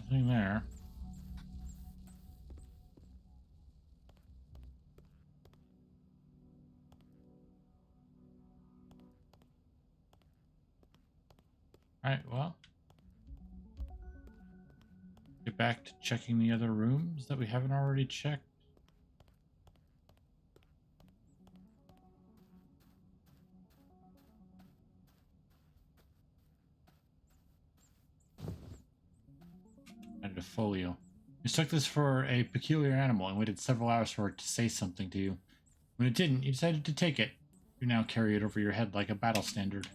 Nothing there. Alright, well. Get back to checking the other rooms that we haven't already checked. portfolio. You mistook this for a peculiar animal and waited several hours for it to say something to you. When it didn't, you decided to take it. You now carry it over your head like a battle standard.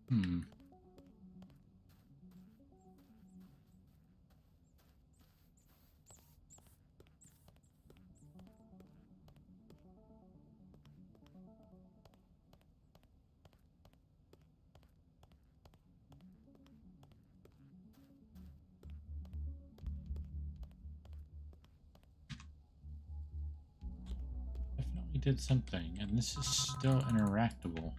Hmm. Definitely did something, and this is still interactable.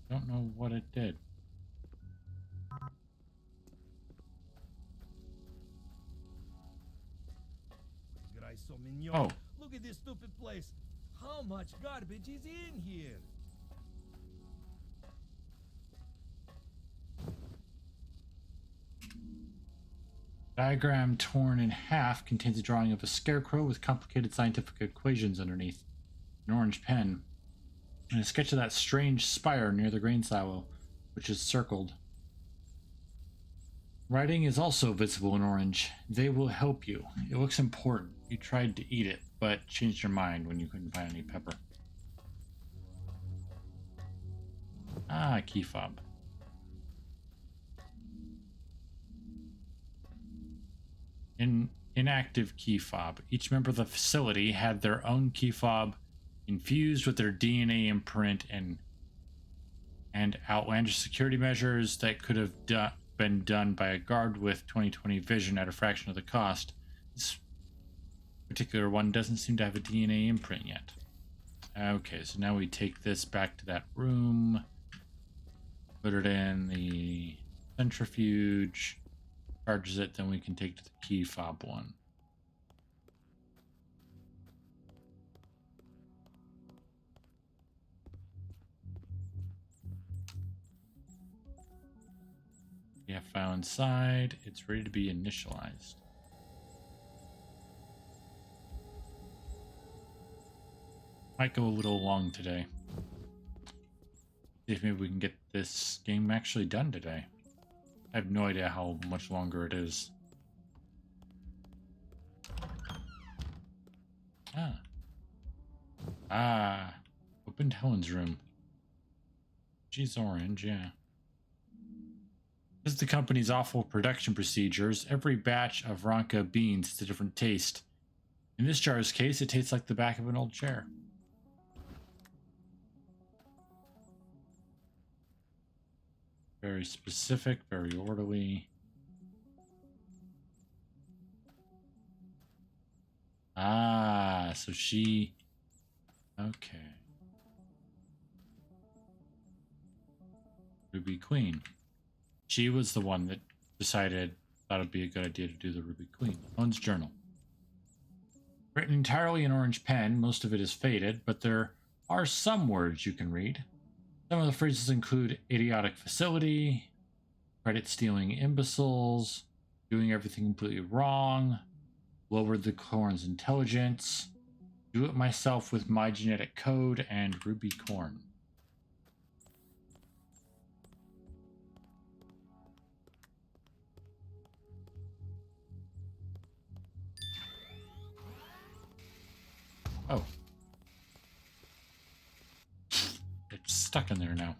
Don't know what it did. Oh. Look at this stupid place. How much garbage is in here? Diagram torn in half contains a drawing of a scarecrow with complicated scientific equations underneath. An orange pen. And a sketch of that strange spire near the grain silo, which is circled. Writing is also visible in orange. They will help you. It looks important. You tried to eat it, but changed your mind when you couldn't find any pepper. Ah, key fob. Inactive key fob. Each member of the facility had their own key fob infused with their DNA imprint and outlandish security measures that could have been done by a guard with 20/20 vision at a fraction of the cost. This particular one doesn't seem to have a DNA imprint yet. Okay, so now we take this back to that room, put it in the centrifuge, charges it, then we can take to the key fob one. We have file inside. It's ready to be initialized. Might go a little long today. See if maybe we can get this game actually done today. I have no idea how much longer it is. Opened Helen's room. She's orange, yeah. This is the company's awful production procedures. Every batch of Ronka beans has a different taste. In this jar's case, it tastes like the back of an old chair. Very specific, very orderly. Ah, so she... Okay. Ruby Queen. She was the one that decided thought it'd be a good idea to do the Ruby Queen. Owen's journal. Written entirely in orange pen, most of it is faded, but there are some words you can read. Some of the phrases include idiotic facility, credit-stealing imbeciles, doing everything completely wrong, lowered the corn's intelligence, do it myself with my genetic code, and Ruby Corn. Oh. It's stuck in there now.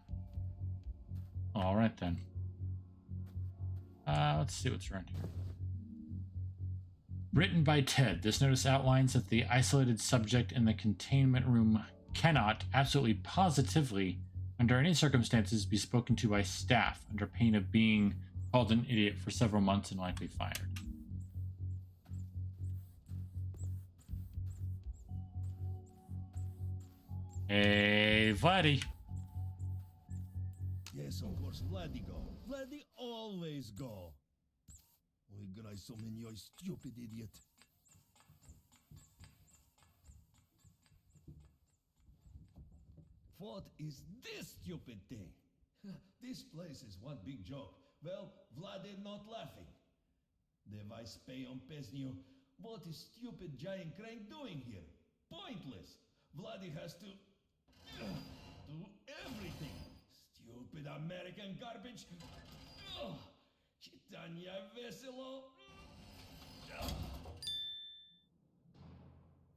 Alright then. Let's see what's around here. Written by Ted, this notice outlines that the isolated subject in the containment room cannot, absolutely positively, under any circumstances, be spoken to by staff under pain of being called an idiot for several months and likely fired. Hey, Vladdy. Yes, of course, Vladdy go. Vladdy always go. Ой, грай so many, you stupid idiot. What is this stupid thing? This place is one big joke. Well, Vlad is not laughing. Devai spay on Pesnio. What is stupid giant crank doing here? Pointless. Vladi has to do everything. Stupid American garbage. Chitania Veselo.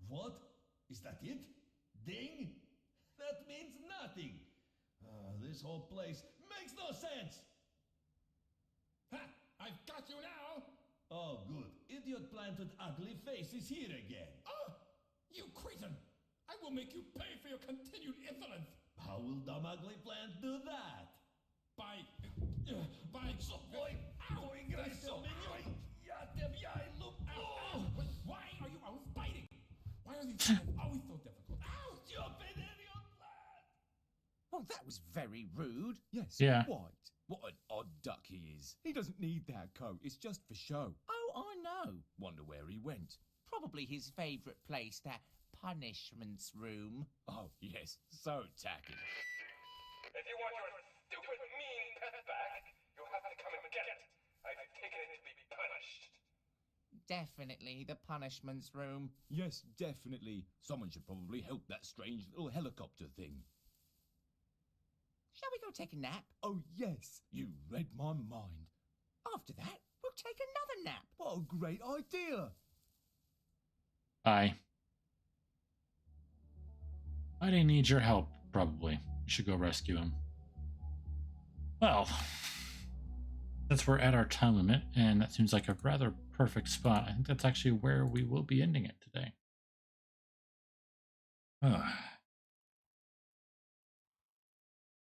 What? Is that it? Ding? That means nothing. This whole place makes no sense. Ha! I've got you now! Oh, good. Idiot planted ugly face is here again. Oh! You cretin! I will make you pay for your continued insolence! How will dumb ugly plant do that? By... Oi, Ow! ingresso, Ow! ja te viai lup. Ow! Wait, why are you always biting? Why are these plans always so difficult? Ow! Stupid idiot lad! Well, that was very rude. Yes, Yeah. quite. What an odd duck he is. He doesn't need that coat. It's just for show. Oh, I know. Wonder where he went. Probably his favourite place, that punishments room. Oh, yes, so tacky. If you want your stupid, mean pet back, you'll have to come and get it. I've taken it to be punished. Definitely the punishments room. Yes, definitely. Someone should probably help that strange little helicopter thing. Shall we go take a nap? Oh, yes, you read my mind. After that, we'll take another nap. What a great idea! Bye. I didn't need your help, probably. You should go rescue him. Well, since we're at our time limit, and that seems like a rather perfect spot, I think that's actually where we will be ending it today.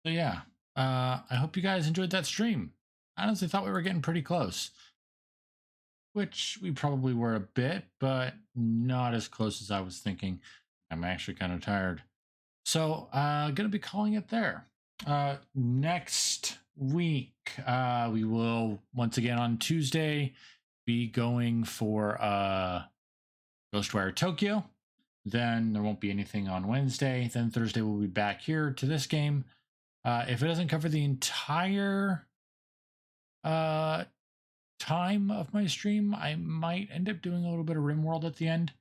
So yeah, I hope you guys enjoyed that stream. I honestly thought we were getting pretty close. Which we probably were a bit, but not as close as I was thinking. I'm actually kind of tired. So, gonna be calling it there. Next week, we will once again on Tuesday be going for Ghostwire Tokyo. Then there won't be anything on Wednesday. Then Thursday we'll be back here to this game. If it doesn't cover the entire time of my stream, I might end up doing a little bit of RimWorld at the end.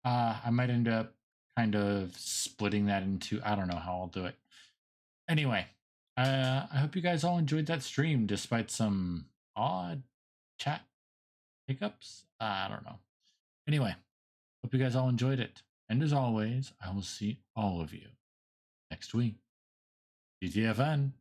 I might end up kind of splitting that into, I don't know how I'll do it. Anyway, I hope you guys all enjoyed that stream despite some odd chat hiccups. I don't know. Anyway, hope you guys all enjoyed it. And as always, I will see all of you next week. GTFN.